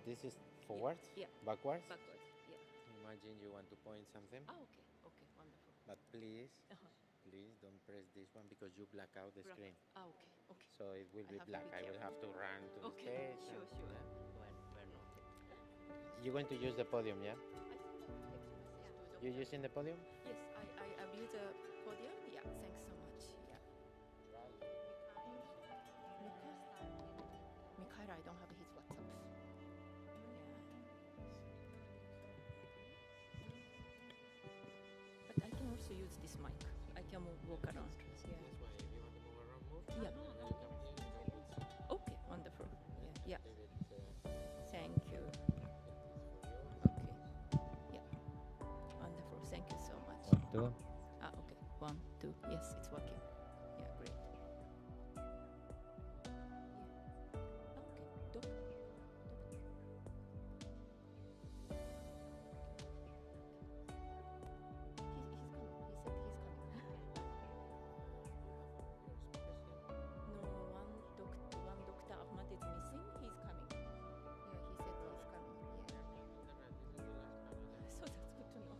This is forward? Yeah. Backwards? Backwards. Yeah. Imagine you want to point something, Oh, okay. Okay. Wonderful. but please, Uh-huh. please don't press this one because you black out the Black. screen. Ah, okay. Okay. So it will I be have to black. be I will careful. have to run to the Okay. stage. Sure. and- Sure. yeah. We're noted. You're going to use the podium, yeah? I think I will text message to You're doctor. using the podium? Yes, I will use the podium. Yeah. Thanks so much. Yeah. Mikhail, I don't have his WhatsApp. Yeah. But I can also use this mic. I can walk around. Yeah. That's why if you want to move around, move. Yeah. And then come here and then we'll see. Okay. Wonderful. Yeah. Yeah. David, Thank you. Okay. Yeah. Wonderful. Thank you so much. 1, 2. Ah, okay. 1, 2. Yes, it's working. Yeah, great. Yeah. Okay. Doc. He's coming. He said he's coming. No, one doctor Ahmad is missing. He's coming. Yeah, he said he's coming. Yeah. So that's good to know.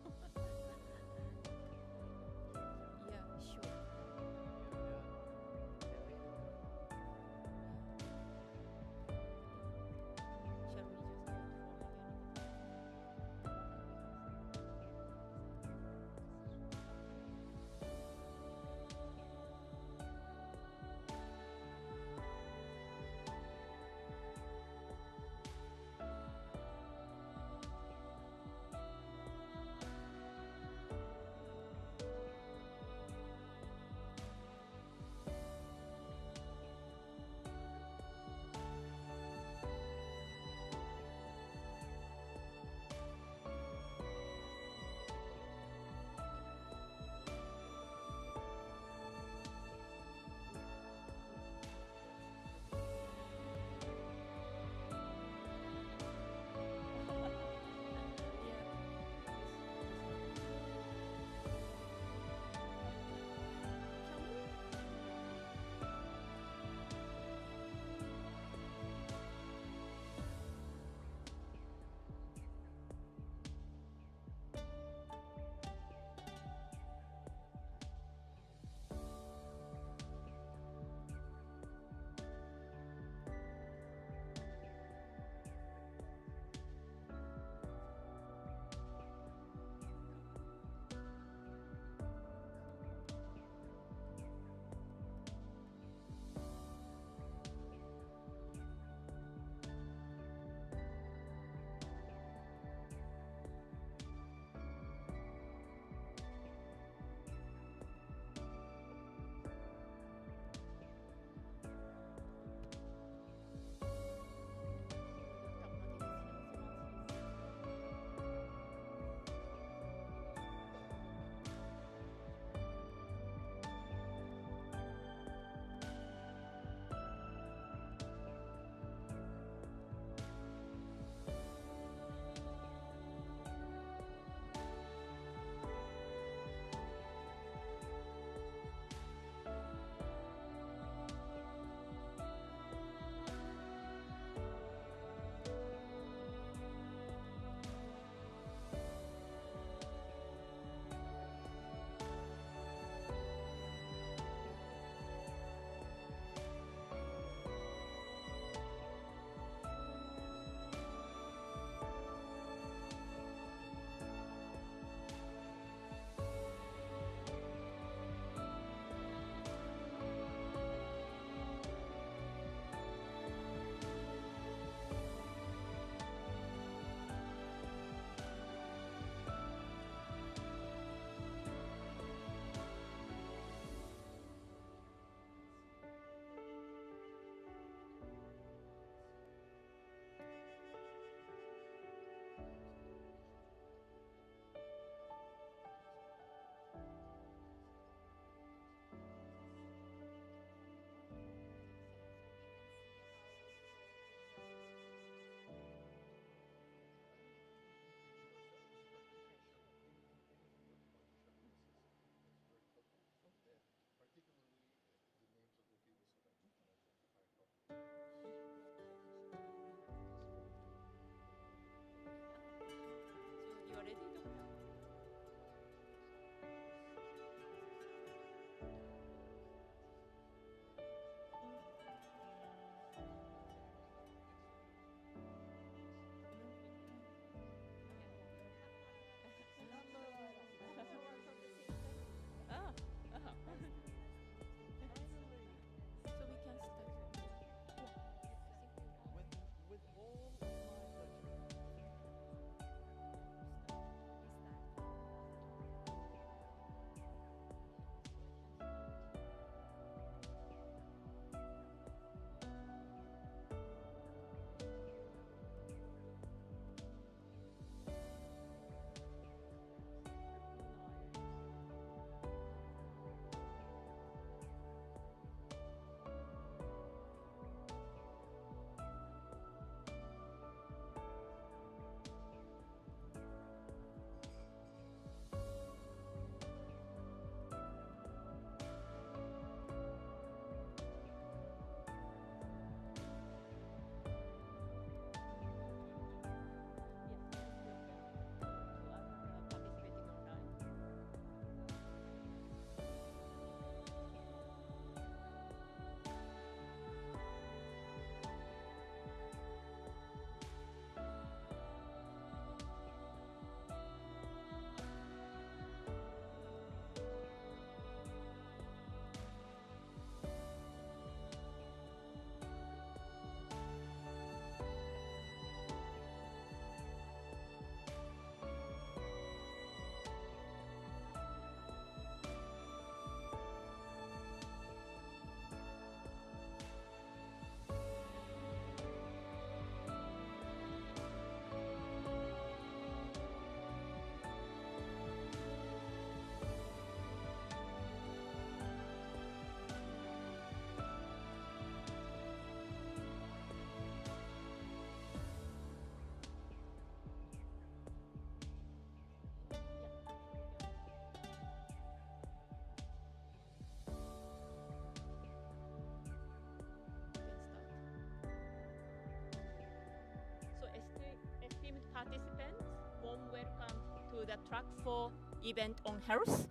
the Track 4 event on health,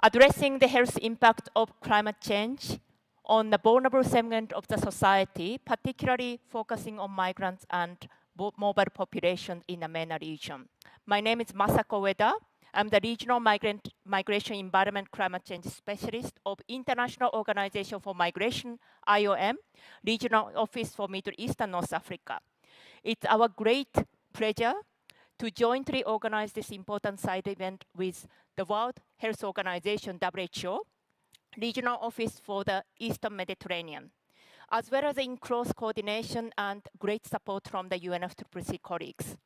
addressing the health impact of climate change on the vulnerable segment of the society, particularly focusing on migrants and mobile population in the MENA region. My name is Masako Ueda. I'm the Regional Migration Environment Climate Change Specialist of International Organization for Migration, IOM, Regional Office for Middle East and North Africa. It's our great pleasure to jointly organize this important side event with the World Health Organization, WHO, Regional Office for the Eastern Mediterranean, as well as in close coordination and great support from the UNFCCC colleagues.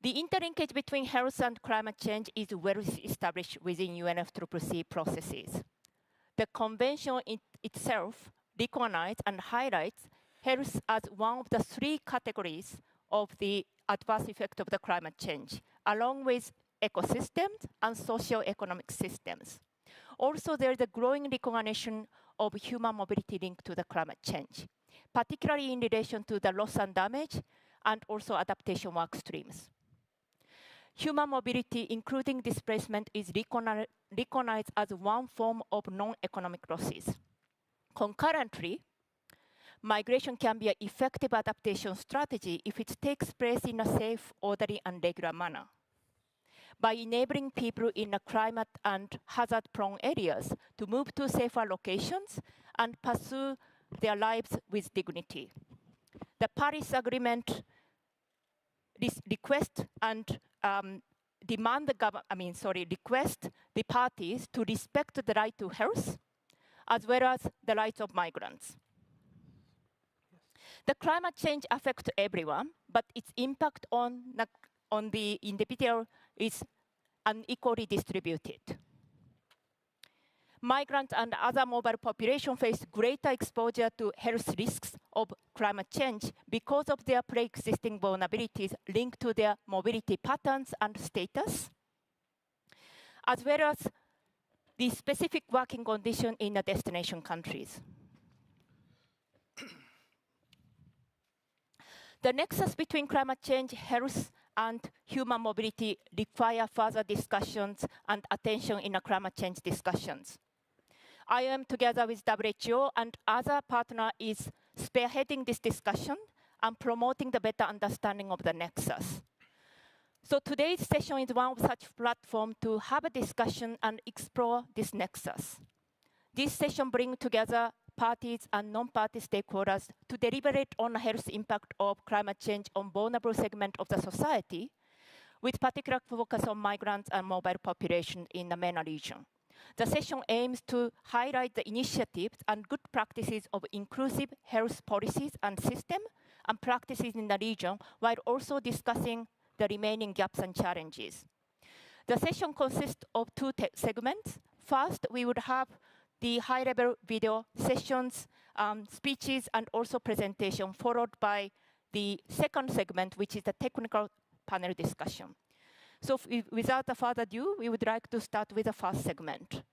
The interlinkage between health and climate change is well established within UNFCCC processes. The convention itself recognizes and highlights health as one of the three categories of the adverse effect of the climate change, along with ecosystems and socio-economic systems. Also, there is a growing recognition of human mobility linked to the climate change, particularly in relation to the loss and damage, and also adaptation work streams. Human mobility, including displacement, is recognized as one form of non-economic losses. Concurrently, migration can be an effective adaptation strategy if it takes place in a safe, orderly, and regular manner. By enabling people in a climate and hazard-prone areas to move to safer locations and pursue their lives with dignity. The Paris Agreement request and request the parties to respect the right to health, as well as the rights of migrants. The climate change affects everyone, but its impact on the individual is unequally distributed. Migrants and other mobile population face greater exposure to health risks of climate change because of their pre-existing vulnerabilities linked to their mobility patterns and status, as well as the specific working condition in the destination countries. The nexus between climate change, health, and human mobility require further discussions and attention in the climate change discussions. IOM, together with WHO and other partners, is spearheading this discussion and promoting the better understanding of the nexus. So today's session is one of such platforms to have a discussion and explore this nexus. This session brings together parties and non-party stakeholders to deliberate on the health impact of climate change on vulnerable segment of the society, with particular focus on migrants and mobile population in the MENA region. The session aims to highlight the initiatives and good practices of inclusive health policies and systems and practices in the region, while also discussing the remaining gaps and challenges. The session consists of two segments. First, we would have the high-level video sessions, speeches, and also presentation, followed by the second segment, which is the technical panel discussion. So without further ado, we would like to start with the first segment.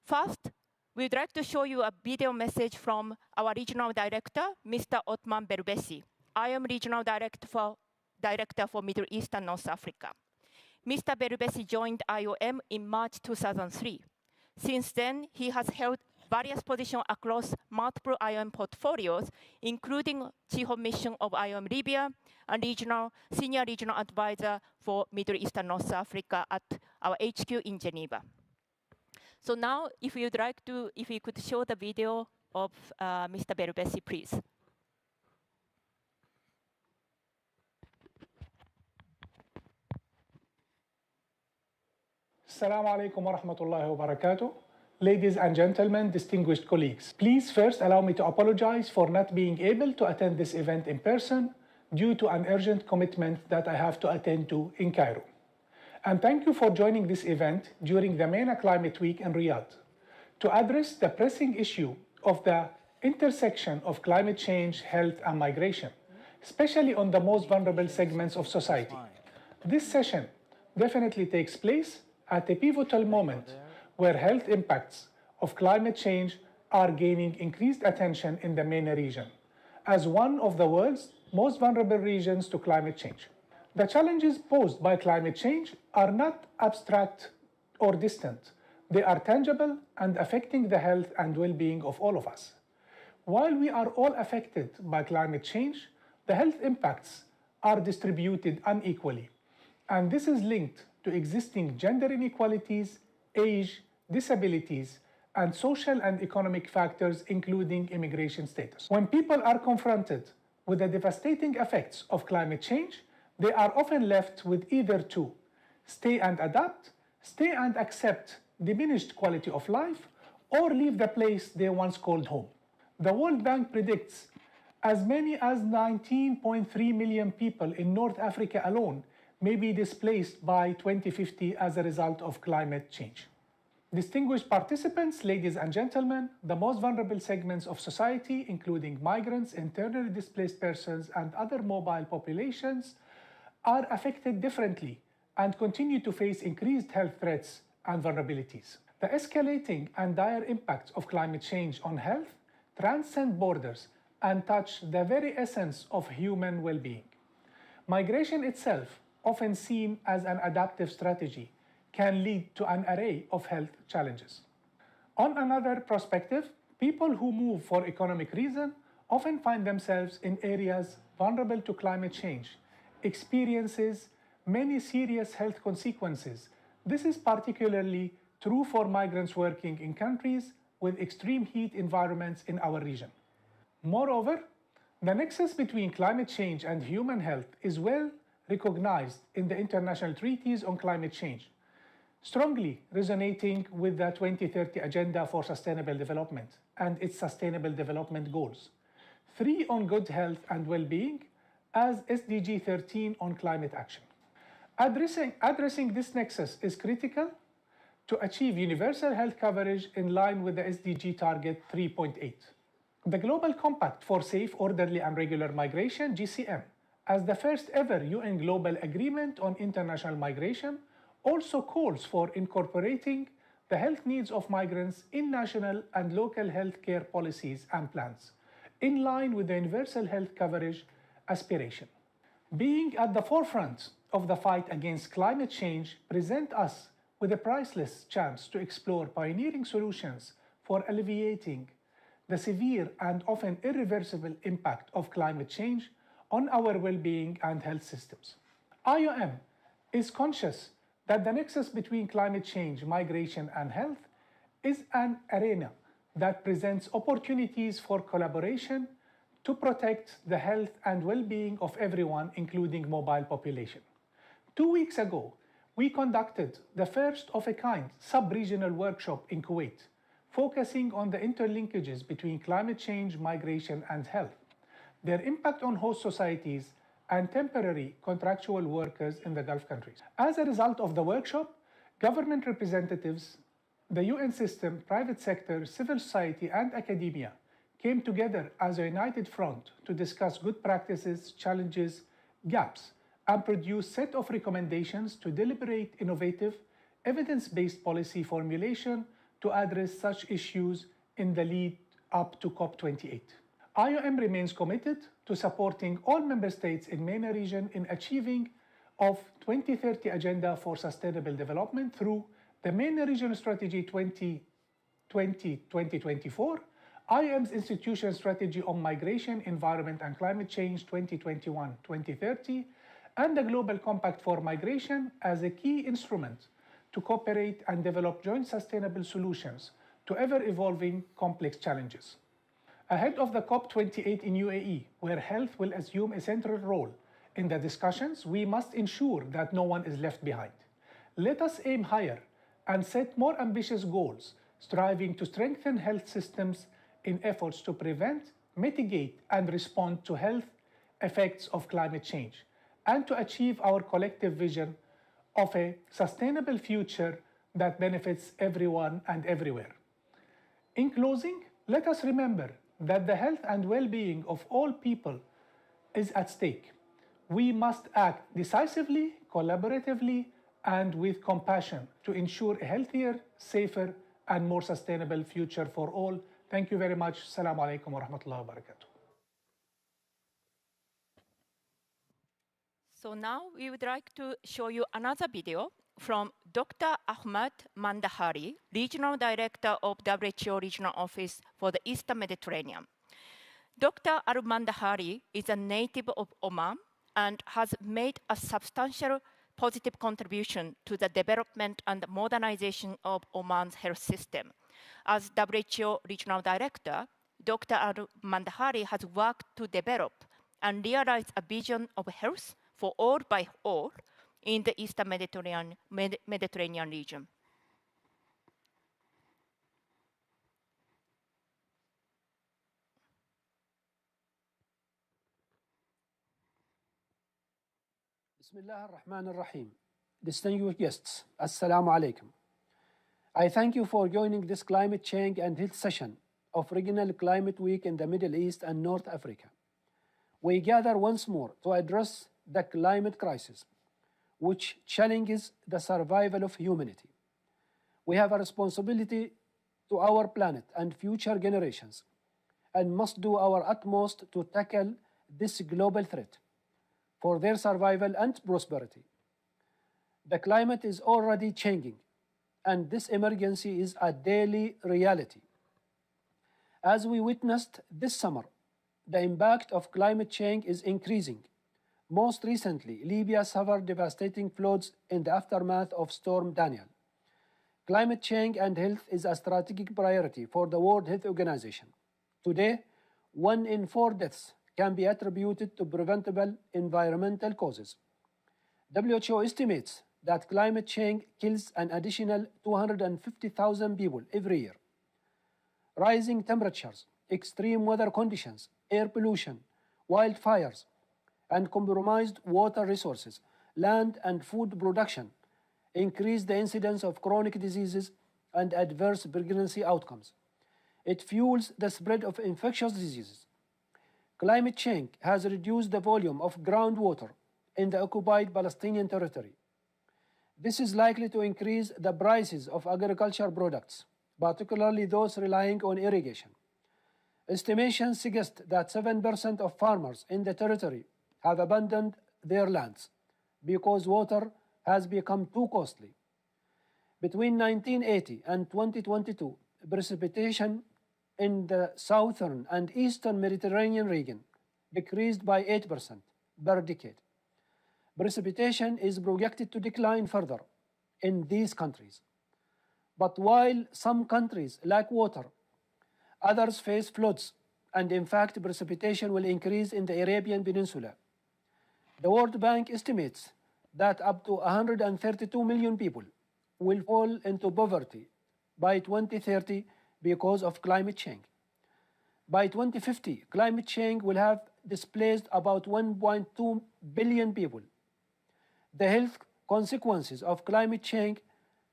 First, we would like to show you a video message from our regional director, Mr. Othman Berbesi. I am regional director for Middle East and North Africa. Mr. Berbesi joined IOM in March 2003. Since then, he has held various positions across multiple IOM portfolios, including Chief of Mission of IOM Libya and Senior Regional Advisor for Middle East and North Africa at our HQ in Geneva. So now, if you could show the video of Mr. Berbesi, please. Assalamu alaikum wa rahmatullahi wa barakatuh. Ladies and gentlemen, distinguished colleagues, please first allow me to apologize for not being able to attend this event in person due to an urgent commitment that I have to attend to in Cairo. And thank you for joining this event during the MENA Climate Week in Riyadh to address the pressing issue of the intersection of climate change, health, and migration, especially on the most vulnerable segments of society. This session definitely takes place at a pivotal moment where health impacts of climate change are gaining increased attention in the MENA region as one of the world's most vulnerable regions to climate change. The challenges posed by climate change are not abstract or distant. They are tangible and affecting the health and well-being of all of us. While we are all affected by climate change, the health impacts are distributed unequally, and this is linked to existing gender inequalities, age, disabilities, and social and economic factors, including immigration status. When people are confronted with the devastating effects of climate change, they are often left with either two: stay and adapt, stay and accept diminished quality of life, or leave the place they once called home. The World Bank predicts as many as 19.3 million people in North Africa alone may be displaced by 2050 as a result of climate change. Distinguished participants, ladies and gentlemen, the most vulnerable segments of society, including migrants, internally displaced persons, and other mobile populations, are affected differently and continue to face increased health threats and vulnerabilities. The escalating and dire impacts of climate change on health transcend borders and touch the very essence of human well-being. Migration itself, often seen as an adaptive strategy, can lead to an array of health challenges. On another perspective, people who move for economic reasons often find themselves in areas vulnerable to climate change, experiences many serious health consequences. This is particularly true for migrants working in countries with extreme heat environments in our region. Moreover, the nexus between climate change and human health is well recognized in the international treaties on climate change, strongly resonating with the 2030 Agenda for Sustainable Development and its Sustainable Development Goals, 3 on good health and well-being, as SDG 13 on climate action. Addressing this nexus is critical to achieve universal health coverage in line with the SDG target 3.8. The Global Compact for Safe, Orderly and Regular Migration, GCM, as the first ever UN Global Agreement on International Migration, also calls for incorporating the health needs of migrants in national and local health care policies and plans, in line with the universal health coverage aspiration. Being at the forefront of the fight against climate change presents us with a priceless chance to explore pioneering solutions for alleviating the severe and often irreversible impact of climate change on our well-being and health systems. IOM is conscious that the nexus between climate change, migration, and health is an arena that presents opportunities for collaboration to protect the health and well-being of everyone, including mobile population. 2 weeks ago, we conducted the first-of-a-kind sub-regional workshop in Kuwait, focusing on the interlinkages between climate change, migration, and health, their impact on host societies, and temporary contractual workers in the Gulf countries. As a result of the workshop, government representatives, the UN system, private sector, civil society, and academia came together as a united front to discuss good practices, challenges, gaps, and produce a set of recommendations to deliberate innovative, evidence-based policy formulation to address such issues in the lead up to COP28. IOM remains committed to supporting all member states in MENA region in achieving of 2030 Agenda for Sustainable Development through the MENA Regional Strategy 2020-2024, IOM's Institution Strategy on Migration, Environment and Climate Change 2021-2030, and the Global Compact for Migration as a key instrument to cooperate and develop joint sustainable solutions to ever-evolving complex challenges. Ahead of the COP28 in UAE, where health will assume a central role in the discussions, we must ensure that no one is left behind. Let us aim higher and set more ambitious goals, striving to strengthen health systems in efforts to prevent, mitigate, and respond to health effects of climate change, and to achieve our collective vision of a sustainable future that benefits everyone and everywhere. In closing, let us remember that the health and well-being of all people is at stake. We must act decisively, collaboratively, and with compassion to ensure a healthier, safer, and more sustainable future for all. Thank you very much. Assalamu alaikum wa rahmatullahi wa barakatuh. So now we would like to show you another video from Dr. Ahmad Mandahari, Regional Director of WHO Regional Office for the Eastern Mediterranean. Dr. Al-Mandahari is a native of Oman and has made a substantial positive contribution to the development and modernization of Oman's health system. As WHO Regional Director, Dr. Al-Mandahari has worked to develop and realize a vision of health for all by all in the Eastern Mediterranean region. Bismillah ar-Rahman ar-Rahim. Distinguished guests, Assalamu alaikum. I thank you for joining this climate change and health session of Regional Climate Week in the Middle East and North Africa. We gather once more to address the climate crisis, which challenges the survival of humanity. We have a responsibility to our planet and future generations, and must do our utmost to tackle this global threat for their survival and prosperity. The climate is already changing, and this emergency is a daily reality. As we witnessed this summer, the impact of climate change is increasing. Most recently, Libya suffered devastating floods in the aftermath of Storm Daniel. Climate change and health is a strategic priority for the World Health Organization. Today, 1 in 4 deaths can be attributed to preventable environmental causes. WHO estimates that climate change kills an additional 250,000 people every year. Rising temperatures, extreme weather conditions, air pollution, wildfires, and compromised water resources, land and food production increase the incidence of chronic diseases and adverse pregnancy outcomes. It fuels the spread of infectious diseases. Climate change has reduced the volume of groundwater in the occupied Palestinian territory. This is likely to increase the prices of agricultural products, particularly those relying on irrigation. Estimations suggest that 7% of farmers in the territory have abandoned their lands because water has become too costly. Between 1980 and 2022, precipitation in the southern and eastern Mediterranean region decreased by 8% per decade. Precipitation is projected to decline further in these countries. But while some countries lack water, others face floods, and in fact, precipitation will increase in the Arabian Peninsula. The World Bank estimates that up to 132 million people will fall into poverty by 2030 because of climate change. By 2050, climate change will have displaced about 1.2 billion people. The health consequences of climate change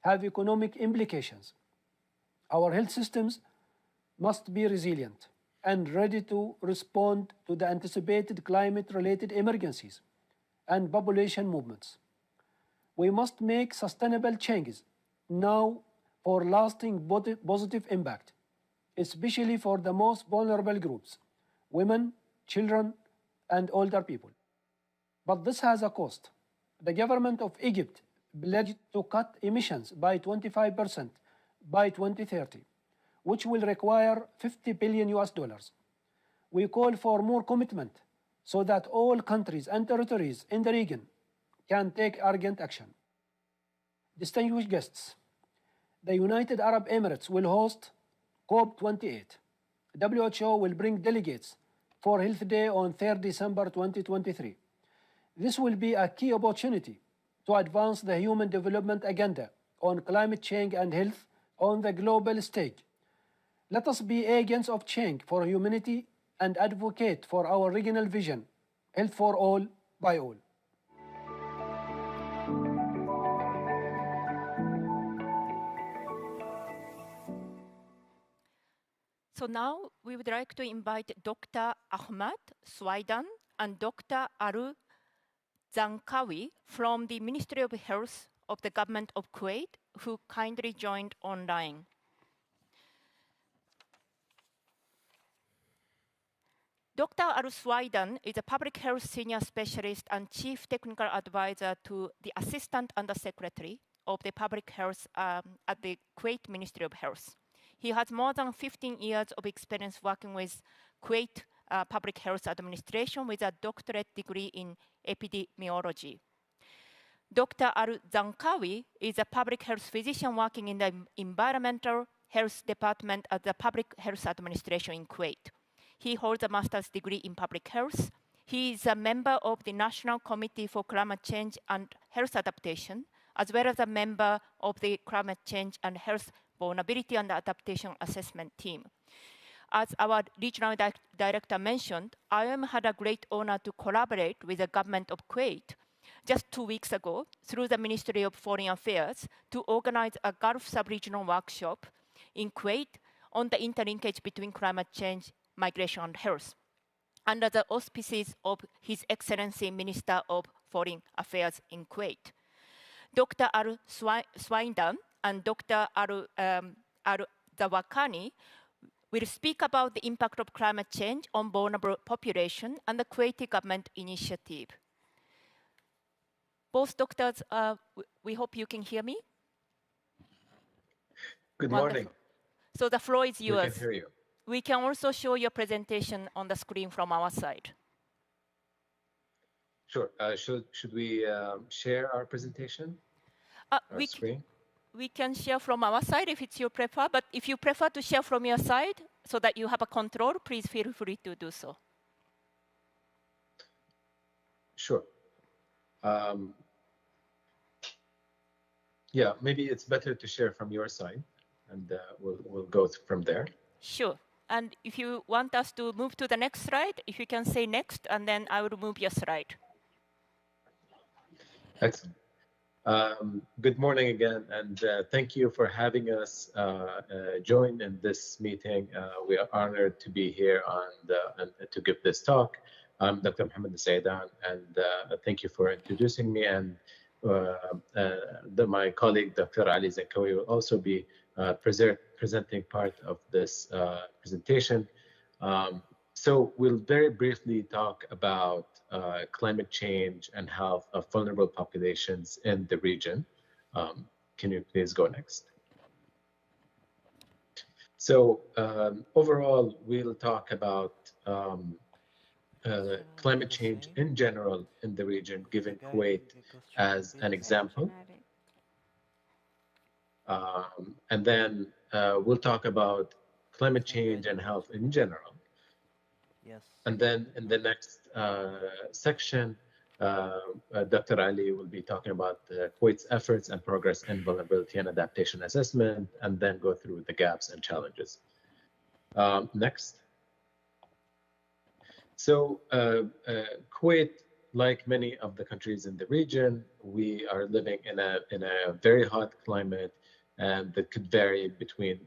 have economic implications. Our health systems must be resilient and ready to respond to the anticipated climate-related emergencies and population movements. We must make sustainable changes now for lasting positive impact, especially for the most vulnerable groups, women, children, and older people. But this has a cost. The government of Egypt pledged to cut emissions by 25% by 2030, which will require $50 billion. We call for more commitment so that all countries and territories in the region can take urgent action. Distinguished guests, the United Arab Emirates will host COP28. WHO will bring delegates for Health Day on 3rd December 2023. This will be a key opportunity to advance the Human Development Agenda on climate change and health on the global stage. Let us be agents of change for humanity and advocate for our regional vision, health for all, by all. So now we would like to invite Dr. Ahmad Swaidan and Dr. Aru Zankawi from the Ministry of Health of the Government of Kuwait, who kindly joined online. Dr. Al-Swaidan is a public health senior specialist and chief technical advisor to the assistant undersecretary of the public health at the Kuwait Ministry of Health. He has more than 15 years of experience working with Kuwait Public Health Administration with a doctorate degree in epidemiology. Dr. Al-Zankawi is a public health physician working in the Environmental Health Department at the Public Health Administration in Kuwait. He holds a master's degree in public health. He is a member of the National Committee for Climate Change and Health Adaptation, as well as a member of the Climate Change and Health Vulnerability and Adaptation Assessment Team. As our regional director mentioned, IOM had a great honor to collaborate with the government of Kuwait just 2 weeks ago through the Ministry of Foreign Affairs to organize a Gulf sub-regional workshop in Kuwait on the interlinkage between climate change, migration, and health, under the auspices of His Excellency Minister of Foreign Affairs in Kuwait. Dr. Al-Swaidan and Dr. Al-Zawakani will speak about the impact of climate change on vulnerable population and the Kuwaiti government initiative. Both doctors, we hope you can hear me. Good Wonderful. morning. So the floor is yours. We can hear you. We can also show your presentation on the screen from our side. Sure. Should we share our presentation? Screen? We can share from our side if it's your prefer, but if you prefer to share from your side so that you have a control, please feel free to do so. Sure. Yeah, maybe it's better to share from your side, and we'll go from there. Sure. And if you want us to move to the next slide, if you can say next, and then I will move your slide. Excellent. Good morning again, and thank you for having us join in this meeting. We are honored to be here and to give this talk. I'm Dr. Mohammed Al-Swaidan, and thank you for introducing me. And my colleague, Dr. Ali Zankawi, will also be presenting part of this presentation. So we'll very briefly talk about climate change and health of vulnerable populations in the region. Can you please go next? So overall, we'll talk about climate change in general in the region, given Kuwait as an example. And then we'll talk about climate change and health in general. Yes. And then in the next section, Dr. Ali will be talking about Kuwait's efforts and progress in vulnerability and adaptation assessment, and then go through the gaps and challenges. Next. So Kuwait, like many of the countries in the region, we are living in a very hot climate, and that could vary between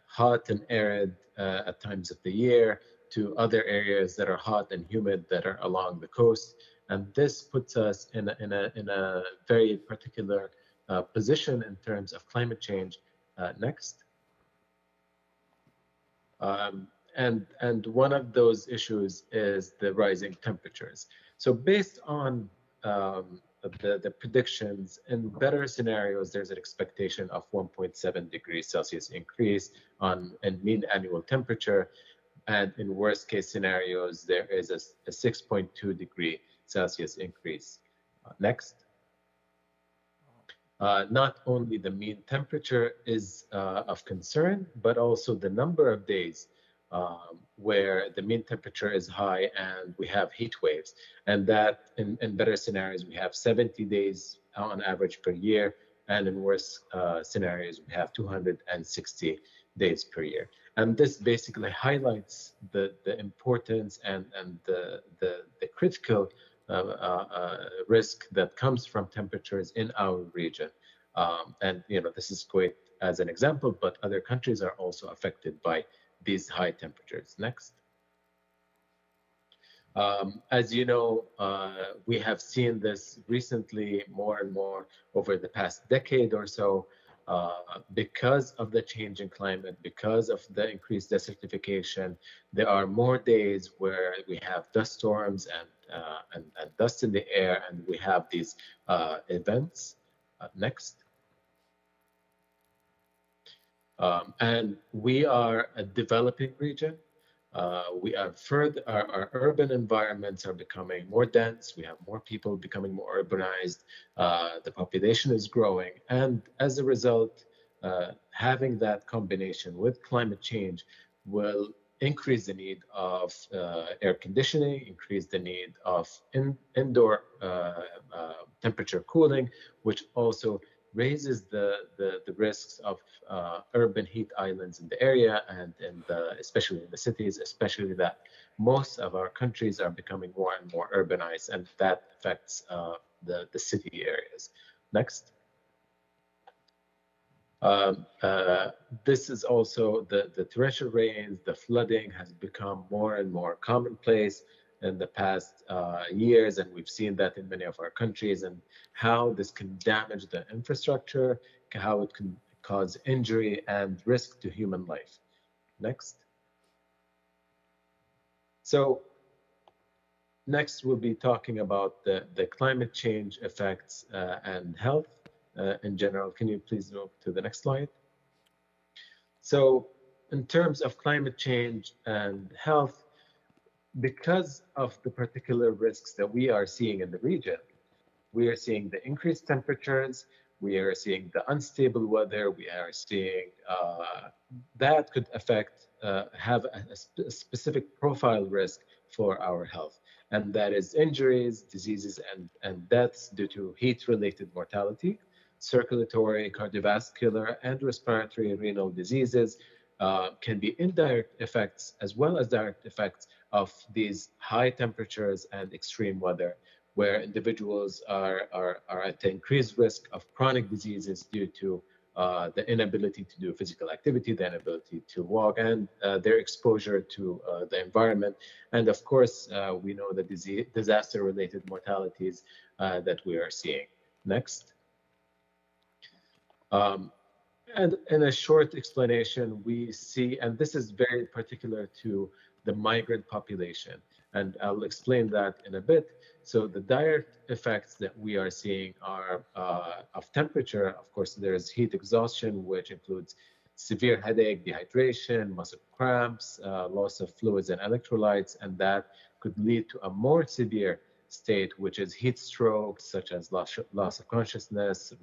hot and arid at times of the year to other areas that are hot and humid that are along the coast. And this puts us in a very particular position in terms of climate change. Next. And one of those issues is the rising temperatures. So based on the predictions, in better scenarios, there's an expectation of 1.7 degrees Celsius increase in mean annual temperature. And in worst case scenarios, there is a 6.2 degree Celsius increase. Next. Not only the mean temperature is of concern, but also the number of days where the mean temperature is high and we have heat waves. And that in better scenarios, we have 70 days on average per year. And in worse scenarios, we have 260 days per year. And this basically highlights the importance and the critical risk that comes from temperatures in our region. And this is Kuwait as an example, but other countries are also affected by these high temperatures. Next. As you know, we have seen this recently more and more over the past decade or so. Because of the change in climate, because of the increased desertification, there are more days where we have dust storms and dust in the air, and we have these events. Next. And we are a developing region. Our urban environments are becoming more dense. We have more people becoming more urbanized. The population is growing. And as a result, having that combination with climate change will increase the need of air conditioning, increase the need of indoor temperature cooling, which also raises the risks of urban heat islands in the area and especially in the cities, especially that most of our countries are becoming more and more urbanized, and that affects the city areas. Next. This is also the torrential rains, the flooding has become more and more commonplace in the past years, and we've seen that in many of our countries, and how this can damage the infrastructure, how it can cause injury and risk to human life. Next. So next we'll be talking about the climate change effects and health in general. Can you please move to the next slide? So in terms of climate change and health, because of the particular risks that we are seeing in the region, we are seeing the increased temperatures, we are seeing the unstable weather, we are seeing that could affect, have a specific profile risk for our health. And that is injuries, diseases, and deaths due to heat-related mortality, circulatory, cardiovascular, and respiratory renal diseases can be indirect effects as well as direct effects of these high temperatures and extreme weather, where individuals are at increased risk of chronic diseases due to the inability to do physical activity, the inability to walk, and their exposure to the environment. And of course, we know the disaster-related mortalities that we are seeing. Next. And in a short explanation, we see, and this is very particular to the migrant population, and I'll explain that in a bit. So the direct effects that we are seeing are of temperature. Of course, there's heat exhaustion, which includes severe headache, dehydration, muscle cramps, loss of fluids and electrolytes, and that could lead to a more severe state, which is heat stroke, such as loss of consciousness,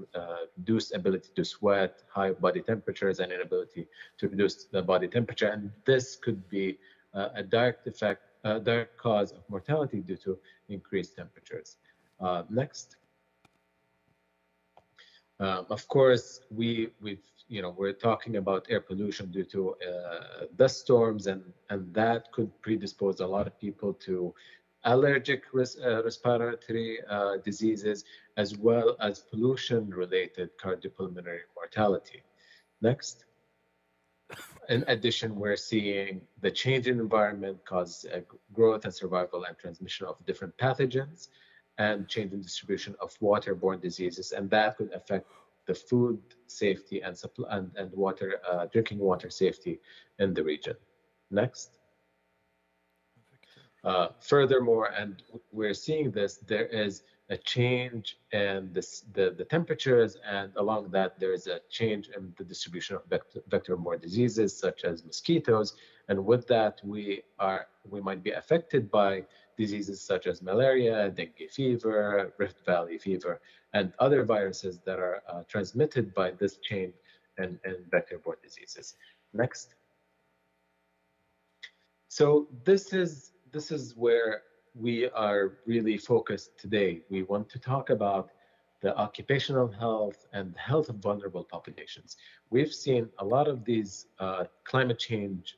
reduced ability to sweat, high body temperatures, and inability to reduce the body temperature. And this could be a direct effect, a direct cause of mortality due to increased temperatures. Next. Of course, we're talking about air pollution due to dust storms, and that could predispose a lot of people to allergic respiratory diseases, as well as pollution-related cardiopulmonary mortality. Next. In addition, we're seeing the change in environment cause growth and survival and transmission of different pathogens, and change in distribution of waterborne diseases, and that could affect the food safety and water, drinking water safety in the region. Next. Furthermore, and we're seeing this, there is a change in the temperatures, and along that there is a change in the distribution of vector-borne diseases such as mosquitoes, and with that we might be affected by diseases such as malaria, dengue fever, Rift Valley fever, and other viruses that are transmitted by this change in vector-borne diseases. Next. So this is where we are really focused today. We want to talk about the occupational health and the health of vulnerable populations. We've seen a lot of these climate change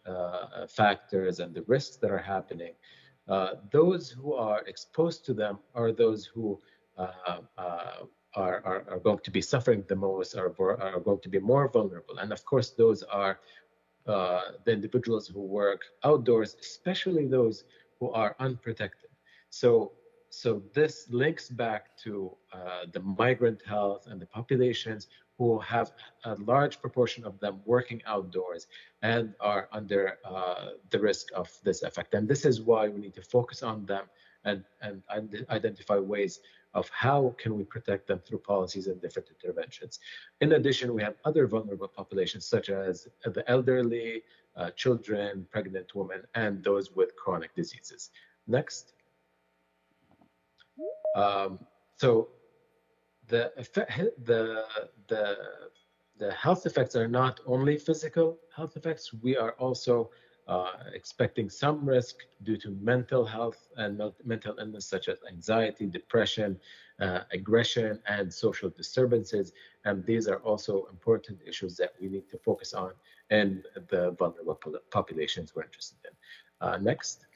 factors and the risks that are happening. Those who are exposed to them are those who are going to be suffering the most, are going to be more vulnerable. And of course, those are the individuals who work outdoors, especially those who are unprotected. So so this links back to the migrant health and the populations who have a large proportion of them working outdoors and are under the risk of this effect. And this is why we need to focus on them and identify ways of how can we protect them through policies and different interventions. In addition, we have other vulnerable populations such as the elderly, children, pregnant women, and those with chronic diseases. Next. So the health effects are not only physical health effects. We are also expecting some risk due to mental health and mental illness such as anxiety, depression, aggression, and social disturbances. And these are also important issues that we need to focus on in the vulnerable populations we're interested in. Next.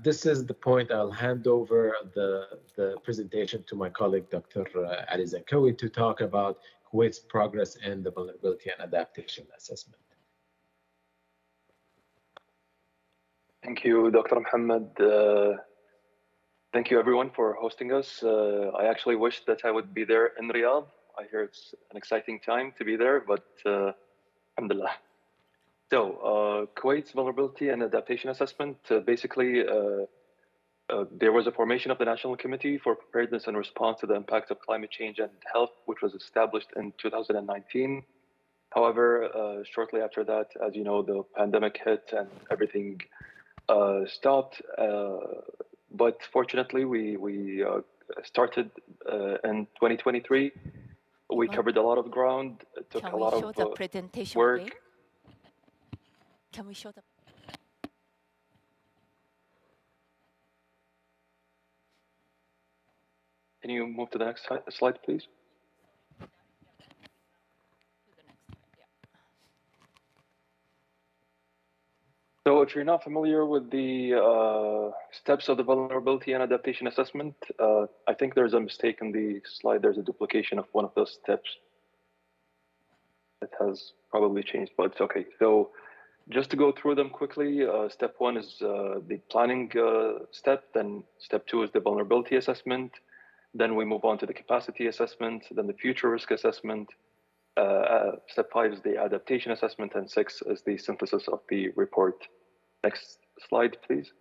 This is the point. I'll hand over the presentation to my colleague, Dr. Ali Zankawi, to talk about Kuwait's progress in the vulnerability and adaptation assessment. Thank you, Dr. Muhammad. Thank you, everyone, for hosting us. I actually wish that I would be there in Riyadh. I hear it's an exciting time to be there, but alhamdulillah. So, Kuwait's vulnerability and adaptation assessment, basically, there was a formation of the National Committee for Preparedness and Response to the Impact of Climate Change and Health, which was established in 2019. However, shortly after that, as you know, the pandemic hit and everything stopped. But fortunately, we started in 2023. We covered a lot of ground. It took a lot of the presentation work. Again? Can we show the... Can you move to the next slide, please? So if you're not familiar with the steps of the vulnerability and adaptation assessment, I think there's a mistake in the slide. There's a duplication of one of those steps. It has probably changed, but it's okay. So just to go through them quickly, step one is the planning step, then step two is the vulnerability assessment, then we move on to the capacity assessment, then the future risk assessment, step five is the adaptation assessment, and six is the synthesis of the report. Next slide, please.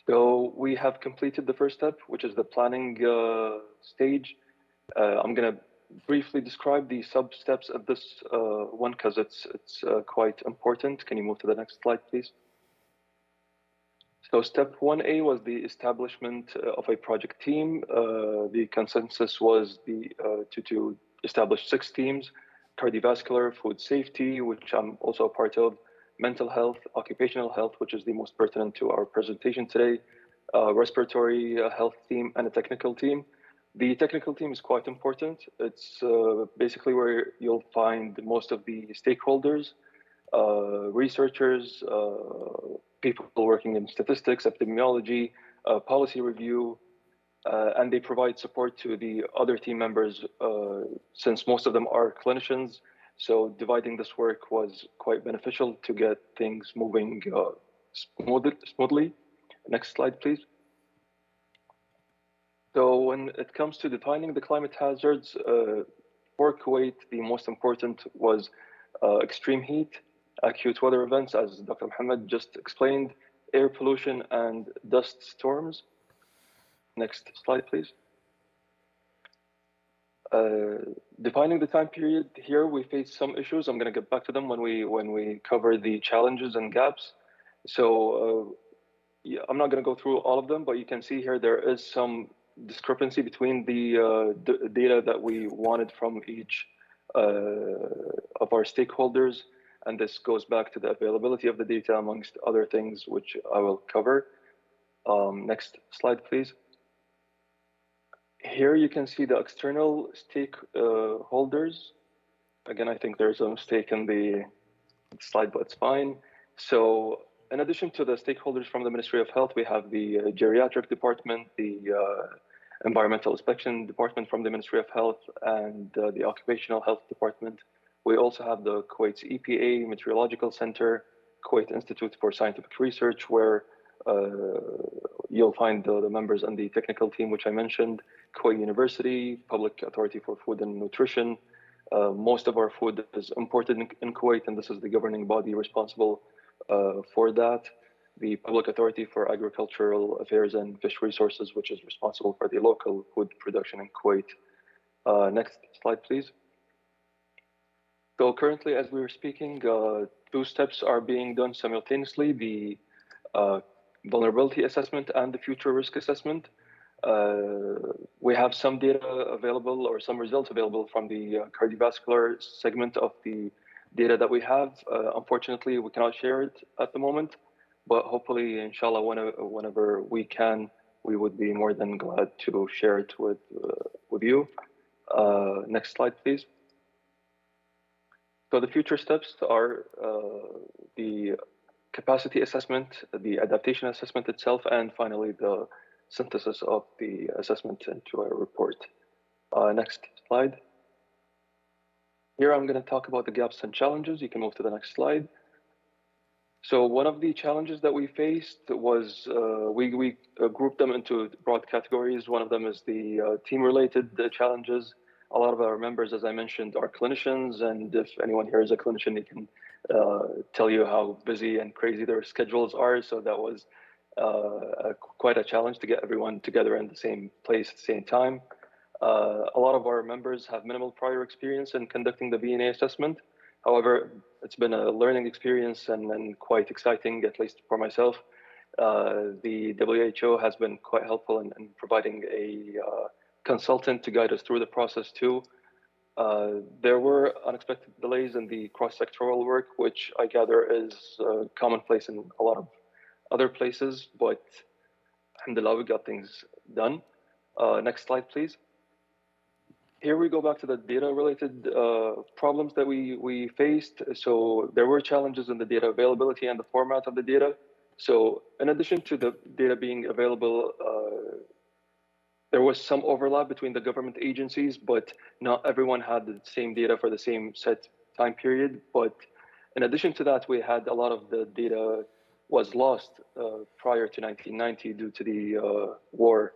So we have completed the first step, which is the planning stage. I'm gonna briefly describe the sub-steps of this one because it's quite important. Can you move to the next slide, please? So step 1A was the establishment of a project team. The consensus was to establish 6 teams: cardiovascular, food safety, which I'm also a part of, mental health, occupational health, which is the most pertinent to our presentation today, respiratory health team, and a technical team. The technical team is quite important. It's basically where you'll find most of the stakeholders, researchers, people working in statistics, epidemiology, policy review, and they provide support to the other team members since most of them are clinicians. So dividing this work was quite beneficial to get things moving smoothly. Next slide, please. So when it comes to defining the climate hazards, for Kuwait, the most important was extreme heat, acute weather events, as Dr. Muhammad just explained, air pollution, and dust storms. Next slide, please. Defining the time period, here we face some issues. I'm going to get back to them when we cover the challenges and gaps. So yeah, I'm not going to go through all of them, but you can see here there is some discrepancy between the data that we wanted from each of our stakeholders, and this goes back to the availability of the data amongst other things, which I will cover. Next slide, please. Here you can see the external stakeholders. Again, I think there's a mistake in the slide, but it's fine. So in addition to the stakeholders from the Ministry of Health, we have the geriatric department, the environmental inspection department from the Ministry of Health, and the occupational health department. We also have the Kuwait's EPA Meteorological Center, Kuwait Institute for Scientific Research, where You'll find the members and the technical team, which I mentioned, Kuwait University, Public Authority for Food and Nutrition. Most of our food is imported in Kuwait, and this is the governing body responsible for that. The Public Authority for Agricultural Affairs and Fish Resources, which is responsible for the local food production in Kuwait. Next slide, please. So currently, as we were speaking, two steps are being done simultaneously, the vulnerability assessment and the future risk assessment. We have some data available or some results available from the cardiovascular segment of the data that we have. Unfortunately, we cannot share it at the moment, but hopefully, inshallah, whenever we can, we would be more than glad to share it with you. Next slide, please. So the future steps are the capacity assessment, the adaptation assessment itself, and finally the synthesis of the assessment into a report. Next slide. Here I'm going to talk about the gaps and challenges. You can move to the next slide. So one of the challenges that we faced was we grouped them into broad categories. One of them is the team-related challenges. A lot of our members, as I mentioned, are clinicians, and if anyone here is a clinician, they can tell you how busy and crazy their schedules are. So that was quite a challenge to get everyone together in the same place at the same time. A lot of our members have minimal prior experience in conducting the VNA assessment. However, it's been a learning experience and quite exciting, at least for myself. The WHO has been quite helpful in providing a consultant to guide us through the process too. There were unexpected delays in the cross-sectoral work, which I gather is commonplace in a lot of other places, but alhamdulillah, we got things done. Next slide, please. Here we go back to the data-related problems that we faced. So there were challenges in the data availability and the format of the data. So in addition to the data being available, there was some overlap between the government agencies, but not everyone had the same data for the same set time period. But in addition to that, we had a lot of the data was lost prior to 1990 due to the war.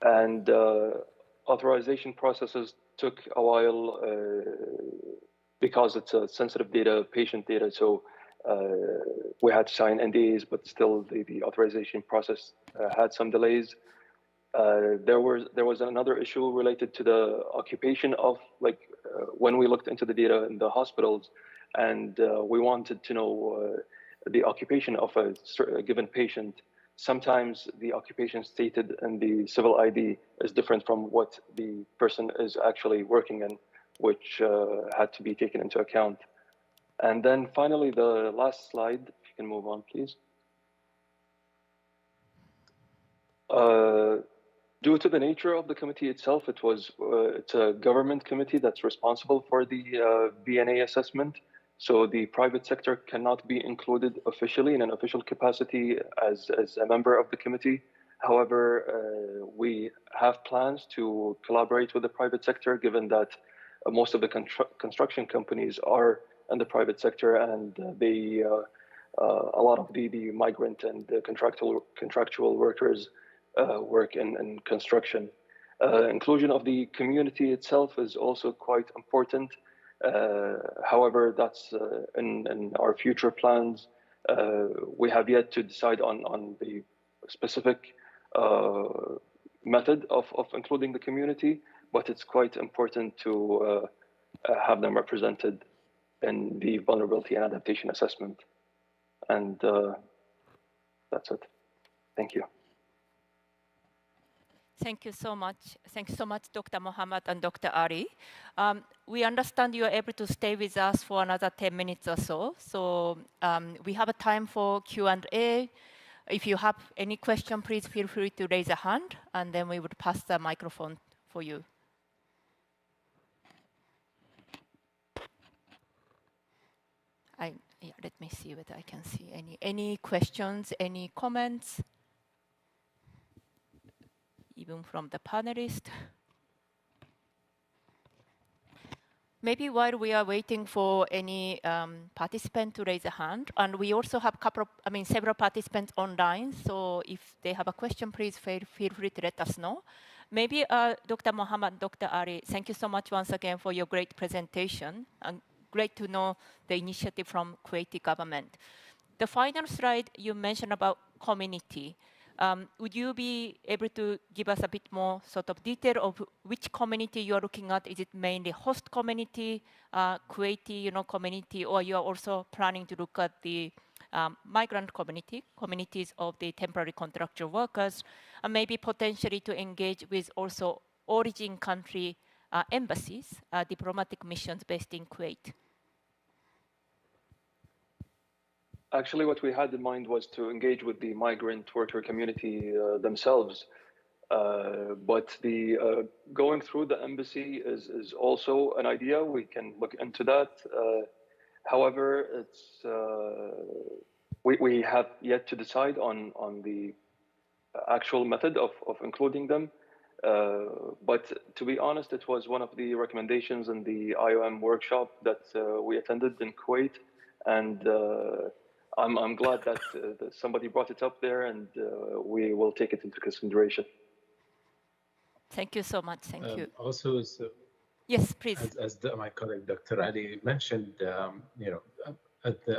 And authorization processes took a while because it's a sensitive data, patient data. So we had to sign NDAs, but still the authorization process had some delays. There was another issue related to the occupation of when we looked into the data in the hospitals, and we wanted to know the occupation of a given patient. Sometimes the occupation stated in the civil ID is different from what the person is actually working in, which had to be taken into account. And then finally, the last slide, if you can move on, please. Due to the nature of the committee itself, it's a government committee that's responsible for the VNA assessment. So the private sector cannot be included officially in an official capacity as a member of the committee. However, we have plans to collaborate with the private sector, given that most of the construction companies are in the private sector, and a lot of the migrant and the contractual workers work in construction. Inclusion of the community itself is also quite important. However, that's in our future plans. We have yet to decide on the specific method of including the community, but it's quite important to have them represented in the vulnerability and adaptation assessment. And that's it. Thank you. Thank you so much. Thanks so much, Dr. Mohammed and Dr. Ali. We understand you are able to stay with us for another 10 minutes or so. So we have a time for Q&A. If you have any question, please feel free to raise a hand, and then we would pass the microphone for you. Let me see whether I can see any questions, any comments, even from the panelists. Maybe while we are waiting for any participant to raise a hand, and we also have several participants online, so if they have a question, please feel free to let us know. Maybe Dr. Mohammed, Dr. Ali, thank you so much once again for your great presentation, and great to know the initiative from Kuwaiti government. The final slide you mentioned about community. Would you be able to give us a bit more sort of detail of which community you are looking at? Is it mainly host community, Kuwaiti, community, or you are also planning to look at the migrant communities of the temporary contractual workers, and maybe potentially to engage with also origin country embassies, diplomatic missions based in Kuwait? Actually, what we had in mind was to engage with the migrant worker community themselves. But the going through the embassy is also an idea. We can look into that. However, it's we have yet to decide on the actual method of including them. But to be honest, it was one of the recommendations in the IOM workshop that we attended in Kuwait, and I'm glad that somebody brought it up there, and we will take it into consideration. Thank you so much. Thank you. Also, yes, please. As my colleague Dr. Ali mentioned,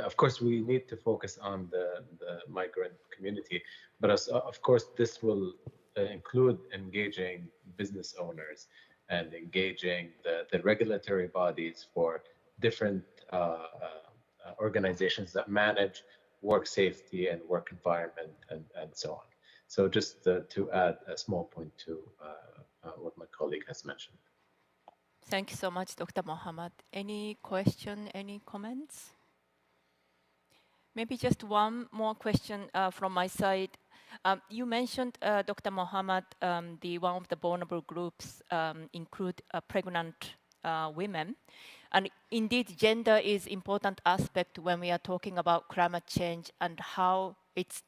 of course, we need to focus on the migrant community, but of course, this will include engaging business owners and engaging the regulatory bodies for different organizations that manage work safety and work environment and so on. So just to add a small point to what my colleague has mentioned. Thank you so much, Dr. Mohammed. Any question, any comments? Maybe just one more question from my side. You mentioned, Dr. Mohammed, one of the vulnerable groups include pregnant women. And indeed, gender is an important aspect when we are talking about climate change and how its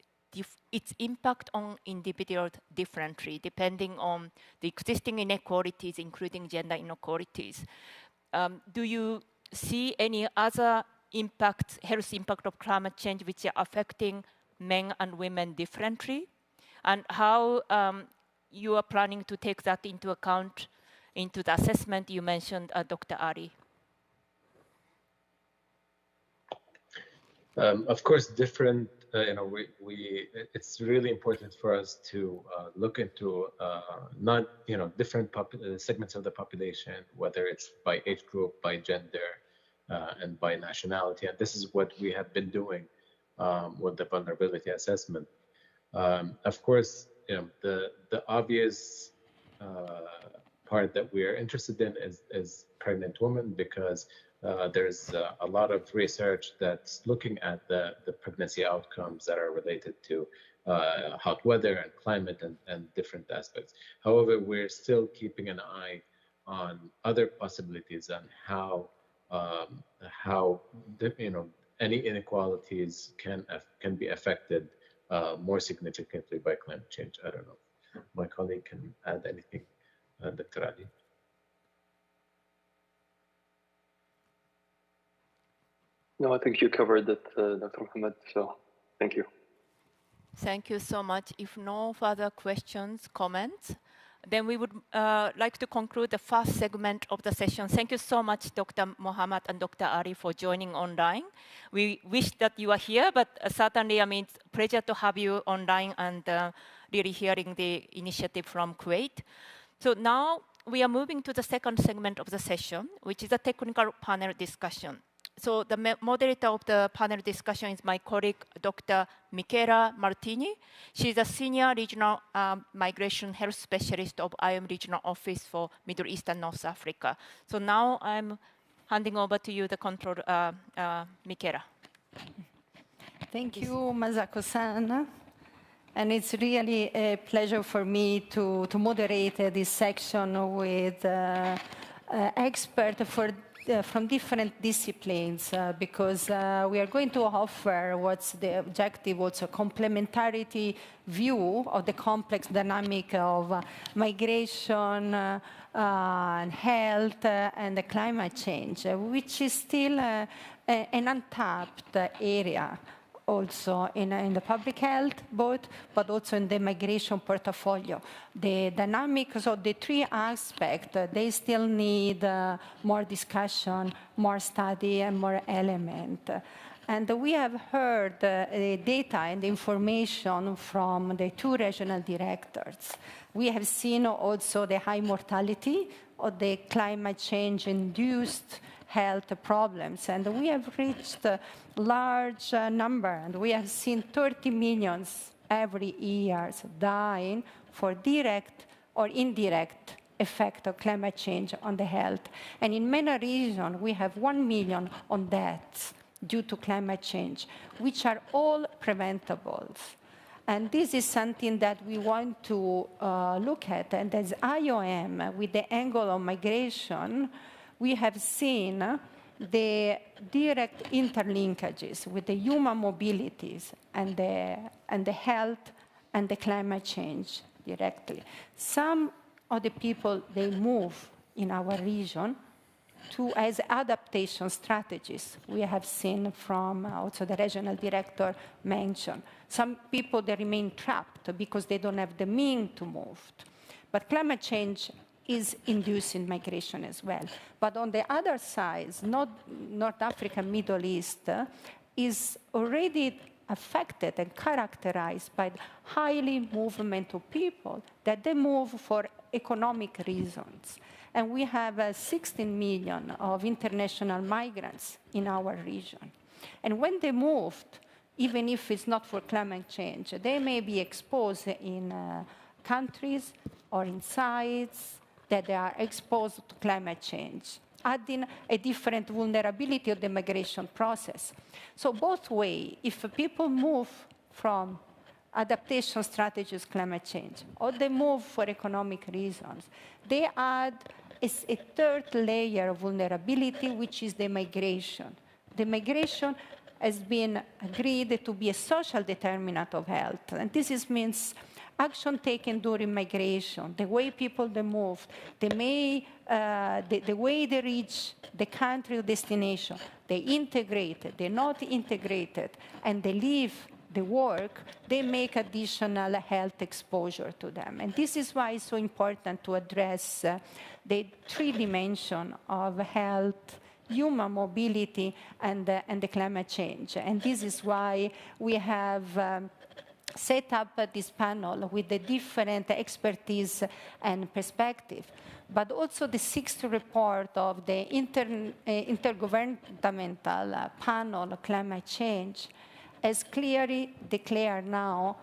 impact on individuals differently, depending on the existing inequalities, including gender inequalities. Do you see any other impacts, health impact of climate change, which are affecting men and women differently? And how you are planning to take that into account into the assessment you mentioned, Dr. Ali? Of course, different, it's really important for us to look into different segments of the population, whether it's by age group, by gender, and by nationality. And this is what we have been doing with the vulnerability assessment. Of course, the obvious part that we are interested in is pregnant women, because there's a lot of research that's looking at the pregnancy outcomes that are related to hot weather and climate and different aspects. However, we're still keeping an eye on other possibilities on how any inequalities can be affected more significantly by climate change. I don't know if my colleague can add anything, Dr. Ali. No, I think you covered it, Dr. Mohammed, so thank you. Thank you so much. If no further questions, comments, then we would like to conclude the first segment of the session. Thank you so much, Dr. Mohammed and Dr. Ali, for joining online. We wish that you are here, but certainly, it's a pleasure to have you online and really hearing the initiative from Kuwait. So now we are moving to the second segment of the session, which is a technical panel discussion. So the moderator of the panel discussion is my colleague, Dr. Michela Martini. She's a senior regional migration health specialist of IOM Regional Office for Middle East and North Africa. So now I'm handing over to you the control, Michela. Thank you, Masako-san. And it's really a pleasure for me to moderate this section with experts for from different disciplines because we are going to offer what's the objective, also complementarity view of the complex dynamic of migration, and health, and the climate change, which is still an untapped area also in the public health both, but also in the migration portfolio. The dynamics of the three aspects, they still need more discussion, more study, and more element. And we have heard the data and the information from the two regional directors. We have seen also the high mortality of the climate change-induced health problems. And we have reached a large number, and we have seen 30 million every year dying for direct or indirect effect of climate change on the health. And in MENA region, we have 1 million on deaths due to climate change, which are all preventable. And this is something that we want to look at. And as IOM, with the angle of migration, we have seen the direct interlinkages with the human mobilities and the health and the climate change directly. Some of the people, they move in our region as adaptation strategies. We have seen from also the regional director mentioned. Some people, they remain trapped because they don't have the means to move. But climate change is inducing migration as well. But on the other side, North Africa, Middle East is already affected and characterized by highly movement of people that they move for economic reasons. And we have 16 million of international migrants in our region. And when they moved, even if it's not for climate change, they may be exposed in countries or in sites that they are exposed to climate change, adding a different vulnerability of the migration process. So both ways, if people move from adaptation strategies, climate change, or they move for economic reasons, they add a third layer of vulnerability, which is the migration. The migration has been agreed to be a social determinant of health. And this means action taken during migration, the way people they move, the way they reach the country of destination, they integrate, they're not integrated, and they live, the work, they make additional health exposure to them. And this is why it's so important to address the three dimensions of health, human mobility, and the climate change. And this is why we have set up this panel with the different expertise and perspective. But also the sixth report of the intergovernmental panel on climate change has clearly declared now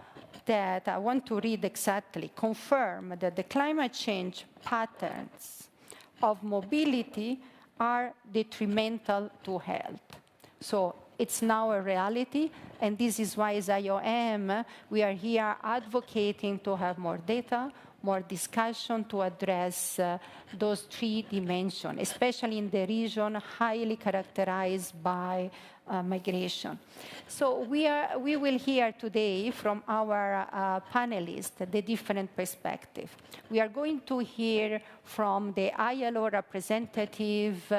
that, I want to read exactly, confirm that the climate change patterns of mobility are detrimental to health. So it's now a reality, and this is why as IOM, we are here advocating to have more data, more discussion to address those three dimensions, especially in the region highly characterized by migration. So we will hear today from our panelists the different perspectives. We are going to hear from the ILO representative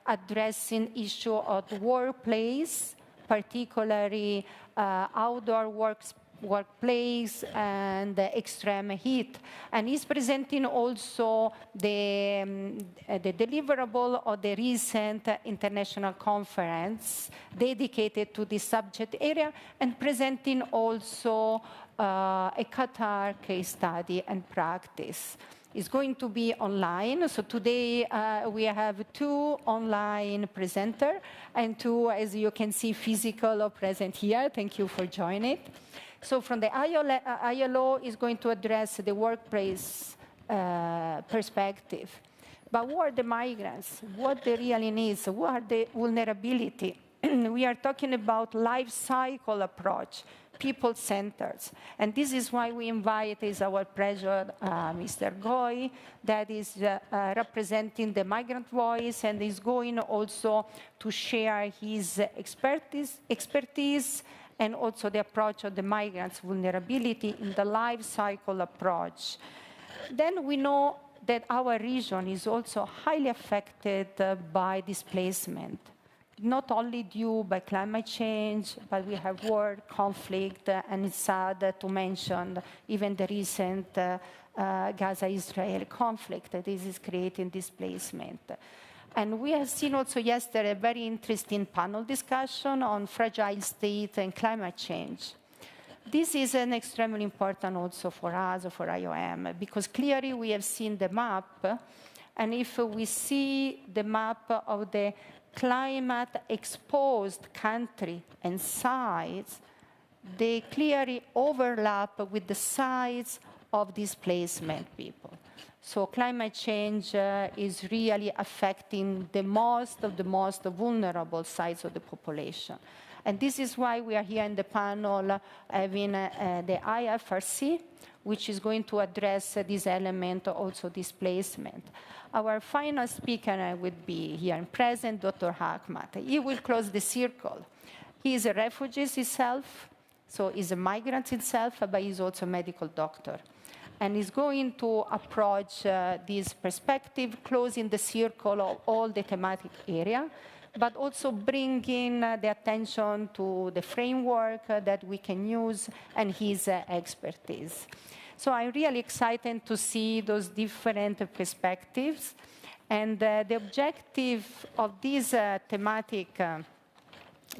addressing issue of the workplace, particularly outdoor workplace and the extreme heat. And he's presenting also the deliverable of the recent international conference dedicated to this subject area, and presenting also a Qatar case study and practice. It's going to be online. So today we have two online presenters and two, as you can see, physical or present here. Thank you for joining. So from the ILO is going to address the workplace perspective. But what are the migrants? What they really need? What are the vulnerability we are talking about life cycle approach, people-centered. And this is why we invite, is our pleasure, Mr. Goy, that is representing the migrant voice and is going also to share his expertise and also the approach of the migrants' vulnerability in the life cycle approach. Then we know that our region is also highly affected by displacement, not only due by climate change, but we have war, conflict, and it's sad to mention even the recent Gaza-Israel conflict. This is creating displacement. And we have seen also yesterday a very interesting panel discussion on fragile state and climate change. This is an extremely important also for us, for IOM, because clearly we have seen the map, and if we see the map of the climate-exposed country and sites, they clearly overlap with the size of displacement people. So climate change is really affecting the most vulnerable sides of the population. And this is why we are here in the panel having the IFRC, which is going to address this element, also displacement. Our final speaker would be here in present, Dr. Ahmad. He will close the circle. He is a refugee himself, so he's a migrant himself, but he's also a medical doctor. And he's going to approach this perspective, closing the circle of all the thematic area, but also bringing the attention to the framework that we can use and his expertise. So I'm really excited to see those different perspectives. And the objective of this thematic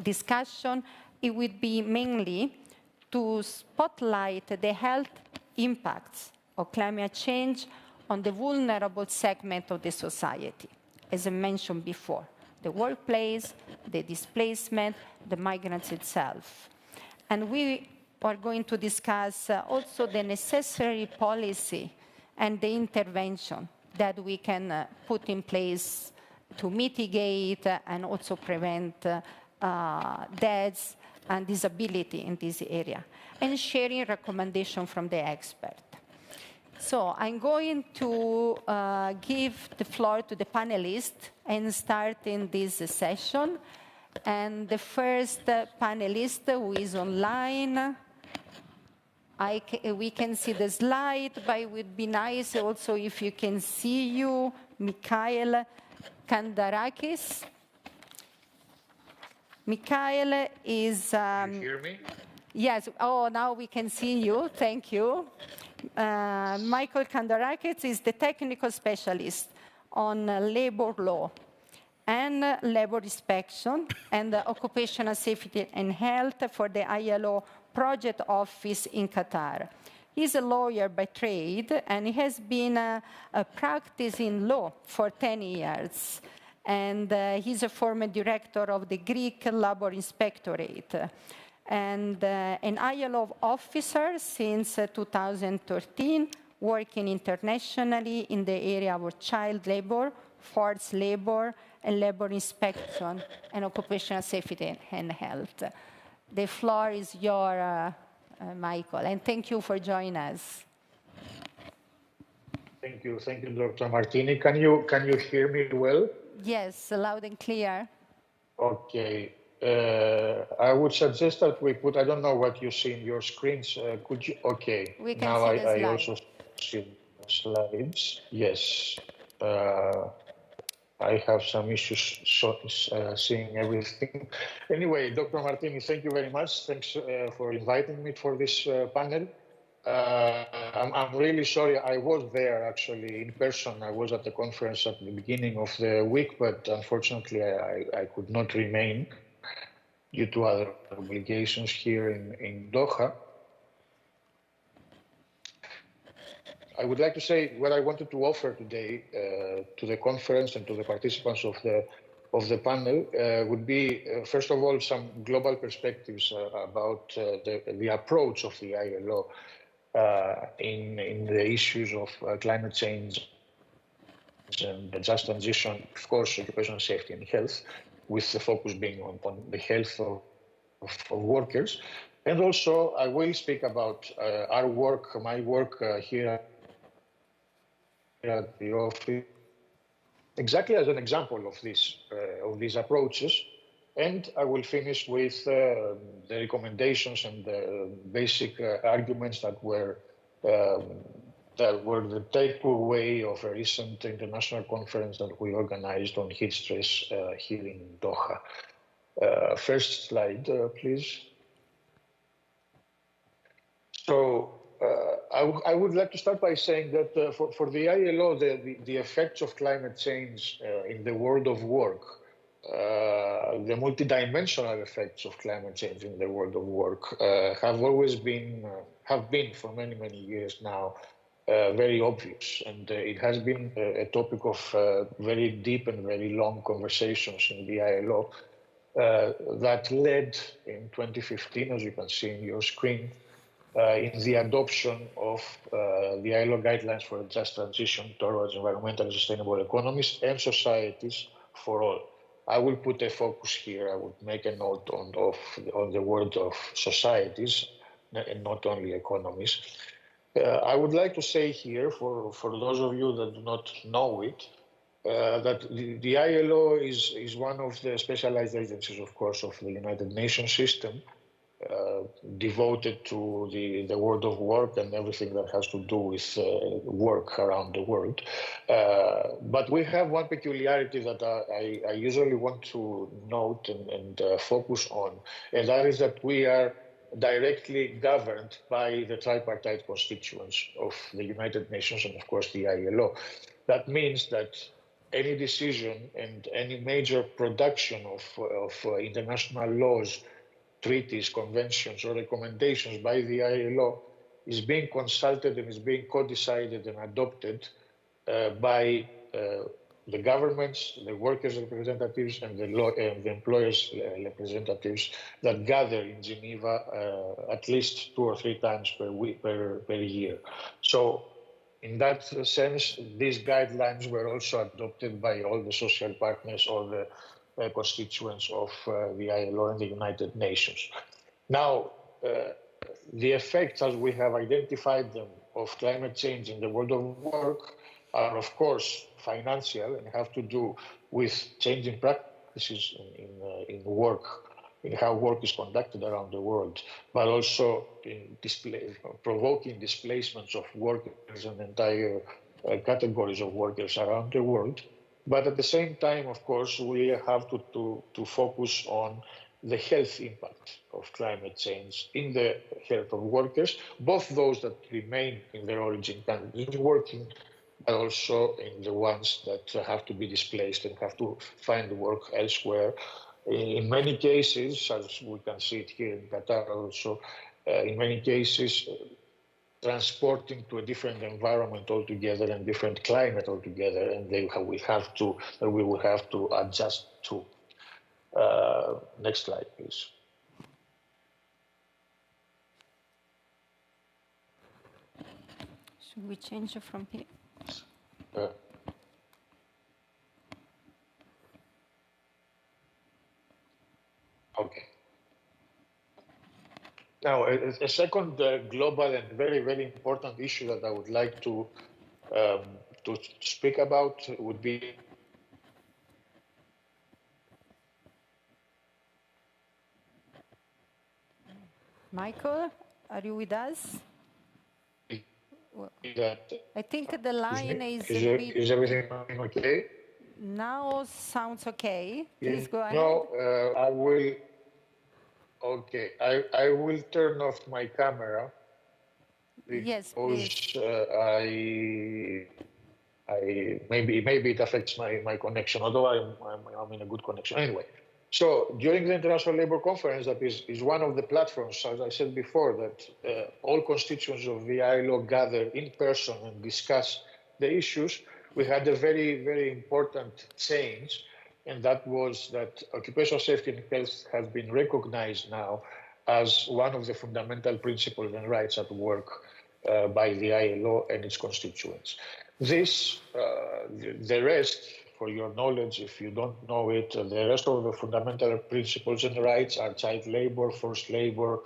discussion, it would be mainly to spotlight the health impacts of climate change on the vulnerable segment of the society, as I mentioned before, the workplace, the displacement, the migrants itself. And we are going to discuss also the necessary policy and the intervention that we can put in place to mitigate and also prevent deaths and disability in this area, and sharing recommendations from the expert. So I'm going to give the floor to the panelists and start in this session. And the first panelist who is online, we can see the slide, but it would be nice also if you can see you, Mikhail Kandarakis. Mikhail is... Can you hear me? Yes. Oh, now we can see you. Thank you. Michael Kandarakis is the technical specialist on labor law and labor inspection and occupational safety and health for the ILO project office in Qatar. He's a lawyer by trade, and he has been practicing law for 10 years. And he's a former director of the Greek Labor Inspectorate, and an ILO officer since 2013, working internationally in the area of child labor, forced labor, and labor inspection, and occupational safety and health. The floor is yours, Michael, and thank you for joining us. Thank you, Dr. Martini. Can you hear me well? Yes, loud and clear. Okay. I would suggest that we put, I don't know what you see in your screens. Could you, okay. We can now see the I slide. also see the slides. Yes. I have some issues seeing everything. Anyway, Dr. Martini, thank you very much. Thanks for inviting me for this panel. I'm really sorry. I was there actually in person. I was at the conference at the beginning of the week, but unfortunately I could not remain due to other obligations here in Doha. I would like to say what I wanted to offer today to the conference and to the participants of the panel would be, first of all, some global perspectives about the approach of the ILO in the issues of climate change and the just transition, of course, occupational safety and health. with the focus being on the health of workers. And also, I will speak about our work, my work here at the office, exactly as an example of these approaches. And I will finish with the recommendations and the basic arguments that were the takeaway of a recent international conference that we organized on heat stress here in Doha. First slide, please. So I would like to start by saying that for the ILO, the effects of climate change in the world of work, the multidimensional effects of climate change in the world of work have always been, for many, many years now, very obvious. And it has been a topic of very deep and very long conversations in the ILO that led in 2015, as you can see in your screen, in the adoption of the ILO guidelines for a just transition towards environmentally sustainable economies and societies for all. I will put a focus here. I would make a note on the word of societies and not only economies. I would like to say here, for those of you that do not know it, that the ILO is one of the specialized agencies, of course, of the United Nations system, devoted to the world of work and everything that has to do with work around the world. But we have one peculiarity that I usually want to note and focus on, and that is that we are directly governed by the tripartite constituents of the United Nations and, of course, the ILO. That means that any decision and any major production of international laws, treaties, conventions, or recommendations by the ILO is being consulted and is being co-decided and adopted by the governments, the workers' representatives, and the employers' representatives that gather in Geneva at least 2 or 3 times per year. So, in that sense, these guidelines were also adopted by all the social partners, all the constituents of the ILO and the United Nations. Now, the effects, as we have identified them, of climate change in the world of work are, of course, financial and have to do with changing practices in work, in how work is conducted around the world, but also in provoking displacements of workers and entire categories of workers around the world. But at the same time, of course, we have to focus on the health impact of climate change in the health of workers, both those that remain in their origin country working, but also in the ones that have to be displaced and have to find work elsewhere. In many cases, as we can see it here in Qatar also, in many cases, transporting to a different environment altogether and different climate altogether, and we will have to adjust to. Next slide, please. Should we change it from here? Okay. Now, a second global and very, very important issue that I would like to speak about would be Michael, are you with us? I think the line is a bit... Is everything okay? Now sounds okay. Please go ahead. No, I will... Okay, I will turn off my camera. Yes, please. Maybe it affects my connection, although I'm in a good connection. Anyway, so during the International Labour Conference, that is one of the platforms, as I said before, that all constituents of the ILO gather in person and discuss the issues. We had a very, very important change, and that was that occupational safety and health has been recognized now as one of the fundamental principles and rights at work by the ILO and its constituents. This, the rest, for your knowledge, if you don't know it, the rest of the fundamental principles and rights are child labor, forced labor,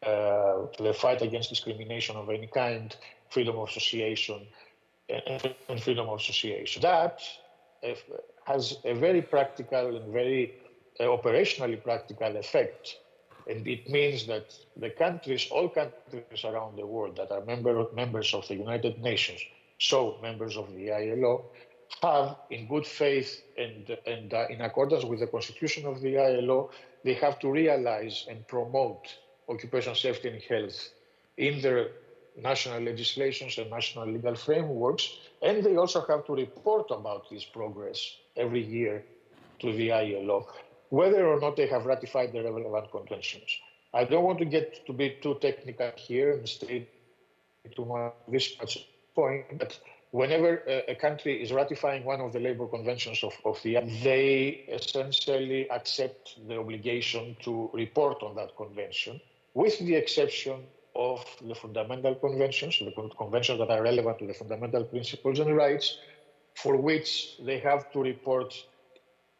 the fight against discrimination of any kind, freedom of association, and freedom of association. That has a very practical and very operationally practical effect. And it means that the countries, all countries around the world that are members of the United Nations, so members of the ILO, have, in good faith and in accordance with the constitution of the ILO, they have to realize and promote occupational safety and health in their national legislations and national legal frameworks, and they also have to report about this progress every year to the ILO, whether or not they have ratified the relevant conventions. I don't want to get to be too technical here and stay too much this point, but whenever a country is ratifying one of the labor conventions of the ILO, they essentially accept the obligation to report on that convention, with the exception of the fundamental conventions, the conventions that are relevant to the fundamental principles and rights, for which they have to report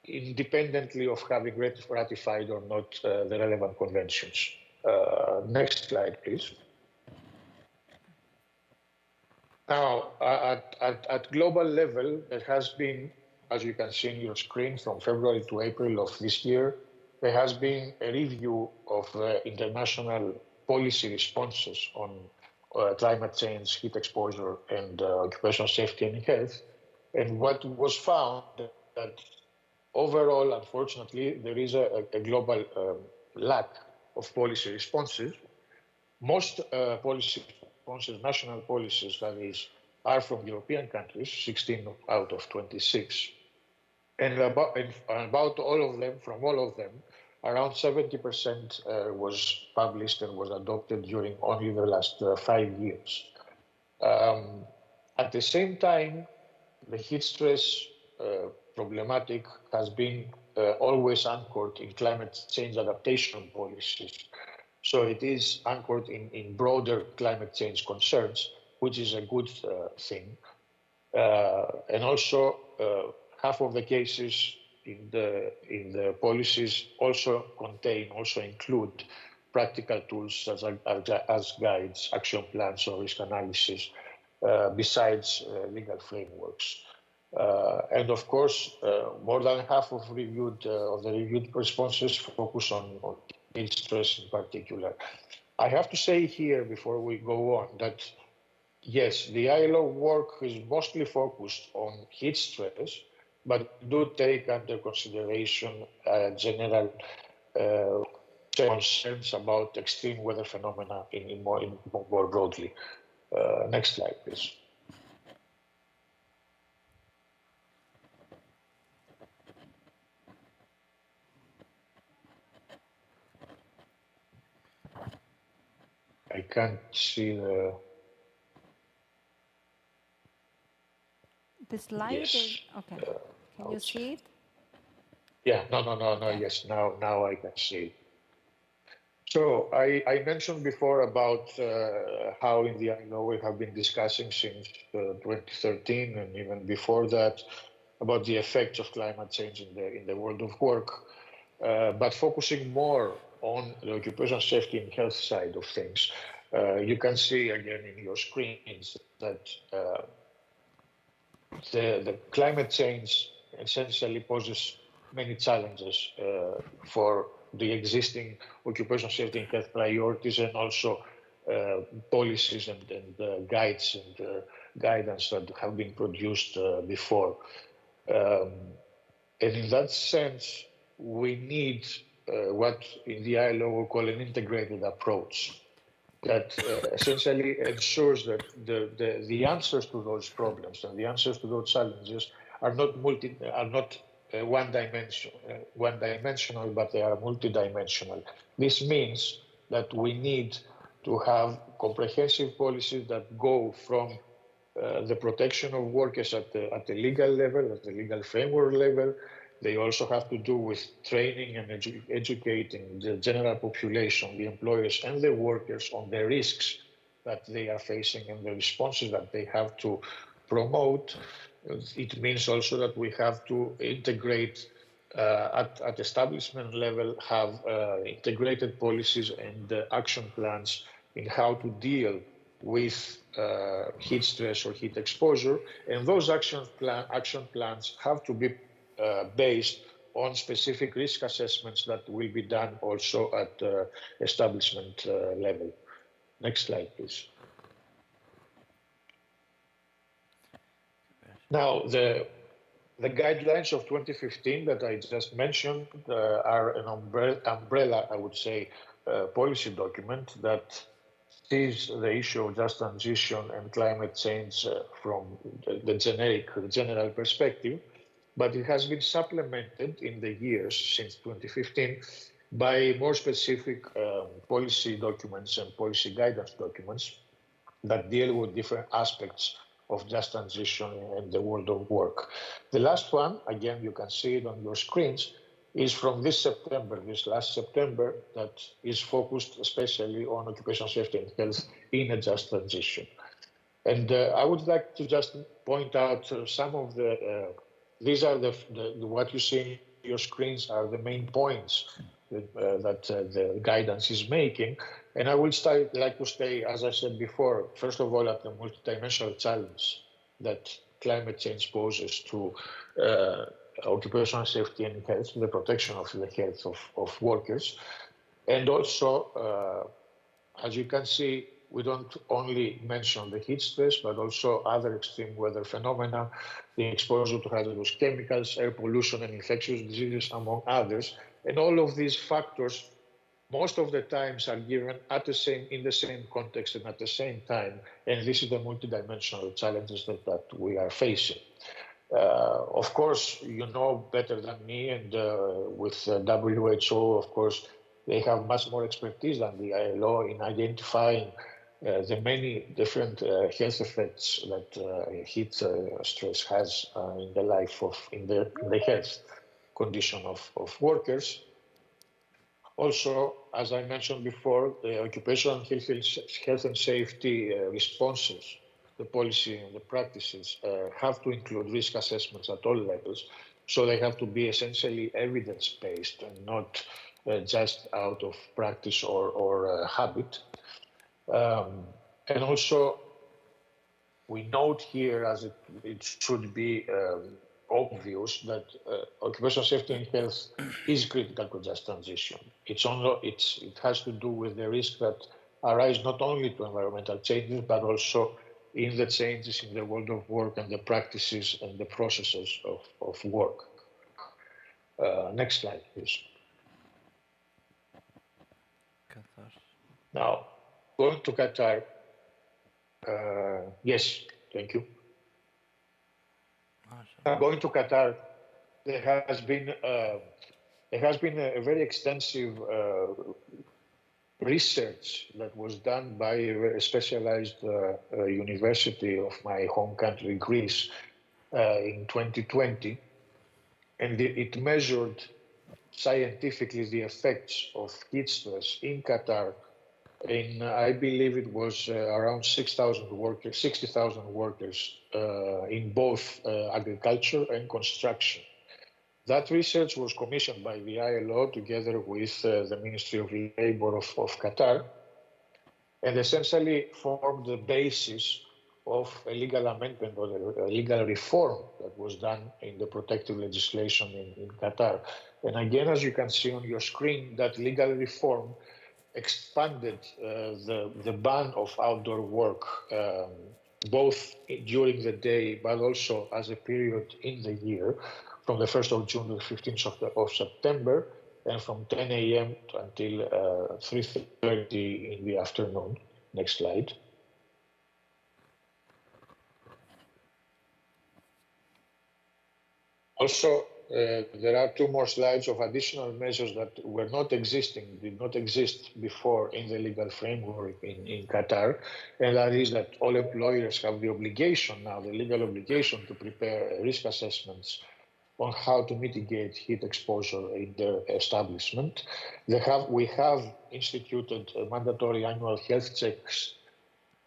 independently of having ratified or not the relevant conventions. Next slide, please. Now, at global level, there has been, as you can see on your screen, from February to April of this year, there has been a review of international policy responses on climate change, heat exposure, and occupational safety and health. And what was found that overall, unfortunately, there is a global lack of policy responses. Most policy responses, national policies, that is, are from European countries, 16 out of 26. And about all of them, from all of them, around 70% was published and was adopted during only the last 5 years. At the same time, the heat stress problematic has been always anchored in climate change adaptation policies. So it is anchored in broader climate change concerns, which is a good thing. And also, half of the cases in the policies also include practical tools such as guides, action plans, or risk analysis, besides legal frameworks. And of course, more than half of the reviewed responses focus on heat stress in particular. I have to say here, before we go on, that yes, the ILO work is mostly focused on heat stress, but do take under consideration general concerns about extreme weather phenomena more broadly. Next slide, please. I can't see the slide. Yes. Is okay. Can you see it? Yeah, no. Yes, now I can see it. So I mentioned before about how in the ILO we have been discussing since 2013 and even before that about the effects of climate change in the world of work, but focusing more on the occupational safety and health side of things. You can see again in your screens that the climate change essentially poses many challenges for the existing occupational safety and health priorities, and also policies and guides and guidance that have been produced before. And in that sense, we need what in the ILO we call an integrated approach that essentially ensures that the answers to those problems and the answers to those challenges are not one-dimensional, but they are multidimensional. This means that we need to have comprehensive policies that go from the protection of workers at the legal level, at the legal framework level. They also have to do with training and educating the general population, the employers and the workers on the risks that they are facing and the responses that they have to promote. It means also that we have to integrate at establishment level, have integrated policies and action plans in how to deal with heat stress or heat exposure. And those action plans have to be based on specific risk assessments that will be done also at establishment level. Next slide, please. Now, the guidelines of 2015 that I just mentioned are an umbrella, I would say, policy document that sees the issue of just transition and climate change from the general perspective, but it has been supplemented in the years since 2015 by more specific policy documents and policy guidance documents that deal with different aspects of just transition in the world of work. The last one, again, you can see it on your screens, is from this last September, that is focused especially on occupational safety and health in a just transition. And I would like to just point out some of these are what you see on your screens are the main points that the guidance is making. And I would like to stay, as I said before, first of all, at the multidimensional challenge that climate change poses to occupational safety and health, the protection of the health of workers. And also, as you can see, we don't only mention the heat stress, but also other extreme weather phenomena, the exposure to hazardous chemicals, air pollution, and infectious diseases, among others. And all of these factors, most of the times, are given in the same context and at the same time. And this is the multidimensional challenges that we are facing. Of course, you know better than me, and with WHO, of course, they have much more expertise than the ILO in identifying the many different health effects that heat stress has in the life in the health condition of workers. Also, as I mentioned before, the occupational health and safety responses, the policy and the practices have to include risk assessments at all levels. So they have to be essentially evidence-based and not just out of practice or habit. And also, we note here, as it should be obvious, that occupational safety and health is critical to just transition. It has to do with the risks that arise not only to environmental changes, but also in the changes in the world of work and the practices and the processes of work. Next slide, please. Qatar. Now, going to Qatar. Yes, thank you. Going to Qatar, there has been a very extensive research that was done by a specialized university of my home country, Greece, in 2020, and it measured scientifically the effects of heat stress in Qatar. I believe it was around 60,000 workers in both agriculture and construction. That research was commissioned by the ILO together with the Ministry of Labor of Qatar, and essentially formed the basis of a legal amendment or a legal reform that was done in the protective legislation in Qatar. And again, as you can see on your screen, that legal reform expanded the ban of outdoor work, both during the day, but also as a period in the year, from the 1st of June to the 15th of September, and from 10 a.m. until 3:30 in the afternoon. Next slide. Also, there are two more slides of additional measures that did not exist before in the legal framework in Qatar, and that is that all employers have the obligation now, the legal obligation, to prepare risk assessments on how to mitigate heat exposure in their establishment. We have instituted mandatory annual health checks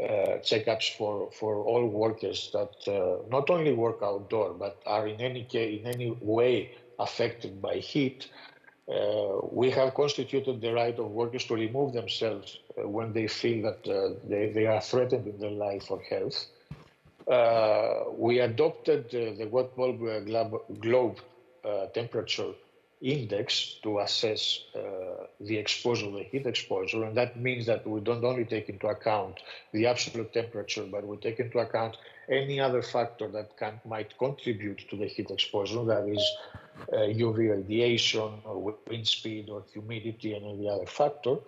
checkups for all workers that not only work outdoor but are in any way affected by heat. We have constituted the right of workers to remove themselves when they feel that they are threatened in their life or health. We adopted the wet bulb globe temperature index to assess the exposure, the heat exposure, and that means that we don't only take into account the absolute temperature, but we take into account any other factor that might contribute to the heat exposure, that is UV radiation, or wind speed, or humidity, and any other factor.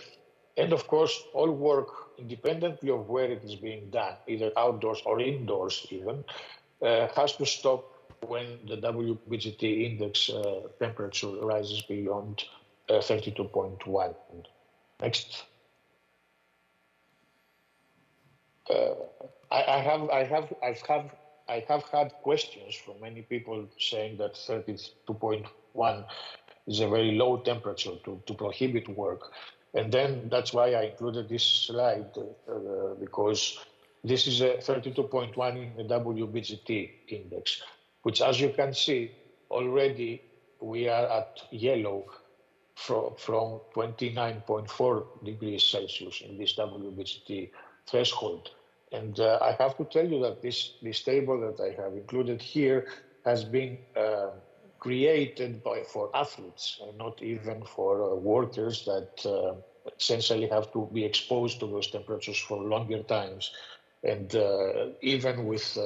And of course, all work, independently of where it is being done, either outdoors or indoors even, has to stop when the WBGT index temperature rises beyond 32.1. Next. I have had questions from many people saying that 32.1 is a very low temperature to prohibit work. And then that's why I included this slide, because this is a 32.1 in the WBGT index, which, as you can see, already we are at yellow from 29.4 degrees Celsius in this WBGT threshold. And I have to tell you that this table that I have included here has been created for athletes, and not even for workers that essentially have to be exposed to those temperatures for longer times, and even with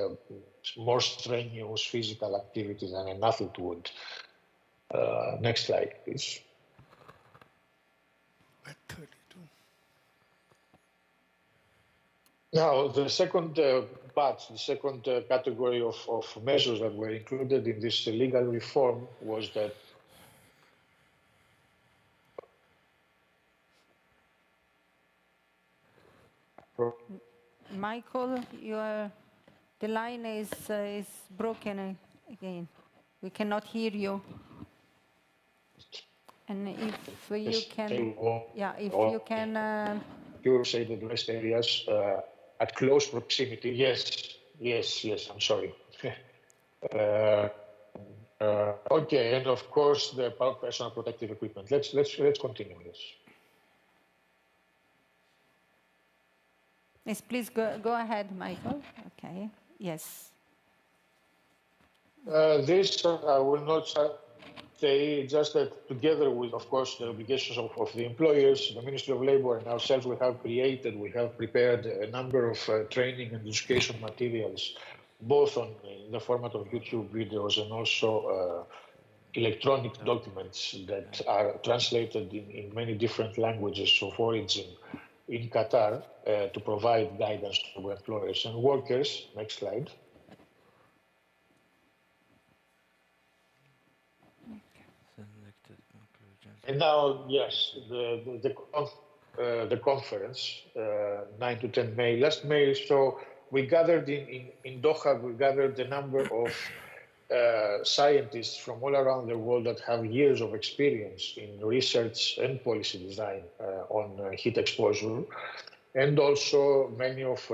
more strenuous physical activity than an athlete would. Next slide, please. Now, the second batch, the second category of measures that were included in this legal reform was that Michael, the line is broken again. We cannot hear you. And if you can, if you can. You say the rest areas at close proximity. Yes. I'm sorry. Okay, and of course the personal protective equipment. Let's continue this. Yes, please go ahead, Michael. Okay. Yes. This I will not say, just that together with, of course, the obligations of the employers, the Ministry of Labour, and ourselves, we have prepared a number of training and education materials, both in the format of YouTube videos and also electronic documents that are translated in many different languages of origin in Qatar to provide guidance to employers and workers. Next slide. And now, yes, the conference, 9 to 10 May, last May. So we gathered in Doha, we gathered a number of scientists from all around the world that have years of experience in research and policy design on heat exposure. And also many of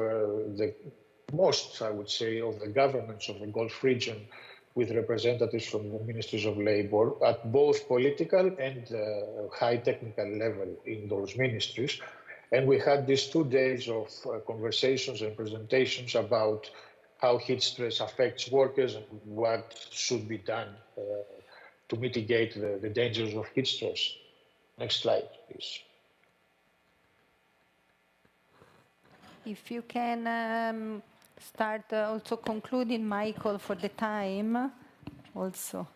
most, I would say, of the governments of the Gulf region, with representatives from the ministries of labor at both political and high technical level in those ministries. And we had these 2 days of conversations and presentations about how heat stress affects workers and what should be done to mitigate the dangers of heat stress. Next slide, please. If you can start also concluding, Michael, for the time. Also,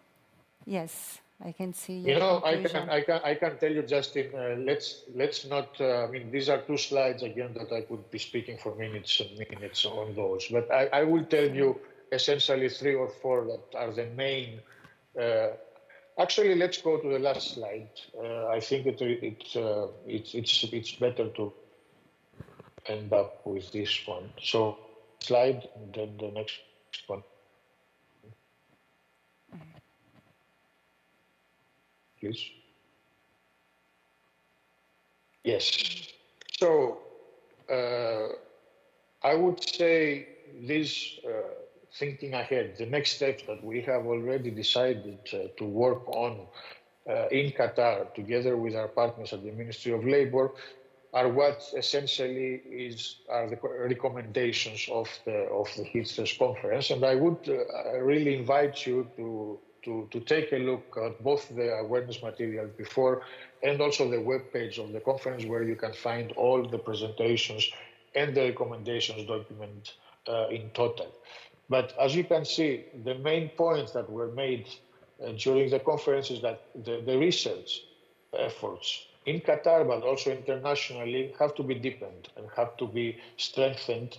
yes, I can see. You know, I can tell you, Justin. Let's not. I mean, these are 2 slides again that I could be speaking for minutes and minutes on those. But I will tell you essentially 3 or 4 that are the main. Actually, let's go to the last slide. I think it's better to end up with this one. So. Slide, and then the next one. Please. Yes. So I would say this, thinking ahead, the next steps that we have already decided to work on in Qatar, together with our partners at the Ministry of Labor, are what essentially are the recommendations of the HITSES conference. And I would really invite you to take a look at both the awareness material before and also the webpage of the conference, where you can find all the presentations and the recommendations document in total. But as you can see, the main points that were made during the conference is that the research efforts in Qatar, but also internationally, have to be deepened and have to be strengthened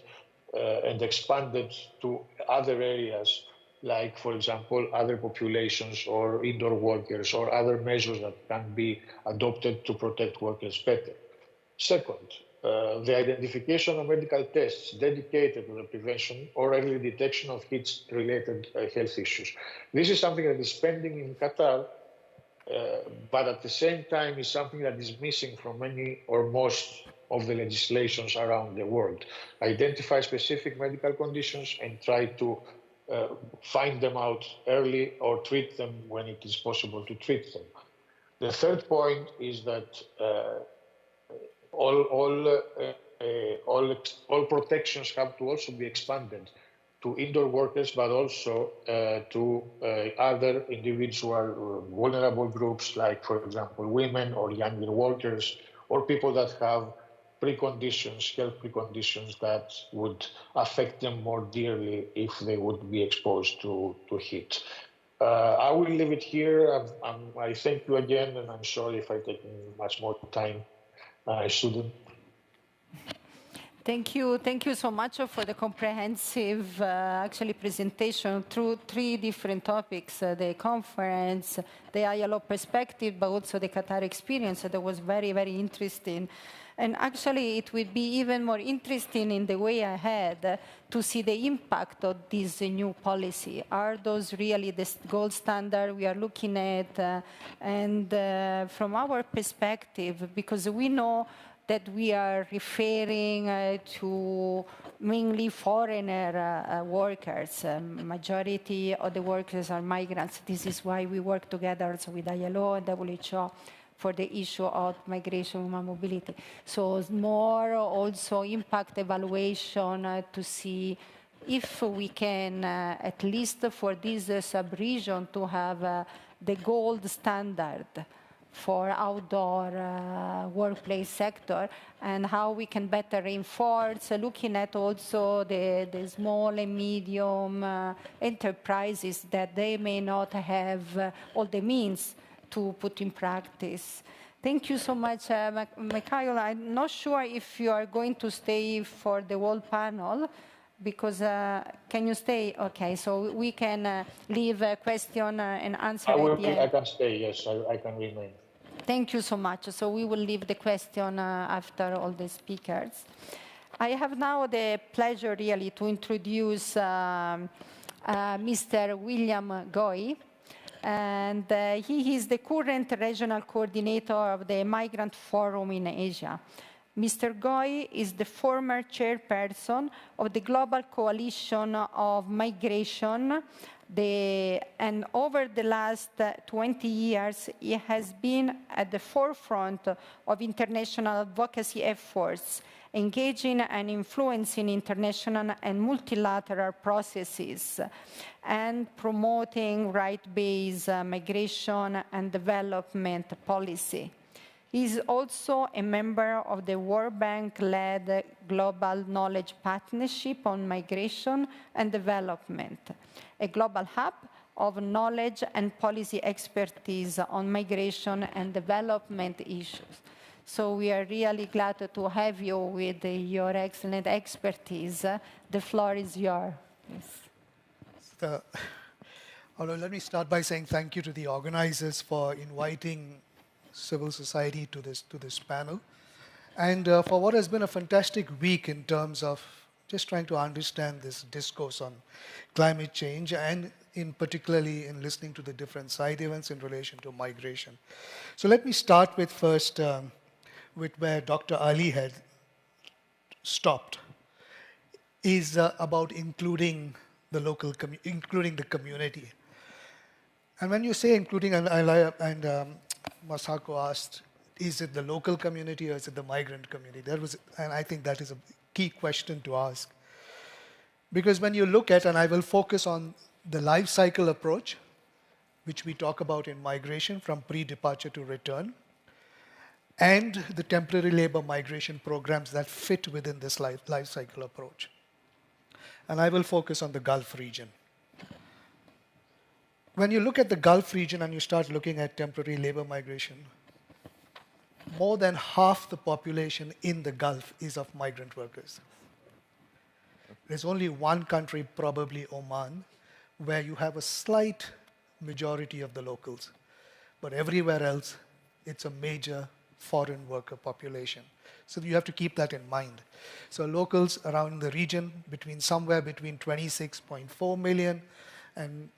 and expanded to other areas, like, for example, other populations or indoor workers or other measures that can be adopted to protect workers better. Second, the identification of medical tests dedicated to the prevention or early detection of heat-related health issues. This is something that is pending in Qatar, but at the same time is something that is missing from many or most of the legislations around the world. Identify specific medical conditions and try to find them out early or treat them when it is possible to treat them. The third point is that all protections have to also be expanded to indoor workers, but also to other individual vulnerable groups, like, for example, women or younger workers, or people that have preconditions, health preconditions that would affect them more dearly if they would be exposed to heat. I will leave it here. I thank you again, and I'm sorry if I take much more time. I shouldn't. Thank you so much for the comprehensive actually presentation through 3 different topics, the conference, the ILO perspective, but also the Qatar experience. That was very, very interesting. And actually, it will be even more interesting in the way ahead to see the impact of this new policy. Are those really the gold standard we are looking at? And from our perspective, because we know that we are referring to mainly foreigner workers. Majority of the workers are migrants. This is why we work together also with ILO and WHO for the issue of migration human mobility. So more also impact evaluation to see if we can, at least for this sub-region, to have the gold standard for outdoor workplace sector, and how we can better reinforce, looking at also the small and medium enterprises that they may not have all the means to put in practice. Thank you so much, Mikhail. I'm not sure if you are going to stay for the whole panel, because can you stay? Okay, so we can leave a question and answer at the end. I can stay, yes, I can remain. Thank you so much. So we will leave the question after all the speakers. I have now the pleasure really to introduce Mr. William Goy. And he is the current regional coordinator of the Migrant Forum in Asia. Mr. Goy is the former chairperson of the Global Coalition of Migration, and over the last 20 years, he has been at the forefront of international advocacy efforts, engaging and influencing international and multilateral processes, and promoting right-based migration and development policy. He is also a member of the World Bank-led Global Knowledge Partnership on Migration and Development, a global hub of knowledge and policy expertise on migration and development issues. So we are really glad to have you with your excellent expertise. The floor is yours. Yes. Let me start by saying thank you to the organizers for inviting civil society to this panel, and for what has been a fantastic week in terms of just trying to understand this discourse on climate change, and in particularly in listening to the different side events in relation to migration. So let me start with first with where Dr. Ali had stopped. is about including the local, including the community. And when you say including, and Masako asked, is it the local community or is it the migrant community? And I think that is a key question to ask. Because when you look at, and I will focus on the life cycle approach, which we talk about in migration from pre-departure to return, and the temporary labor migration programs that fit within this life cycle approach. And I will focus on the Gulf region. When you look at the Gulf region and you start looking at temporary labor migration, more than half the population in the Gulf is of migrant workers. There's only one country, probably Oman, where you have a slight majority of the locals. But everywhere else, it's a major foreign worker population. So you have to keep that in mind. So locals around the region, somewhere between 26.4 million, and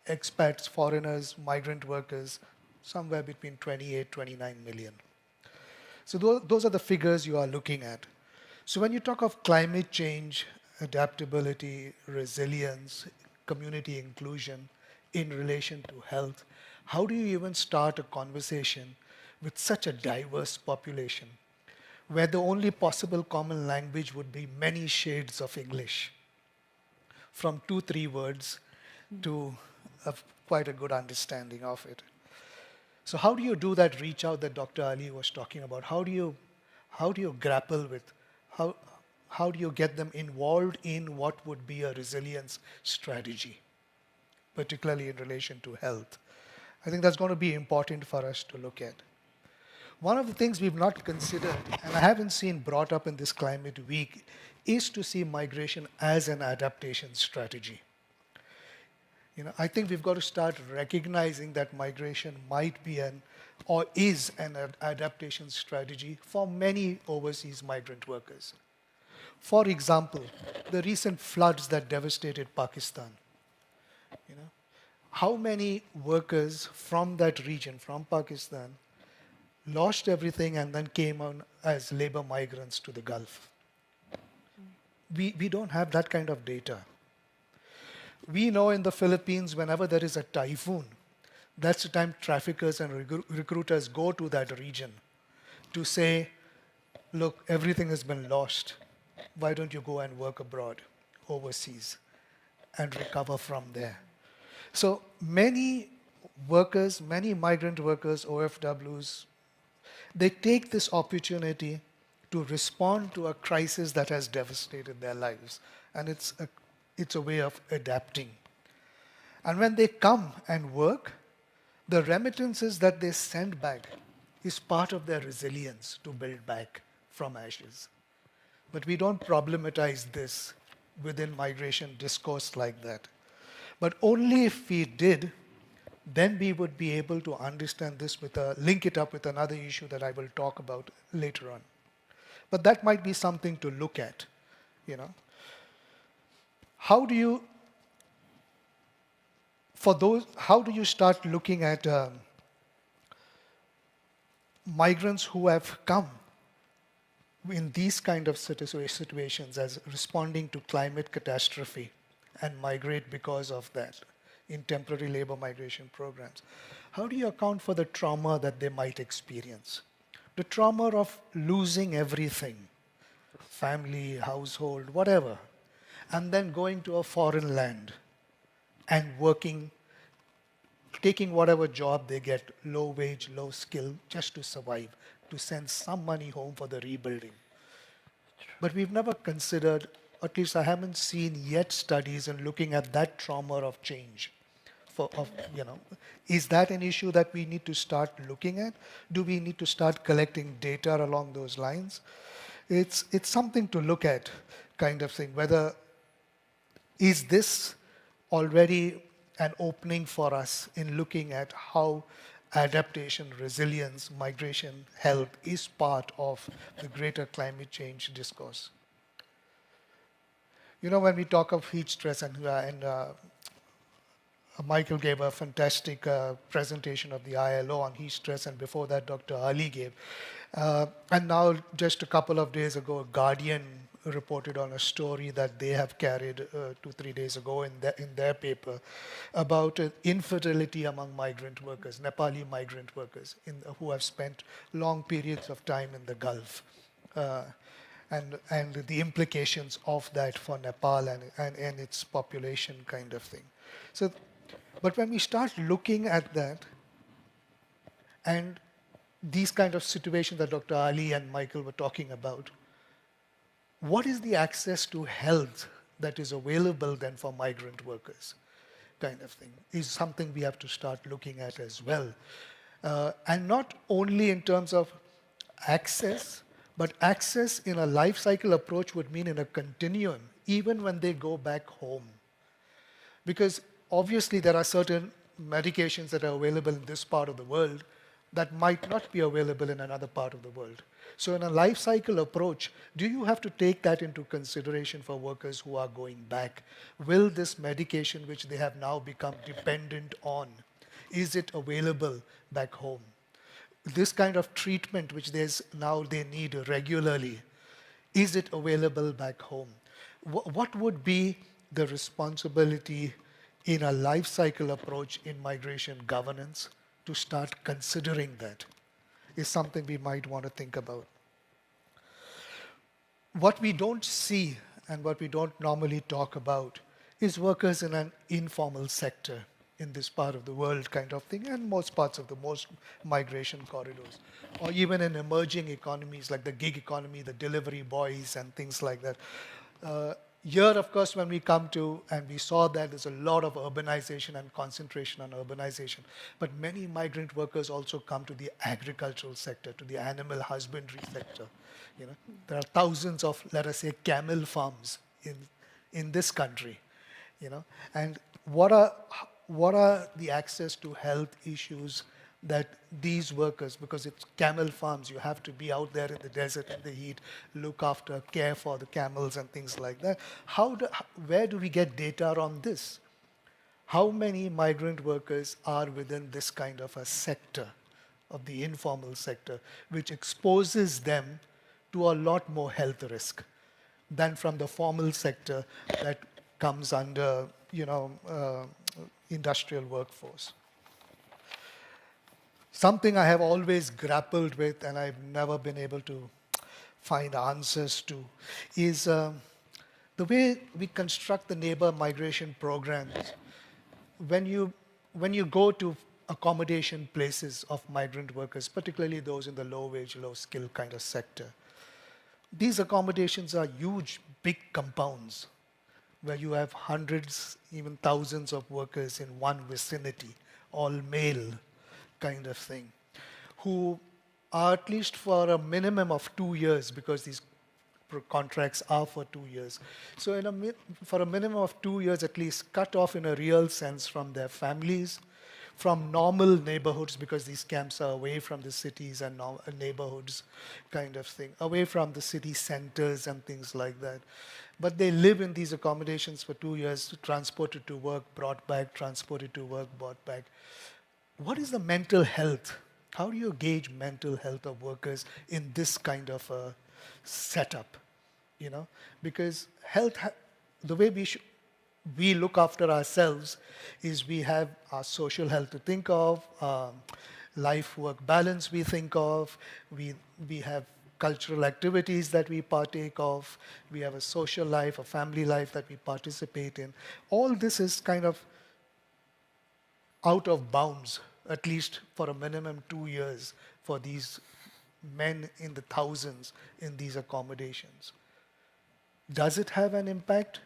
expats, foreigners, migrant workers, somewhere between 28, 29 million. So those are the figures you are looking at. So when you talk of climate change, adaptability, resilience, community inclusion in relation to health, how do you even start a conversation with such a diverse population where the only possible common language would be many shades of English, from 2-3 words to quite a good understanding of it? So how do you do that reach out that Dr. Ali was talking about? How do you grapple with, how do you get them involved in what would be a resilience strategy, particularly in relation to health? I think that's going to be important for us to look at. One of the things we've not considered, and I haven't seen brought up in this climate week, is to see migration as an adaptation strategy. I think we've got to start recognizing that migration might be or is an adaptation strategy for many overseas migrant workers. For example, the recent floods that devastated Pakistan. How many workers from that region, from Pakistan, lost everything and then came on as labor migrants to the Gulf? We don't have that kind of data. We know in the Philippines, whenever there is a typhoon, that's the time traffickers and recruiters go to that region to say, look, everything has been lost. Why don't you go and work abroad, overseas, and recover from there? So many workers, many migrant workers, OFWs, they take this opportunity to respond to a crisis that has devastated their lives. And it's a way of adapting. And when they come and work, the remittances that they send back is part of their resilience to build back from ashes. But we don't problematize this within migration discourse like that. But only if we did, then we would be able to understand this link it up with another issue that I will talk about later on. But that might be something to look at, How do you start looking at migrants who have come in these kind of situations as responding to climate catastrophe and migrate because of that in temporary labor migration programs? How do you account for the trauma that they might experience? The trauma of losing everything, family, household, whatever, and then going to a foreign land and working, taking whatever job they get, low wage, low skill, just to survive, to send some money home for the rebuilding. But we've never considered, at least I haven't seen yet studies in looking at that trauma of change. Is that an issue that we need to start looking at? Do we need to start collecting data along those lines? It's something to look at, kind of thing, whether is this already an opening for us in looking at how adaptation, resilience, migration, health is part of the greater climate change discourse. When we talk of heat stress, and Michael gave a fantastic presentation of the ILO on heat stress, and before that Dr. Ali gave. And now, just a couple of days ago, Guardian reported on a story that they have carried 2-3 days ago in their paper about infertility among migrant workers, Nepali migrant workers who have spent long periods of time in the Gulf. And the implications of that for Nepal and its population kind of thing. So, but when we start looking at that, and these kind of situations that Dr. Ali and Michael were talking about, what is the access to health that is available then for migrant workers, kind of thing, is something we have to start looking at as well. And not only in terms of access, but access in a life cycle approach would mean in a continuum, even when they go back home. Because obviously there are certain medications that are available in this part of the world that might not be available in another part of the world. So in a life cycle approach, do you have to take that into consideration for workers who are going back? Will this medication, which they have now become dependent on, is it available back home? This kind of treatment, which now they need regularly, is it available back home? What would be the responsibility in a life cycle approach in migration governance to start considering that is something we might want to think about. What we don't see and what we don't normally talk about is workers in an informal sector in this part of the world kind of thing, and most parts of most migration corridors, or even in emerging economies like the gig economy, the delivery boys and things like that. Here, of course, when we come to, and we saw that there's a lot of urbanization and concentration on urbanization, but many migrant workers also come to the agricultural sector, to the animal husbandry sector. You know, there are thousands of, let us say, camel farms in this country. You know, and what are the access to health issues that these workers, because it's camel farms, you have to be out there in the desert in the heat, look after, care for the camels and things like that. Where do we get data on this? How many migrant workers are within this kind of a sector, of the informal sector, which exposes them to a lot more health risk than from the formal sector that comes under, industrial workforce? Something I have always grappled with and I've never been able to find answers to is the way we construct the neighbor migration programs. When you go to accommodation places of migrant workers, particularly those in the low-wage, low-skill kind of sector, these accommodations are huge, big compounds where you have hundreds, even thousands of workers in one vicinity, all male kind of thing, who are at least for a minimum of 2 years, because these contracts are for 2 years. So for a minimum of 2 years at least, cut off in a real sense from their families, from normal neighborhoods, because these camps are away from the cities and neighborhoods kind of thing, away from the city centers and things like that. But they live in these accommodations for 2 years, transported to work, brought back, transported to work, brought back. What is the mental health? How do you gauge mental health of workers in this kind of a setup? You know, because health, the way we look after ourselves is we have our social health to think of, life-work balance we think of, we have cultural activities that we partake of, we have a social life, a family life that we participate in. All this is kind of out of bounds, at least for a minimum 2 years, for these men in the thousands in these accommodations. Does it have an impact?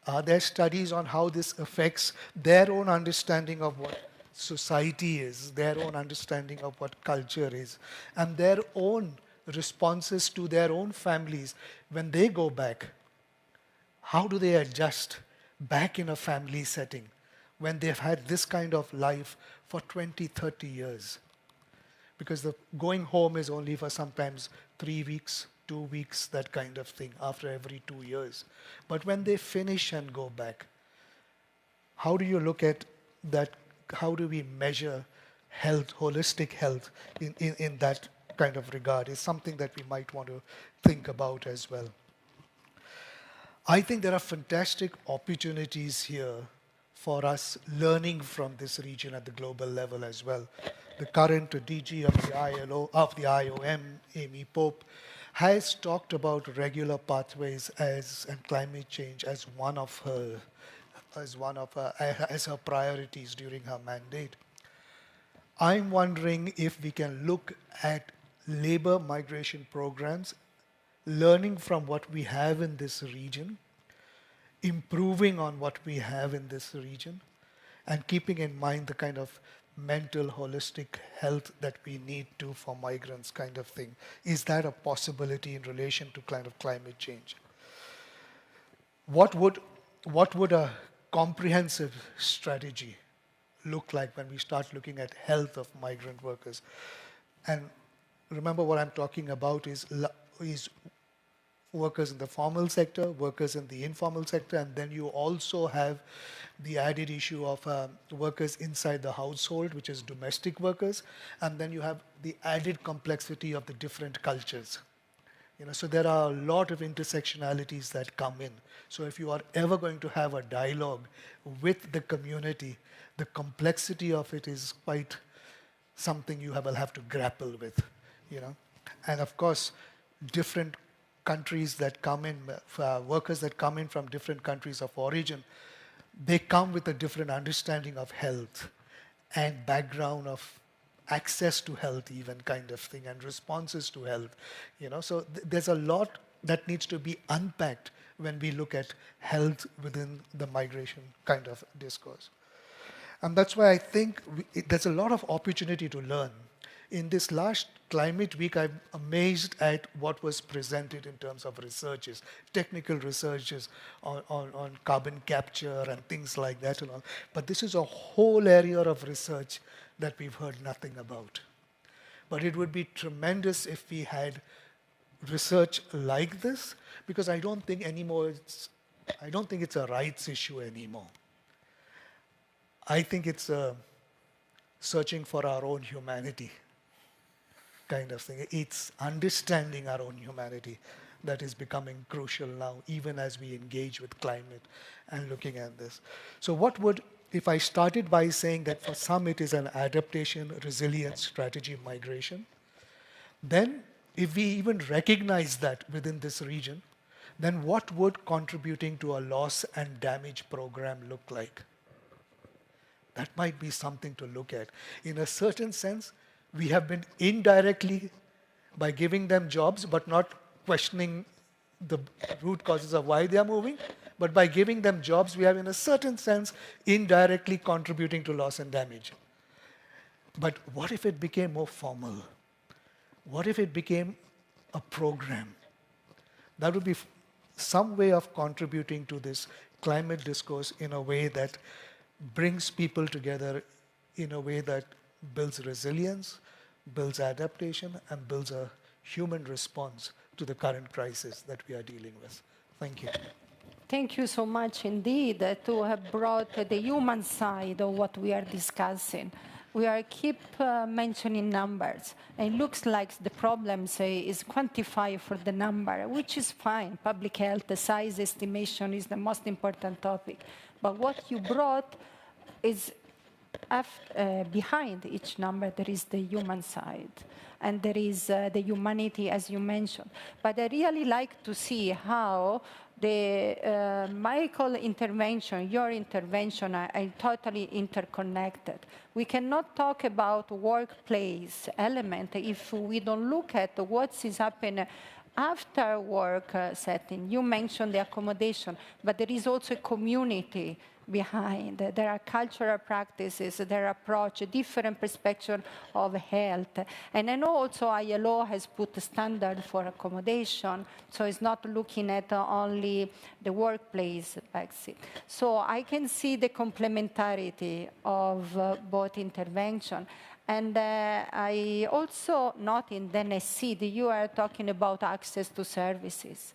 Are there studies on how this affects their own understanding of what society is, their own understanding of what culture is, and their own responses to their own families when they go back? How do they adjust back in a family setting when they've had this kind of life for 20, 30 years? Because the going home is only for sometimes 3 weeks, 2 weeks, that kind of thing, after every 2 years. But when they finish and go back, how do you look at that? How do we measure health, holistic health in that kind of regard? Is something that we might want to think about as well. I think there are fantastic opportunities here for us learning from this region at the global level as well. The current DG of the ILO, of the IOM, Amy Pope, has talked about regular pathways and climate change as one of her priorities during her mandate. I'm wondering if we can look at labor migration programs, learning from what we have in this region, improving on what we have in this region, and keeping in mind the kind of mental, holistic health that we need to for migrants kind of thing. Is that a possibility in relation to kind of climate change? What would a comprehensive strategy look like when we start looking at health of migrant workers? And remember, what I'm talking about is workers in the formal sector, workers in the informal sector, and then you also have the added issue of workers inside the household, which is domestic workers, and then you have the added complexity of the different cultures. So there are a lot of intersectionalities that come in. So if you are ever going to have a dialogue with the community, the complexity of it is quite something you will have to grapple with. And of course, different countries that come in, workers that come in from different countries of origin, they come with a different understanding of health and background of access to health even kind of thing, and responses to health. So there's a lot that needs to be unpacked when we look at health within the migration kind of discourse. And that's why I think there's a lot of opportunity to learn. In this last climate week, I'm amazed at what was presented in terms of researches, technical researches on carbon capture and things like that and all. But this is a whole area of research that we've heard nothing about. But it would be tremendous if we had research like this, because I don't think it's a rights issue anymore. I think it's searching for our own humanity kind of thing. It's understanding our own humanity that is becoming crucial now, even as we engage with climate and looking at this. So if I started by saying that for some it is an adaptation, resilience strategy, migration, then if we even recognize that within this region, then what would contributing to a loss and damage program look like? That might be something to look at. In a certain sense, we have been indirectly, by giving them jobs, but not questioning the root causes of why they are moving, but by giving them jobs, we have, in a certain sense, indirectly contributing to loss and damage. But what if it became more formal? What if it became a program? That would be some way of contributing to this climate discourse in a way that brings people together, in a way that builds resilience, builds adaptation, and builds a human response to the current crisis that we are dealing with. Thank you. Thank you so much indeed to have brought the human side of what we are discussing. We keep mentioning numbers, and it looks like the problem is quantified for the number, which is fine. Public health, the size estimation is the most important topic. But what you brought is behind each number, there is the human side, and there is the humanity, as you mentioned. But I really like to see how the Michael intervention, your intervention, are totally interconnected. We cannot talk about workplace element if we don't look at what is happening after work setting. You mentioned the accommodation, but there is also a community behind. There are cultural practices, there are approach, different perspective of health. And I know also ILO has put a standard for accommodation, so it's not looking at only the workplace exit. So I can see the complementarity of both intervention. And I also note in the NSC that you are talking about access to services.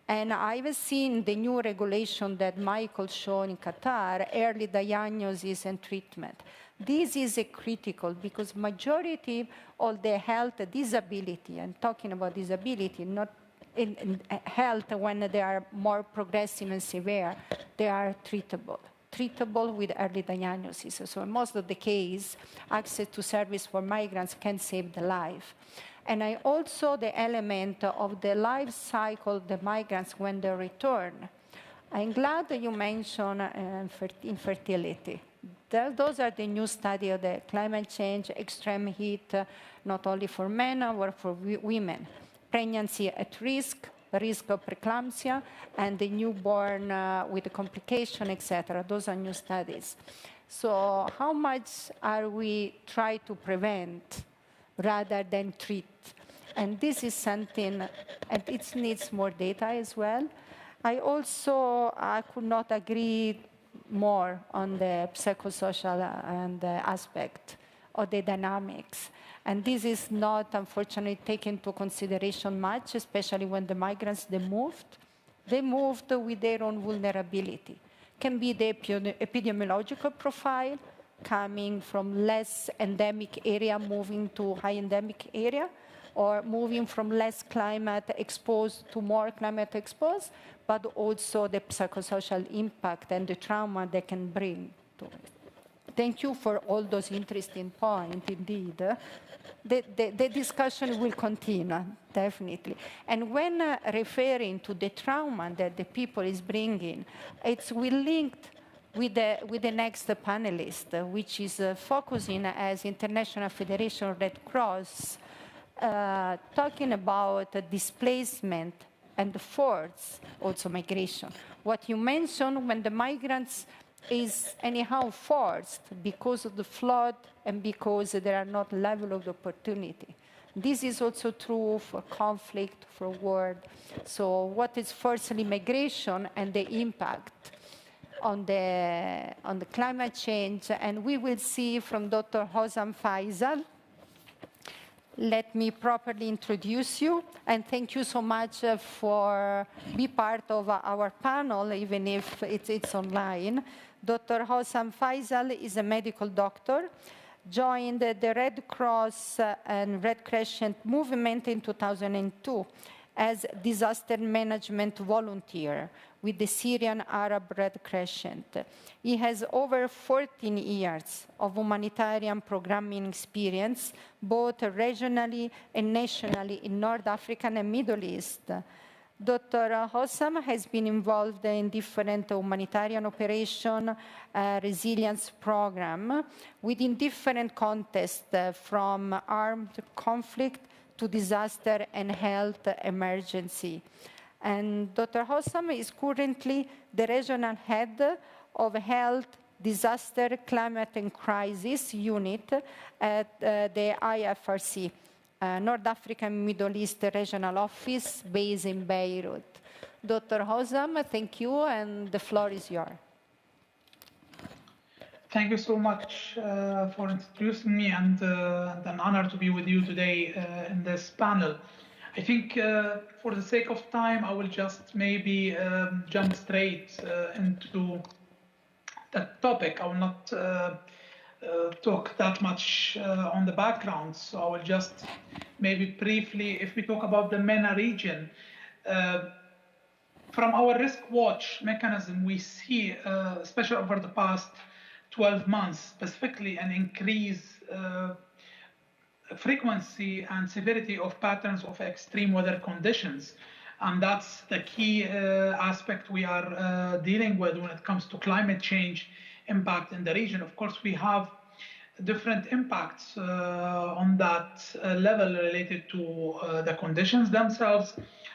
And I've seen the new regulation that Michael showed in Qatar, early diagnosis and treatment. This is critical because majority of the health disability, I'm talking about disability, not in health, when they are more progressive and severe, they are treatable with early diagnosis. So in most of the case, access to service for migrants can save the life. And also the element of the life cycle of the migrants when they return. I'm glad that you mentioned infertility. Those are the new study of the climate change, extreme heat, not only for men, but for women. Pregnancy at risk of preeclampsia, and the newborn with complication, etc. Those are new studies. So how much are we trying to prevent rather than treat? And this is something, and it needs more data as well. I could not agree more on the psychosocial and aspect of the dynamics. And this is not, unfortunately, taken into consideration much, especially when the migrants, they moved with their own vulnerability. Can be the epidemiological profile, coming from less endemic area, moving to high endemic area, or moving from less climate exposed to more climate exposed, but also the psychosocial impact and the trauma they can bring to it. Thank you for all those interesting points, indeed. The discussion will continue, definitely. And when referring to the trauma that the people is bringing, it's linked with the next panelist, which is focusing as International Federation of Red Cross, talking about displacement and forced also migration. What you mentioned, when the migrants is anyhow forced because of the flood and because there are not level of opportunity. This is also true for conflict, for war. So what is forced migration and the impact on the climate change? And we will see from Dr. Hossam Faisal. Let me properly introduce you, and thank you so much for being part of our panel, even if it's online. Dr. Hossam Faisal is a medical doctor, joined the Red Cross and Red Crescent movement in 2002 as disaster management volunteer with the Syrian Arab Red Crescent. He has over 14 years of humanitarian programming experience, both regionally and nationally in North Africa and Middle East. Dr. Hossam has been involved in different humanitarian operation, resilience program within different contexts, from armed conflict to disaster and health emergency. And Dr. Hossam is currently the regional head of Health, Disaster, Climate and Crisis Unit at the IFRC, North African Middle East Regional Office based in Beirut. Dr. Hossam, thank you, and the floor is yours. Thank you so much for introducing me, and an honor to be with you today in this panel. I think for the sake of time, I will just maybe jump straight into that topic. I will not talk that much on the background, so I will just maybe briefly, if we talk about the MENA region, from our risk watch mechanism, we see, especially over the past 12 months, specifically an increase frequency and severity of patterns of extreme weather conditions. And that's the key aspect we are dealing with when it comes to climate change impact in the region. Of course, we have different impacts on that level related to the conditions themselves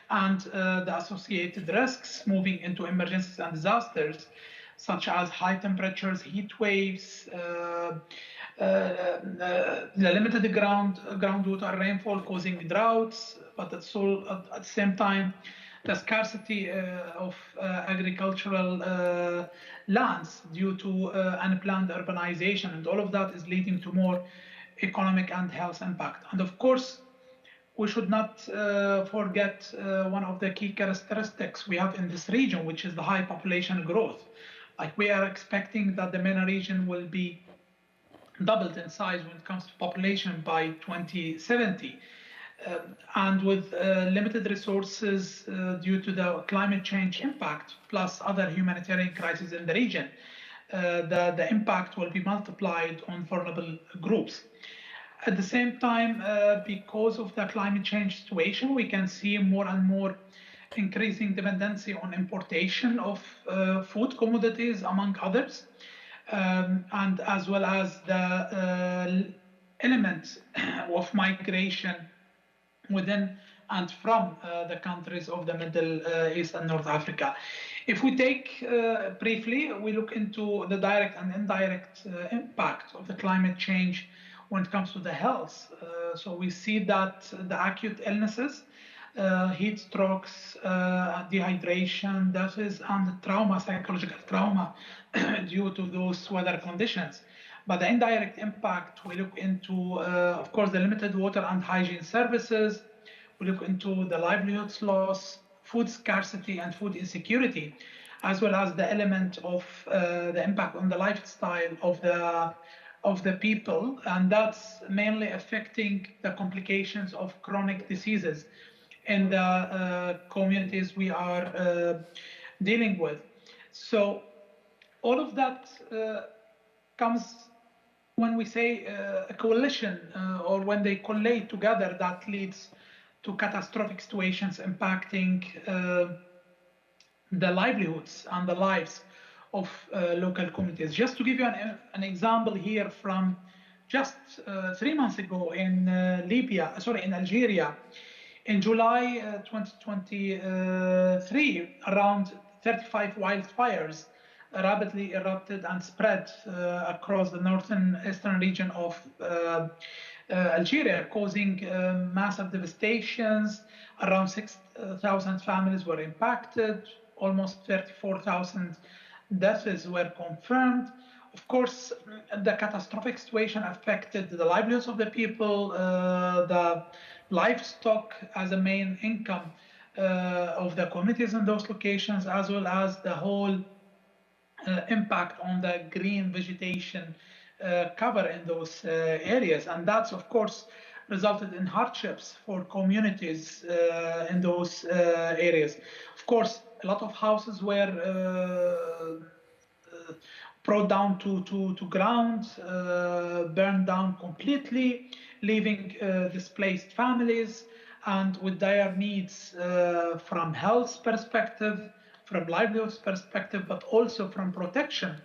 and the associated risks moving into emergencies and disasters, such as high temperatures, heat waves, the limited groundwater rainfall causing droughts, but at the same time, the scarcity of agricultural lands due to unplanned urbanization, and all of that is leading to more economic and health impact. And of course, we should not forget one of the key characteristics we have in this region, which is the high population growth. Like, we are expecting that the MENA region will be doubled in size when it comes to population by 2070. And with limited resources due to the climate change impact, plus other humanitarian crises in the region, the impact will be multiplied on vulnerable groups. At the same time, because of the climate change situation, we can see more and more increasing dependency on importation of food commodities, among others, and as well as the elements of migration within and from the countries of the Middle East and North Africa. If we take briefly, we look into the direct and indirect impact of the climate change when it comes to the health. So we see that the acute illnesses, heat strokes, dehydration, deaths, and trauma, psychological trauma due to those weather conditions. But the indirect impact, we look into, of course, the limited water and hygiene services. We look into the livelihoods loss, food scarcity, and food insecurity, as well as the element of the impact on the lifestyle of the people, and that's mainly affecting the complications of chronic diseases in the communities we are dealing with. So all of that comes when we say a coalition or when they collate together, that leads to catastrophic situations impacting the livelihoods and the lives of local communities. Just to give you an example here from just 3 months ago in in Algeria, in July 2023, around 35 wildfires rapidly erupted and spread across the northeastern region of Algeria, causing massive devastations. Around 6,000 families were impacted, almost 34,000 deaths were confirmed. Of course, the catastrophic situation affected the livelihoods of the people, the livestock as a main income of the communities in those locations, as well as the whole impact on the green vegetation cover in those areas. And that's, of course, resulted in hardships for communities in those areas. Of course, a lot of houses were brought down to ground, burned down completely, leaving displaced families and with dire needs from health perspective, from livelihoods perspective, but also from protection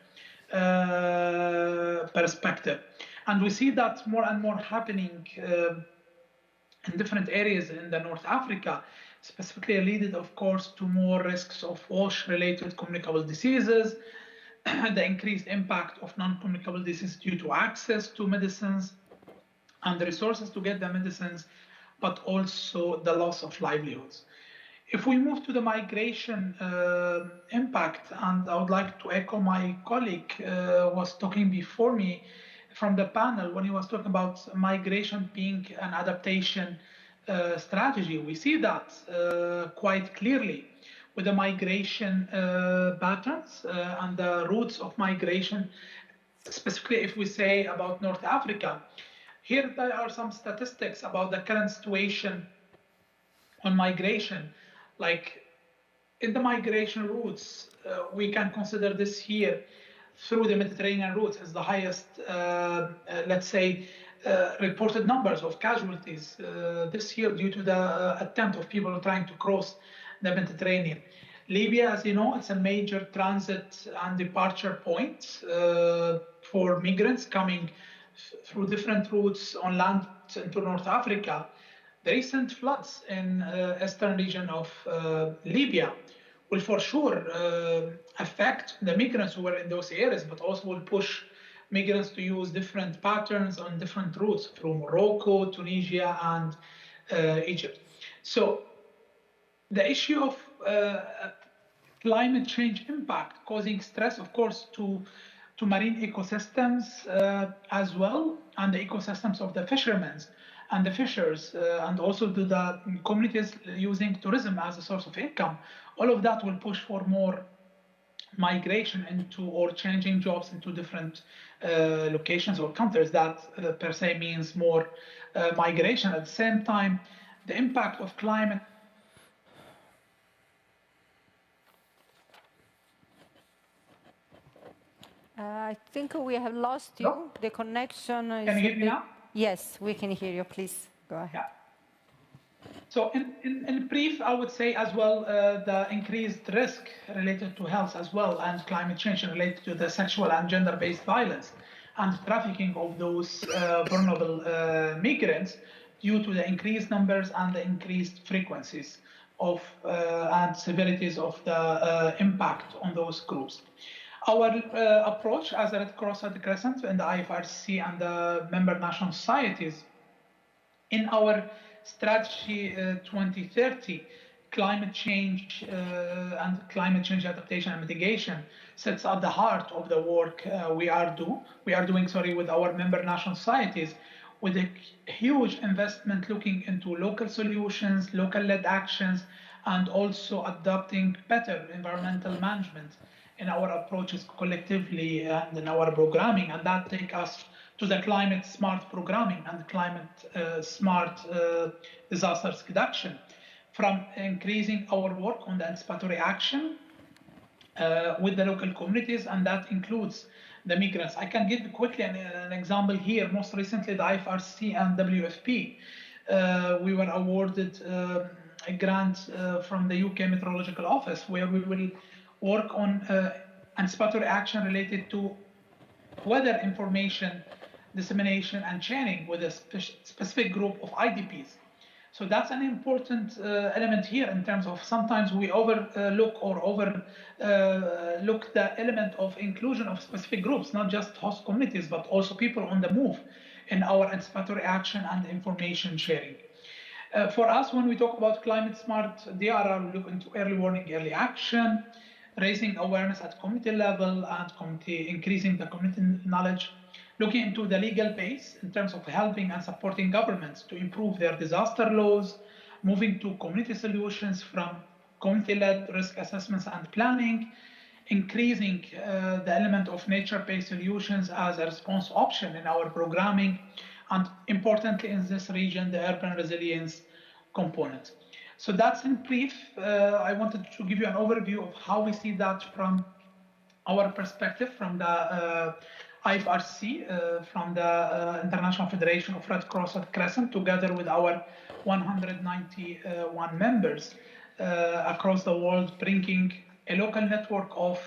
perspective. And we see that more and more happening in different areas in the North Africa, specifically leading, of course, to more risks of wash-related communicable diseases, the increased impact of non-communicable diseases due to access to medicines and the resources to get the medicines, but also the loss of livelihoods. If we move to the migration impact, and I would like to echo my colleague who was talking before me from the panel when he was talking about migration being an adaptation strategy. We see that quite clearly with the migration patterns and the routes of migration, specifically if we say about North Africa. Here there are some statistics about the current situation on migration. Like in the migration routes, we can consider this here through the Mediterranean routes as the highest, let's say, reported numbers of casualties this year due to the attempt of people trying to cross the Mediterranean. Libya, as you know, it's a major transit and departure point for migrants coming through different routes on land into North Africa. The recent floods in eastern region of Libya will for sure affect the migrants who were in those areas, but also will push migrants to use different patterns on different routes through Morocco, Tunisia, and Egypt. So the issue of climate change impact causing stress, of course, to marine ecosystems as well, and the ecosystems of the fishermen and the fishers, and also to the communities using tourism as a source of income. All of that will push for more migration into or changing jobs into different locations or countries. That per se means more migration. At the same time, the impact of climate. I think we have lost you. No? The connection is... Can you hear me now? Yes, we can hear you. Please, go ahead. Yeah. So in brief, I would say as well, the increased risk related to health as well and climate change related to the sexual and gender-based violence and trafficking of those vulnerable migrants due to the increased numbers and the increased frequencies of and severities of the impact on those groups. Our approach as a Red Cross Red Crescent and the IFRC and the member national societies in our strategy 2030, climate change and climate change adaptation and mitigation sits at the heart of the work we are doing with our member national societies, with a huge investment looking into local solutions, local-led actions, and also adopting better environmental management in our approaches collectively and in our programming, and that takes us to the climate smart programming and climate smart disasters reduction, from increasing our work on the anticipatory action with the local communities, and that includes the migrants. I can give quickly an example here. Most recently, the IFRC and WFP, we were awarded a grant from the UK Meteorological Office, where we will work on anticipatory action related to weather information dissemination and sharing with a specific group of IDPs. So that's an important element here in terms of sometimes we overlook the element of inclusion of specific groups, not just host communities, but also people on the move in our anticipatory action and information sharing. For us, when we talk about climate smart DRR, we look into early warning, early action, raising awareness at community level and increasing the community knowledge, looking into the legal base in terms of helping and supporting governments to improve their disaster laws, moving to community solutions from community-led risk assessments and planning, increasing the element of nature-based solutions as a response option in our programming, and importantly in this region, the urban resilience component. So that's in brief. I wanted to give you an overview of how we see that from our perspective, from the IFRC, from the International Federation of Red Cross Red Crescent, together with our 191 members across the world, bringing a local network of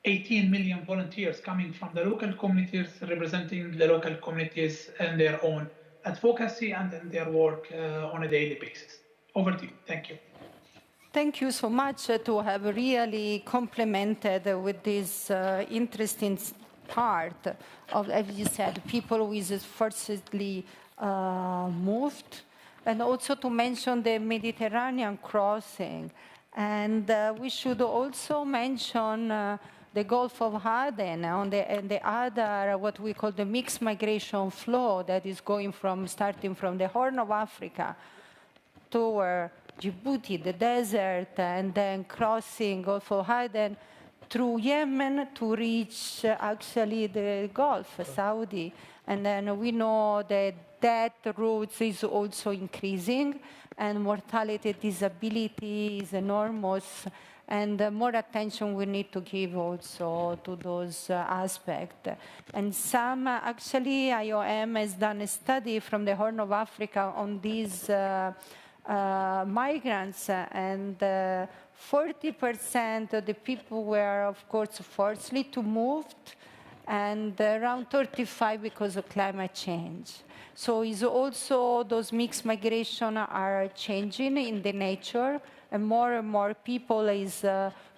18 million volunteers coming from the local communities, representing the local communities in their own advocacy and in their work on a daily basis. Over to you. Thank you. Thank you so much to have really complemented with this interesting part of, as you said, people with forcibly moved, and also to mention the Mediterranean crossing. And we should also mention the Gulf of Aden and the other, what we call the mixed migration flow that is going starting from the Horn of Africa toward Djibouti, the desert, and then crossing Gulf of Aden through Yemen to reach actually the Gulf, Saudi. And then we know that that route is also increasing, and mortality, disability is enormous, and more attention we need to give also to those aspects. And some, actually, IOM has done a study from the Horn of Africa on these migrants, and 40% of the people were, of course, forcibly to moved, and around 35% because of climate change. So it's also those mixed migration are changing in the nature, and more people is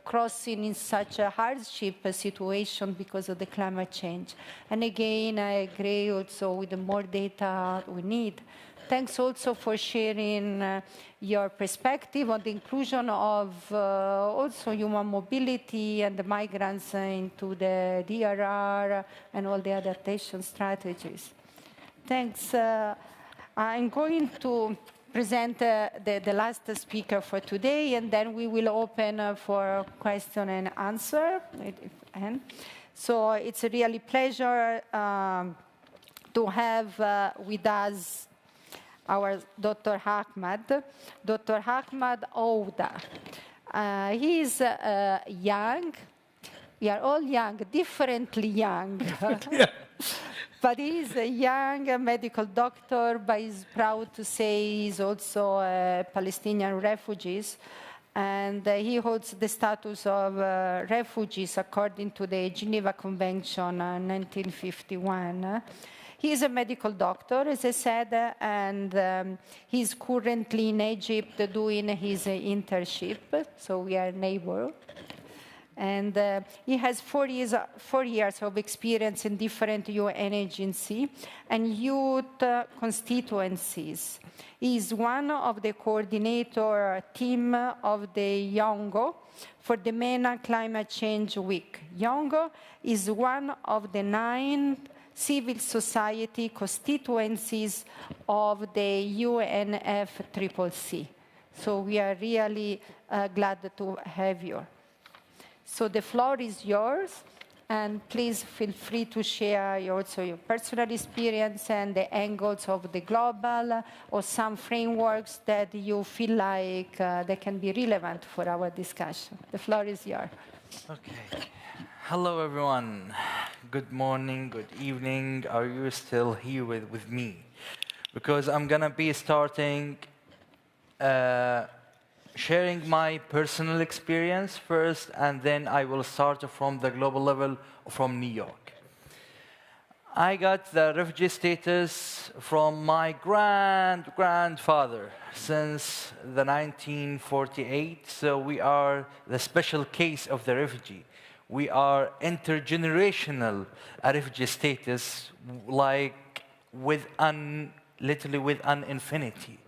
crossing in such a hardship situation because of the climate change. And again, I agree also with the more data we need. Thanks also for sharing your perspective on the inclusion of also human mobility and the migrants into the DRR and all the adaptation strategies. Thanks. I'm going to present the last speaker for today, and then we will open for question and answer. So it's a really pleasure to have with us our Dr. Ahmad, Dr. Ahmad Ouda. He is young. We are all young, differently young. But he's a young medical doctor, but he's proud to say he's also a Palestinian refugee. And he holds the status of refugees according to the Geneva Convention 1951. He is a medical doctor, as I said, and he's currently in Egypt doing his internship, so we are neighbors. And he has 4 years of experience in different UN agencies and youth constituencies. He is one of the coordinator team of the YONGO for the MENA Climate Change Week. YONGO is one of the 9 civil society constituencies of the UNFCCC. So we are really glad to have you. So the floor is yours, and please feel free to share also your personal experience and the angles of the global or some frameworks that you feel like they can be relevant for our discussion. The floor is yours. Okay. Hello, everyone. Good morning, good evening. Are you still here with me? Because I'm going to be starting sharing my personal experience first, and then I will start from the global level from New York. I got the refugee status from my grandfather since the 1948, so we are the special case of the refugee. We are intergenerational refugee status, like literally with an infinity,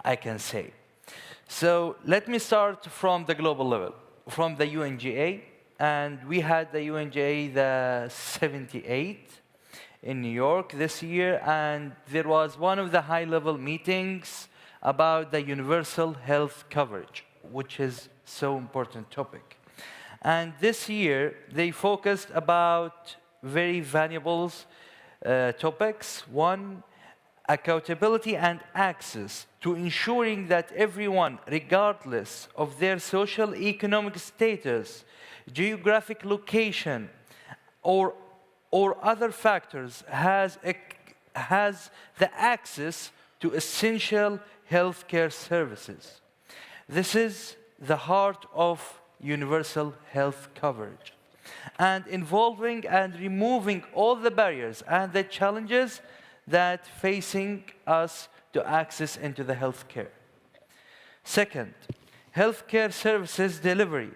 I can say. So let me start from the global level, from the UNGA, and we had the UNGA the 78 in New York this year, and there was one of the high-level meetings about the universal health coverage, which is so important topic. And this year, they focused about very valuable topics. One, accountability and access to ensuring that everyone, regardless of their social economic status, geographic location, or other factors, has the access to essential healthcare services. This is the heart of universal health coverage, and involving and removing all the barriers and the challenges that facing us to access into the healthcare. Second, healthcare services delivery,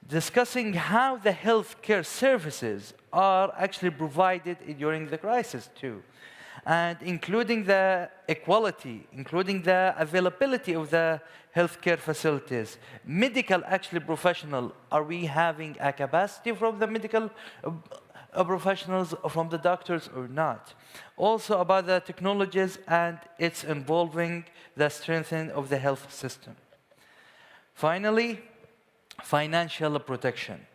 discussing how the healthcare services are actually provided during the crisis too, and including the equality, including the availability of the healthcare facilities. Medical actually professional, are we having a capacity from the medical professionals, from the doctors or not? Also about the technologies and its involving the strengthening of the health system. Finally, financial protection.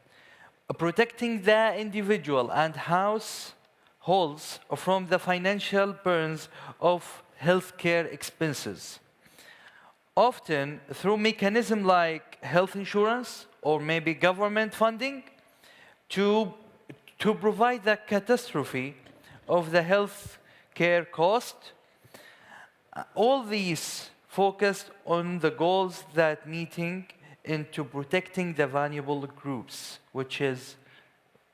Protecting the individual and households from the financial burdens of healthcare expenses. Often through mechanisms like health insurance or maybe government funding to provide the catastrophe of the health care cost. All these focused on the goals that meeting into protecting the vulnerable groups, which is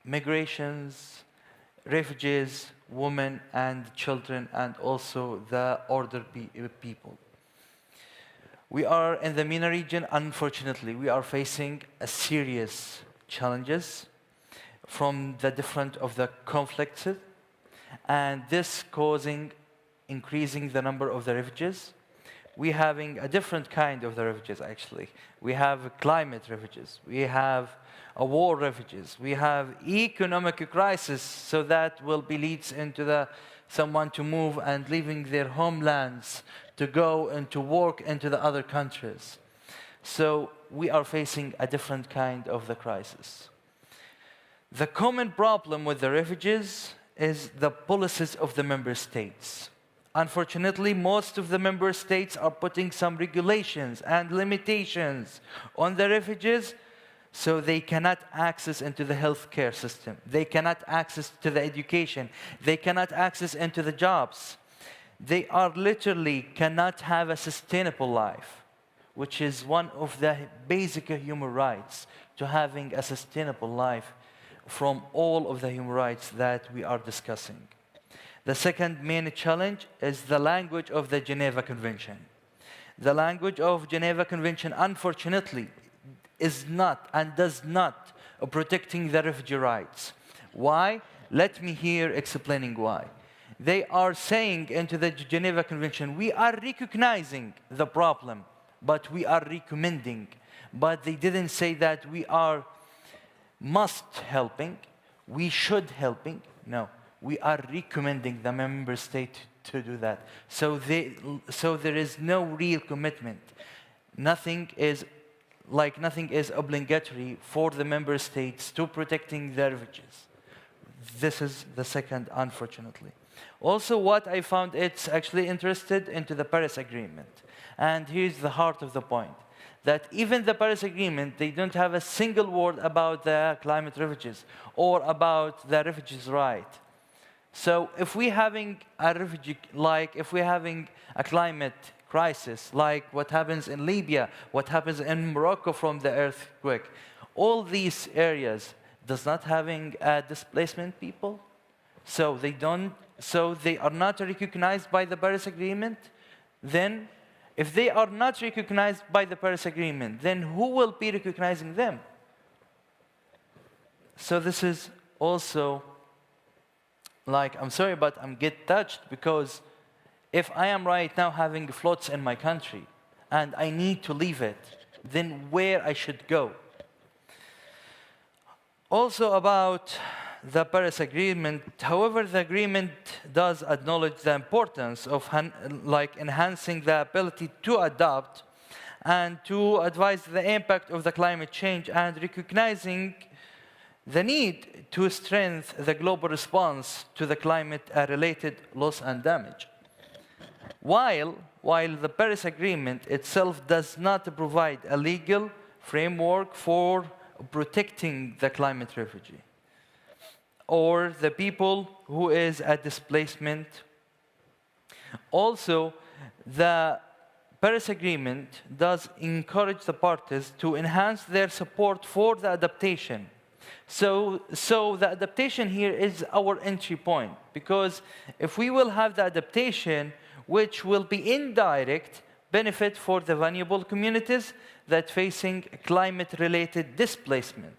migrations, refugees, women and children, and also the older people. We are in the MENA region, unfortunately, we are facing a serious challenges from the different of the conflicts, and this increasing the number of the refugees. We having a different kind of the refugees actually. We have climate refugees, we have a war refugees, we have economic crisis, so that will be leads into someone to move and leaving their homelands to go and to work into the other countries. So we are facing a different kind of the crisis. The common problem with the refugees is the policies of the member states. Unfortunately, most of the member states are putting some regulations and limitations on the refugees, so they cannot access into the healthcare system. They cannot access to the education. They cannot access into the jobs. They are literally cannot have a sustainable life, which is one of the basic human rights, to having a sustainable life from all of the human rights that we are discussing. The second main challenge is the language of the Geneva Convention. The language of Geneva Convention, unfortunately, is not and does not protecting the refugee rights. Why? Let me here explaining why. They are saying into the Geneva Convention, we are recognizing the problem, but we are recommending. But they didn't say that we are must helping, we should helping. No, we are recommending the member state to do that. So there is no real commitment. Nothing is obligatory for the member states to protecting the refugees. This is the second, unfortunately. Also, what I found, it's actually interested into the Paris Agreement. And here's the heart of the point, that even the Paris Agreement, they don't have a single word about the climate refugees or about the refugees' right. So if we're having a refugee, like if we're having a climate crisis, like what happens in Libya, what happens in Morocco from the earthquake, all these areas does not having displacement people, so they are not recognized by the Paris Agreement. Then, if they are not recognized by the Paris Agreement, then who will be recognizing them? So this is also, like, I'm sorry, but I'm get touched, because if I am right now having floods in my country and I need to leave it, then where I should go? Also about the Paris Agreement, however, the agreement does acknowledge the importance of enhancing the ability to adapt and to advise the impact of the climate change, and recognizing the need to strengthen the global response to the climate-related loss and damage. While the Paris Agreement itself does not provide a legal framework for protecting the climate refugee or the people who is at displacement. Also, the Paris Agreement does encourage the parties to enhance their support for the adaptation. So the adaptation here is our entry point, because if we will have the adaptation, which will be indirect benefit for the vulnerable communities that facing climate-related displacement.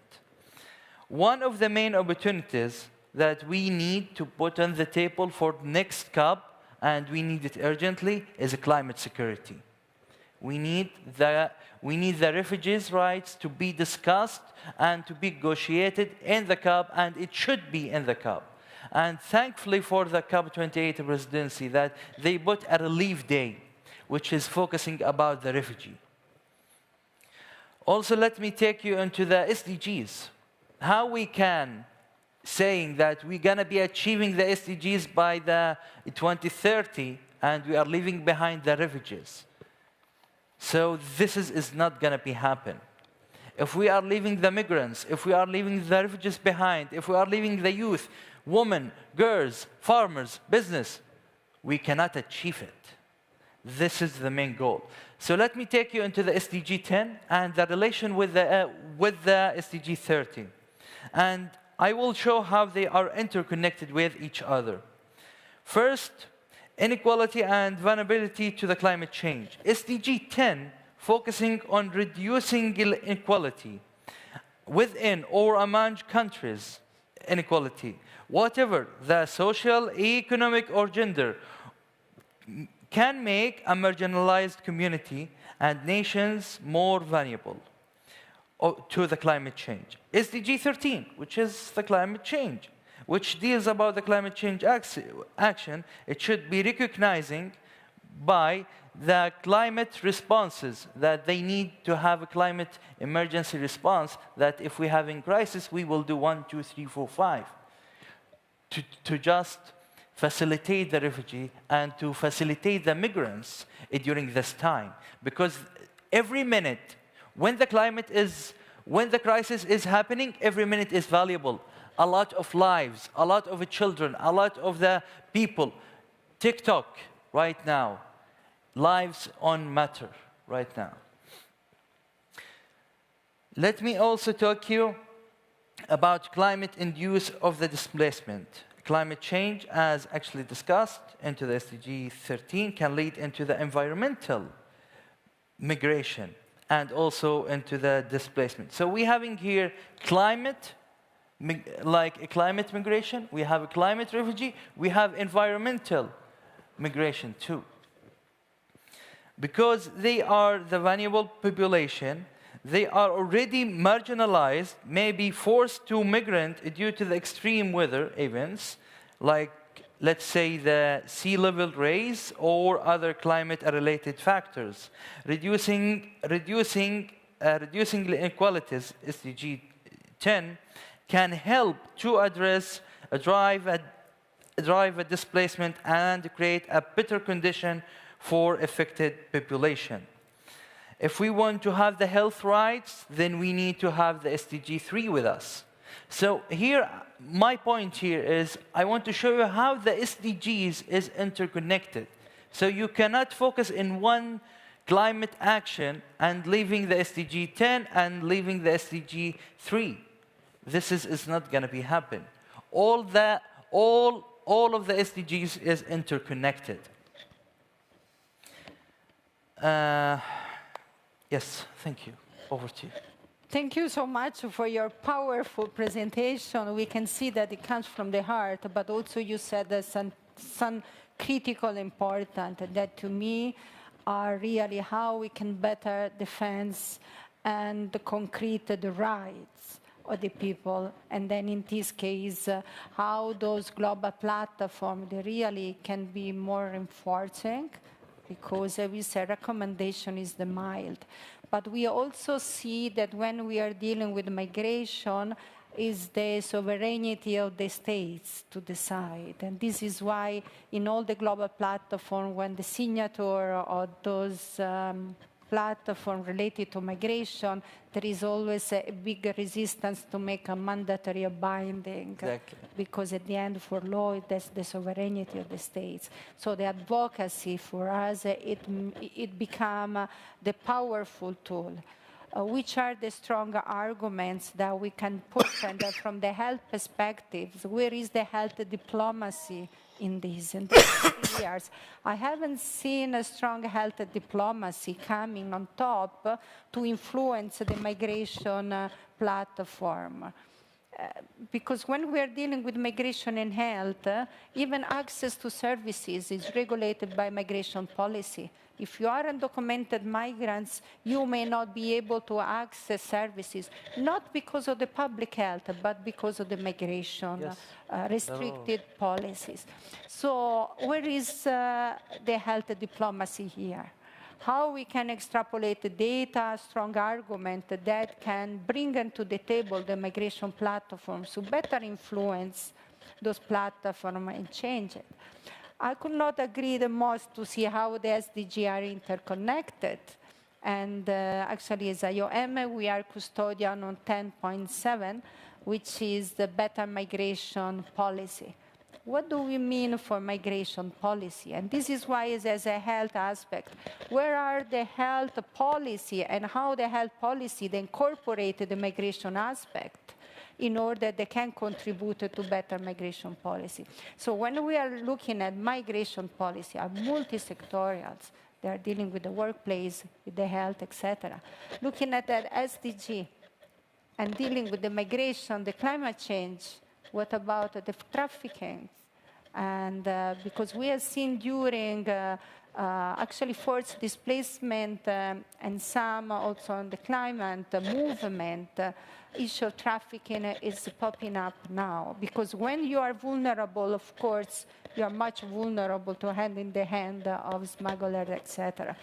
One of the main opportunities that we need to put on the table for next COP, and we need it urgently, is climate security. We need the refugees' rights to be discussed and to be negotiated in the COP, and it should be in the COP. And thankfully for the COP28 presidency that they put a relief day, which is focusing about the refugee. Also, let me take you into the SDGs. How we can saying that we're going to be achieving the SDGs by the 2030 and we are leaving behind the refugees. So this is not going to be happen. If we are leaving the migrants, if we are leaving the refugees behind, if we are leaving the youth, women, girls, farmers, business, we cannot achieve it. This is the main goal. So let me take you into the SDG 10 and the relation with the SDG 30. And I will show how they are interconnected with each other. First, inequality and vulnerability to the climate change. SDG 10 focusing on reducing inequality within or among countries, inequality, whatever the social, economic, or gender, can make a marginalized community and nations more vulnerable to the climate change. SDG 13, which is the climate change, which deals about the climate change action, it should be recognizing by the climate responses that they need to have a climate emergency response, that if we're having crisis, we will do 1, 2, 3, 4, 5. To just facilitate the refugee and to facilitate the migrants during this time. Because every minute, when the crisis is happening, every minute is valuable. A lot of lives, a lot of children, a lot of the people. TikTok right now, lives on matter right now. Let me also talk to you about climate-induced of the displacement. Climate change, as actually discussed into the SDG 13, can lead into the environmental migration and also into the displacement. So we're having here climate, like a climate migration, we have a climate refugee, we have environmental migration too. Because they are the vulnerable population, they are already marginalized, maybe forced to migrate due to the extreme weather events, like, let's say, the sea level rise or other climate-related factors. Reducing inequalities, SDG 10, can help to address, drive a displacement and create a better condition for affected population. If we want to have the health rights, then we need to have the SDG 3 with us. So here, my point here is, I want to show you how the SDGs is interconnected. So you cannot focus in one climate action and leaving the SDG 10 and leaving the SDG 3. This is not going to be happen. All of the SDGs is interconnected. Yes, thank you. Over to you. Thank you so much for your powerful presentation. We can see that it comes from the heart, but also you said that some critical important that to me are really how we can better defend and concrete the rights of the people. And then in this case, how those global platforms, they really can be more enforcing, because we say recommendation is the mild. But we also see that when we are dealing with migration, is the sovereignty of the states to decide. And this is why in all the global platforms, when the signature of those platforms related to migration, there is always a big resistance to make a mandatory or binding. Exactly. Because at the end, for law, that's the sovereignty of the states. So the advocacy for us, it become the powerful tool. Which are the stronger arguments that we can put, and from the health perspectives, where is the health diplomacy in these 3 years? I haven't seen a strong health diplomacy coming on top to influence the migration platform. Because when we are dealing with migration and health, even access to services is regulated by migration policy. If you are undocumented migrants, you may not be able to access services, not because of the public health, but because of the migration restricted policies. So where is the health diplomacy here? How we can extrapolate the data, strong argument that can bring into the table the migration platforms to better influence those platforms and change it. I could not agree the most to see how the SDGs are interconnected. And actually, as IOM, we are custodian on 10.7, which is the better migration policy. What do we mean for migration policy? And this is why there's a health aspect. Where are the health policy and how the health policy they incorporate the migration aspect in order they can contribute to better migration policy? So when we are looking at migration policy, are multi-sectorials. They are dealing with the workplace, with the health, etc. Looking at that SDG and dealing with the migration, the climate change, what about the trafficking? And because we have seen during actually forced displacement and some also on the climate movement, issue of trafficking is popping up now. Because when you are vulnerable, of course, you are much vulnerable to hand in the hand of smugglers, etc.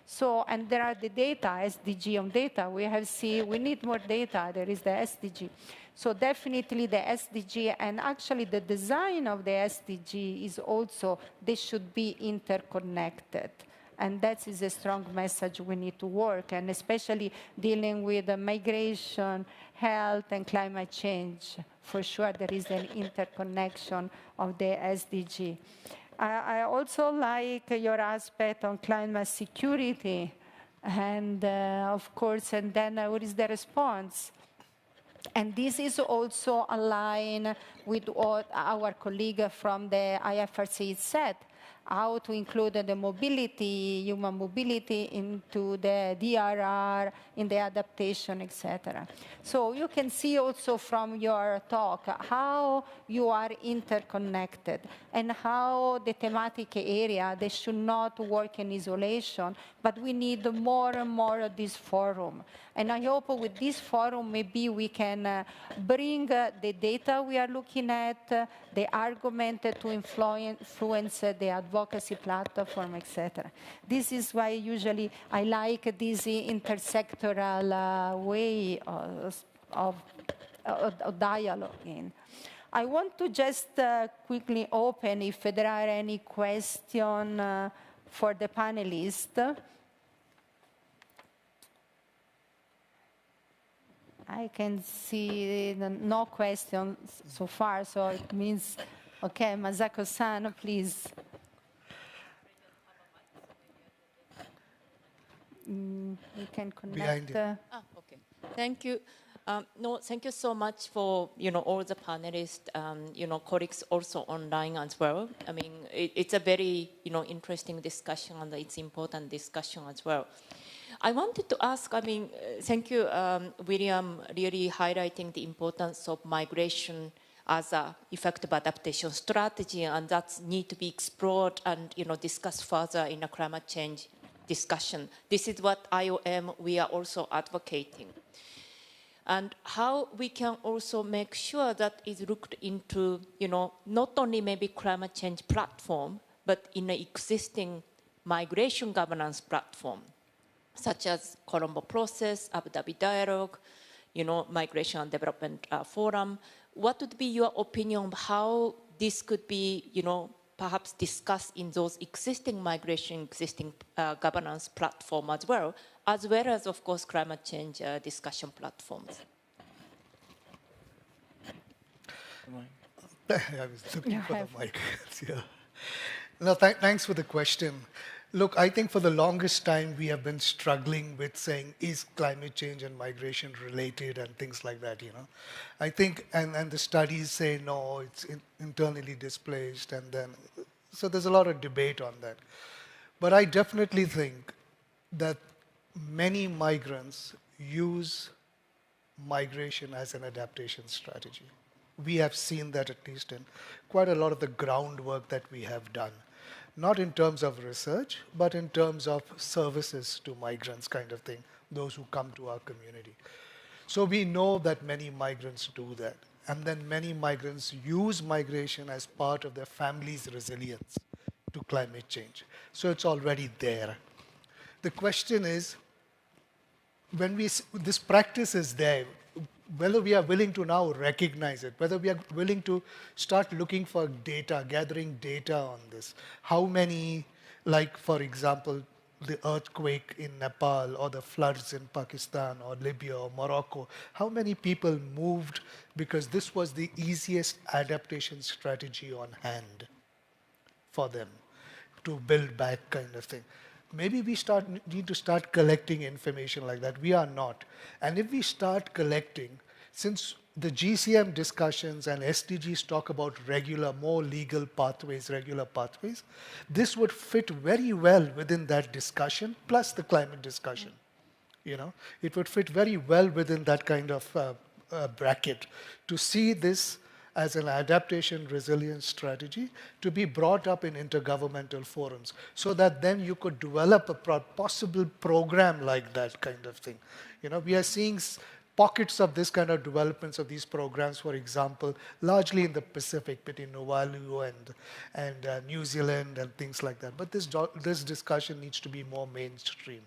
So, and there are the data, SDG on data. We have seen, we need more data. There is the SDG. So definitely the SDG, and actually the design of the SDG is also, they should be interconnected. And that is a strong message we need to work, and especially dealing with migration, health, and climate change. For sure, there is an interconnection of the SDG. I also like your aspect on climate security, and of course, and then what is the response? And this is also aligned with what our colleague from the IFRC said, how to include the mobility, human mobility into the DRR, in the adaptation, etc. So you can see also from your talk how you are interconnected and how the thematic area, they should not work in isolation, but we need more and more of this forum. And I hope with this forum, maybe we can bring the data we are looking at, the argument to influence the advocacy platform, etc. This is why usually I like this intersectoral way of dialoguing. I want to just quickly open if there are any questions for the panelists. I can see no questions so far, so it means, okay, Masako-san, please. You can connect. Behind you. Okay. Thank you. No, thank you so much for all the panelists, colleagues also online as well. I mean, it's a very interesting discussion, and it's important discussion as well. I wanted to ask, I mean, thank you, William, really highlighting the importance of migration as an effective adaptation strategy, and that need to be explored and discussed further in a climate change discussion. This is what IOM, we are also advocating. And how we can also make sure that is looked into, not only maybe climate change platform, but in an existing migration governance platform, such as Colombo Process, Abu Dhabi Dialogue, Migration and Development Forum. What would be your opinion on how this could be, perhaps discussed in those existing governance platform as well as, of course, climate change discussion platforms? I was looking for the mic. Yeah. No, thanks for the question. Look, I think for the longest time we have been struggling with saying, is climate change and migration related and things like that, I think, and the studies say, no, it's internally displaced, and then, so there's a lot of debate on that. But I definitely think that many migrants use migration as an adaptation strategy. We have seen that at least in quite a lot of the groundwork that we have done. Not in terms of research, but in terms of services to migrants kind of thing, those who come to our community. So we know that many migrants do that. And then many migrants use migration as part of their family's resilience to climate change. So it's already there. The question is, when this practice is there, whether we are willing to now recognize it, whether we are willing to start looking for data, gathering data on this. How many, like for example, the earthquake in Nepal or the floods in Pakistan or Libya or Morocco, how many people moved because this was the easiest adaptation strategy on hand for them to build back kind of thing. Maybe we need to start collecting information like that. We are not. And if we start collecting, since the GCM discussions and SDGs talk about more legal pathways, regular pathways, this would fit very well within that discussion, plus the climate discussion. It would fit very well within that kind of bracket to see this as an adaptation resilience strategy to be brought up in intergovernmental forums so that then you could develop a possible program like that kind of thing. We are seeing pockets of this kind of developments of these programs, for example, largely in the Pacific between Tuvalu and New Zealand and things like that. But this discussion needs to be more mainstreamed.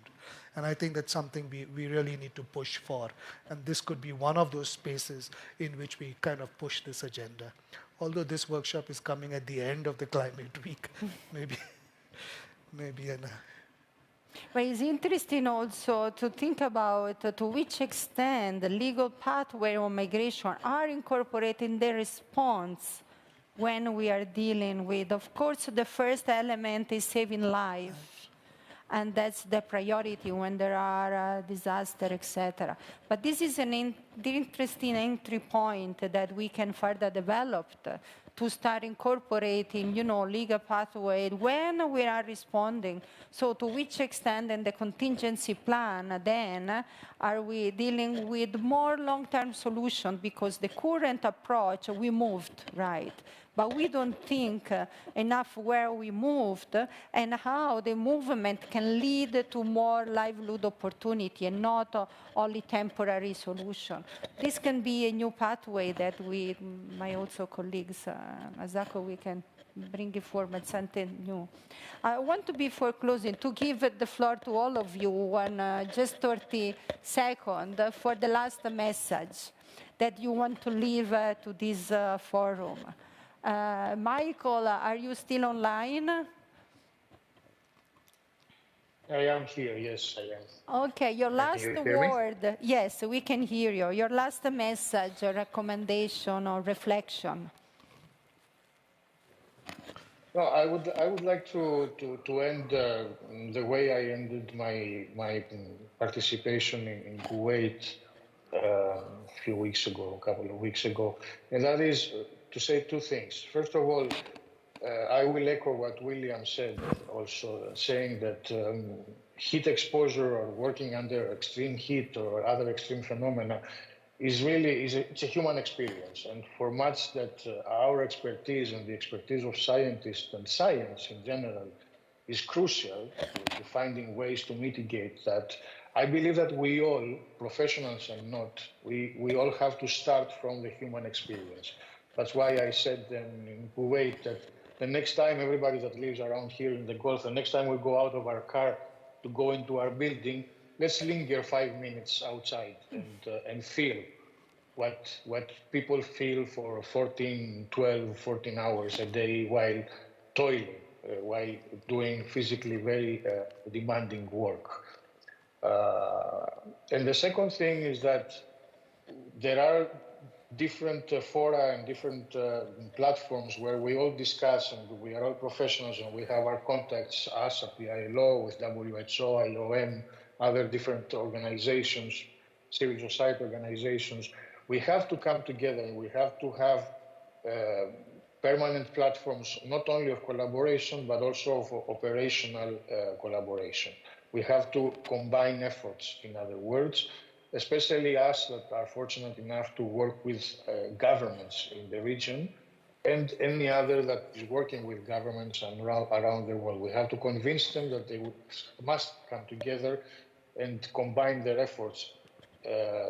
And I think that's something we really need to push for. And this could be one of those spaces in which we kind of push this agenda. Although this workshop is coming at the end of the climate week, maybe But it's interesting also to think about to which extent the legal pathway on migration are incorporated in the response when we are dealing with. Of course, the first element is saving life, and that's the priority when there are disasters, etc. But this is an interesting entry point that we can further develop to start incorporating, legal pathway when we are responding. So to which extent in the contingency plan then are we dealing with more long-term solutions, because the current approach, we moved, right? But we don't think enough where we moved and how the movement can lead to more livelihood opportunity and not only temporary solution. This can be a new pathway that we, my also colleagues, Masako, we can bring it forward, something new. I want to, before closing, to give the floor to all of you, just 30 seconds for the last message that you want to leave to this forum. Michael, are you still online? I am here, yes, I am. Okay, your last Can you hear me? word. Yes, we can hear you. Your last message, or recommendation, or reflection. No, I would like to end the way I ended my participation in Kuwait a few weeks ago, a couple of weeks ago, and that is to say two things. First of all, I will echo what William said, also saying that heat exposure or working under extreme heat or other extreme phenomena is really it's a human experience, and for much that our expertise and the expertise of scientists and science in general is crucial to finding ways to mitigate that. I believe that we all, professionals and not, we all have to start from the human experience. That's why I said in Kuwait that the next time everybody that lives around here in the Gulf, the next time we go out of our car to go into our building, let's linger 5 minutes outside and feel what people feel for 12, 14 hours a day while toiling, while doing physically very demanding work. And the second thing is that there are different fora and different platforms where we all discuss, and we are all professionals and we have our contacts, us at the ILO, with WHO, IOM, other different organizations, civil society organizations. We have to come together and we have to have permanent platforms, not only of collaboration, but also of operational collaboration. We have to combine efforts, in other words, especially us that are fortunate enough to work with governments in the region and any other that is working with governments around the world. We have to convince them that they must come together and combine their efforts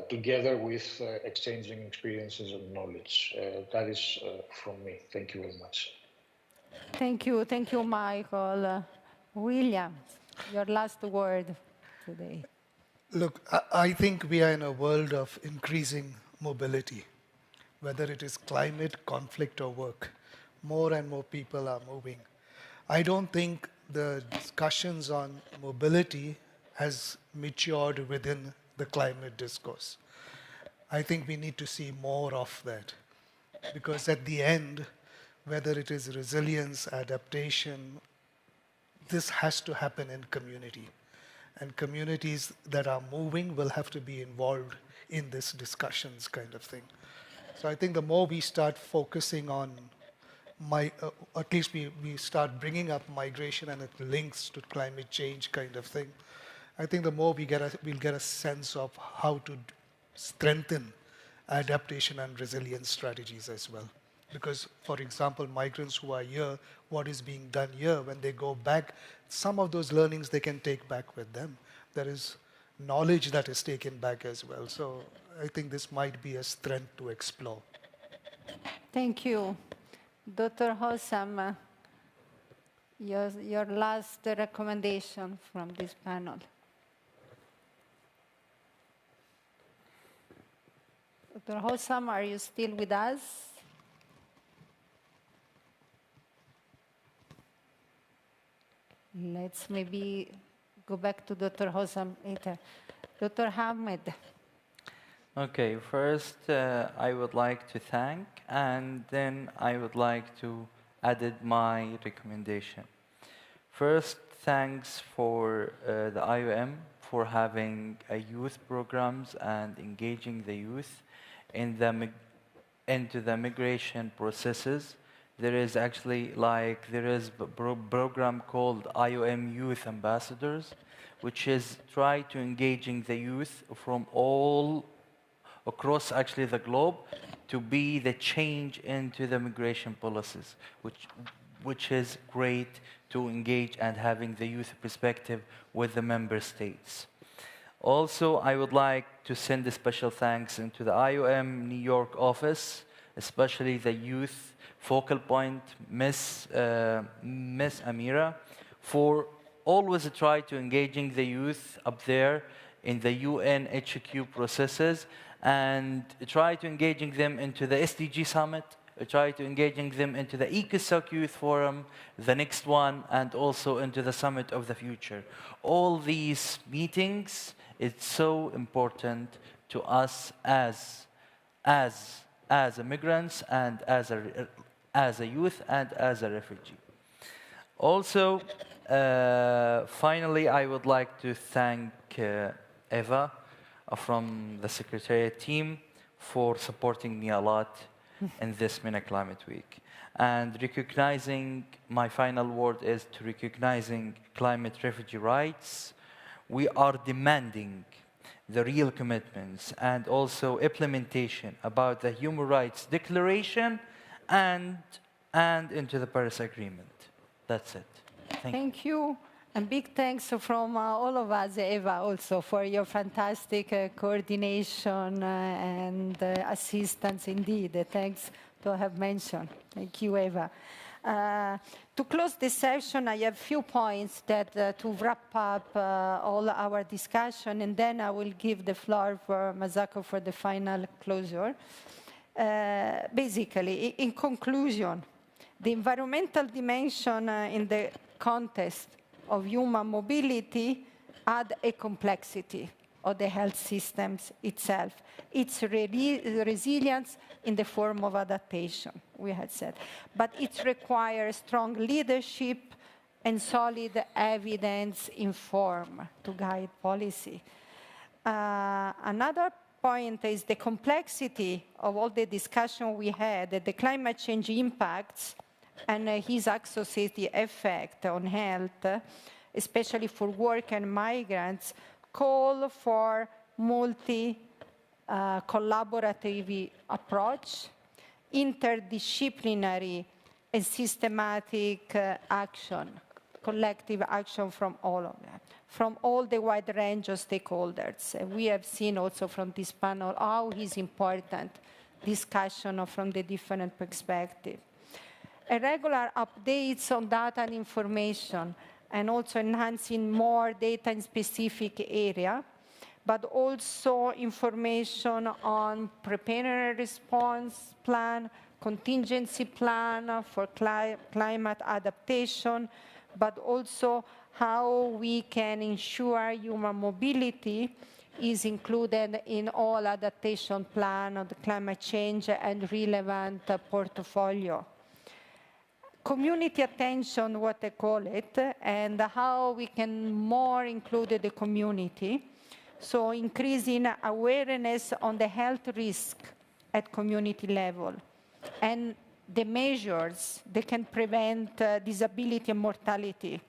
together with exchanging experiences and knowledge. That is from me. Thank you very much. Thank you, Michael. William, your last word today. Look, I think we are in a world of increasing mobility, whether it is climate, conflict, or work. More and more people are moving. I don't think the discussions on mobility has matured within the climate discourse. I think we need to see more of that, because at the end, whether it is resilience, adaptation, this has to happen in community. And communities that are moving will have to be involved in this discussions kind of thing. So I think the more we start focusing on, at least we start bringing up migration and it links to climate change kind of thing, I think the more we'll get a sense of how to strengthen adaptation and resilience strategies as well. Because, for example, migrants who are here, what is being done here, when they go back, some of those learnings they can take back with them. There is knowledge that is taken back as well. So I think this might be a strength to explore. Thank you. Dr. Hossam, your last recommendation from this panel. Dr. Hossam, are you still with us? Let's maybe go back to Dr. Hossam later. Dr. Ahmed. Okay, first I would like to thank, and then I would like to add my recommendation. First, thanks for the IOM for having youth programs and engaging the youth in into the migration processes. There is actually there is a program called IOM Youth Ambassadors, which is try to engaging the youth from all across actually the globe to be the change into the migration policies, which is great to engage and having the youth perspective with the member states. Also, I would like to send a special thanks into the IOM New York office, especially the youth focal point, Miss Amira, for always try to engaging the youth up there in the UNHQ processes and try to engaging them into the SDG Summit, try to engaging them into the ECOSOC Youth Forum, the next one, and also into the Summit of the Future. All these meetings, it's so important to us as immigrants and as a youth and as a refugee. Also, finally, I would like to thank Eva from the Secretariat team for supporting me a lot in this MENA Climate Week. And recognizing, my final word is to recognizing climate refugee rights. We are demanding the real commitments and also implementation about the Human Rights Declaration and into the Paris Agreement. That's it. Thank you. And big thanks from all of us, Eva, also for your fantastic coordination and assistance indeed. Thanks to have mentioned. Thank you, Eva. To close this session, I have a few points that to wrap up all our discussion, and then I will give the floor for Masako for the final closure. Basically, in conclusion, the environmental dimension in the context of human mobility add a complexity of the health systems itself. Its resilience in the form of adaptation, we had said. But it requires strong leadership and solid evidence informed to guide policy. Another point is the complexity of all the discussion we had, the climate change impacts and his associated effect on health, especially for work and migrants, call for multi-collaborative approach, interdisciplinary and systematic action, collective action from all of them, from all the wide range of stakeholders. We have seen also from this panel how is important discussion from the different perspectives. Regular updates on data and information, and also enhancing more data in specific area, but also information on preparedness response plan, contingency plan for climate adaptation, but also how we can ensure human mobility is included in all adaptation plan of the climate change and relevant portfolio. Community attention, what I call it, and how we can more include the community. So increasing awareness on the health risk at community level and the measures that can prevent disability and mortality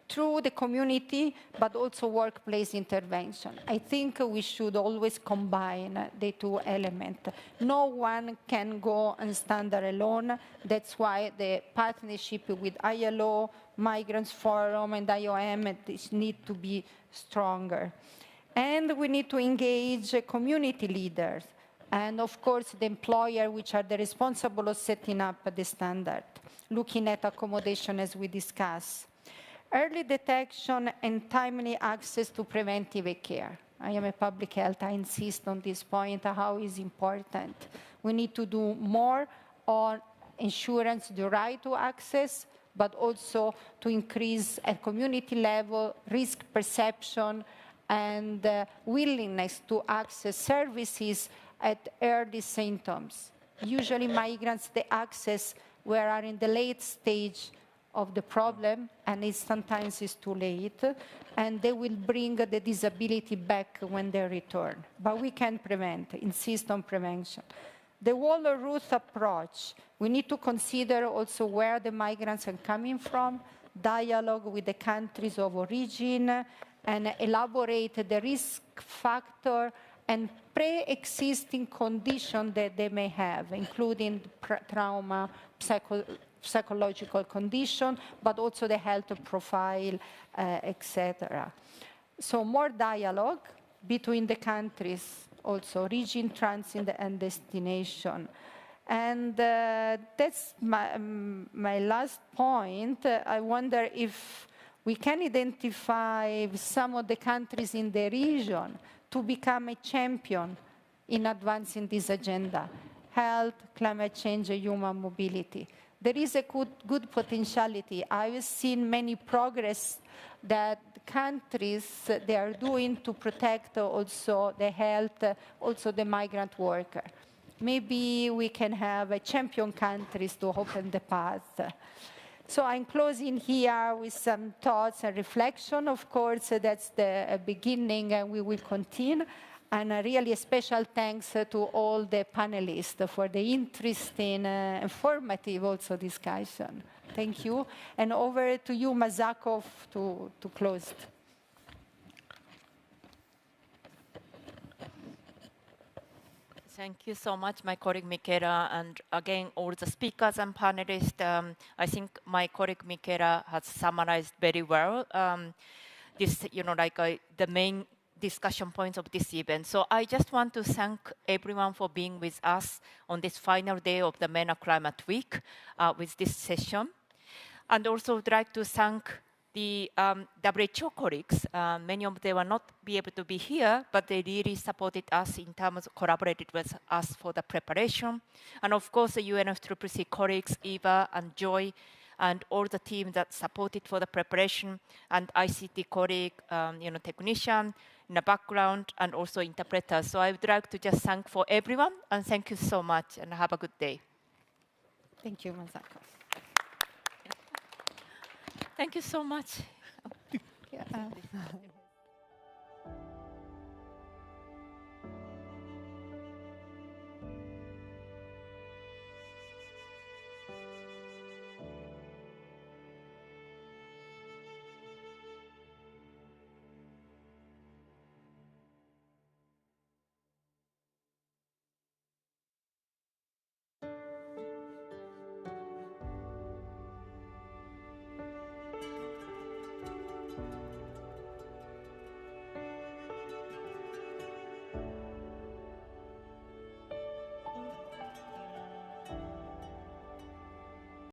through the community, but also workplace intervention. I think we should always combine the two elements. No one can go and stand there alone. That's why the partnership with ILO, Migrants Forum, and IOM need to be stronger. And we need to engage community leaders, and of course the employer, which are the responsible of setting up the standard, looking at accommodation as we discussed. Early detection and timely access to preventive care. I am a public health. I insist on this point, how is important. We need to do more on insurance, the right to access, but also to increase at community level risk perception and willingness to access services at early symptoms. Usually migrants, they access where are in the late stage of the problem, and sometimes it's too late, and they will bring the disability back when they return. But we can prevent, insist on prevention. The whole route approach, we need to consider also where the migrants are coming from, dialogue with the countries of origin, and elaborate the risk factor and pre-existing condition that they may have, including trauma, psychological condition, but also the health profile, etc. So more dialogue between the countries, also origin, transit, and destination. And that's my last point. I wonder if we can identify some of the countries in the region to become a champion in advancing this agenda: health, climate change, and human mobility. There is a good potentiality. I've seen many progress that countries they are doing to protect also the health, also the migrant worker. Maybe we can have a champion countries to open the path. So I'm closing here with some thoughts and reflection. Of course, that's the beginning, and we will continue. And really a special thanks to all the panelists for the interesting, informative also discussion. Thank you. And over to you, Mazakov, to close. Thank you so much, my colleague Michela, and again, all the speakers and panelists. I think my colleague Michela has summarized very well this, the main discussion points of this event. So I just want to thank everyone for being with us on this final day of the MENA Climate Week with this session. And also would like to thank the WHO colleagues. Many of them will not be able to be here, but they really supported us in terms of collaborated with us for the preparation. And of course, the UNFCCC colleagues, Eva and Joy, and all the team that supported for the preparation, and ICT colleague, technician in the background, and also interpreters. So I would like to just thank for everyone, and thank you so much, and have a good day. Thank you, Masako. Thank you so much. Yeah.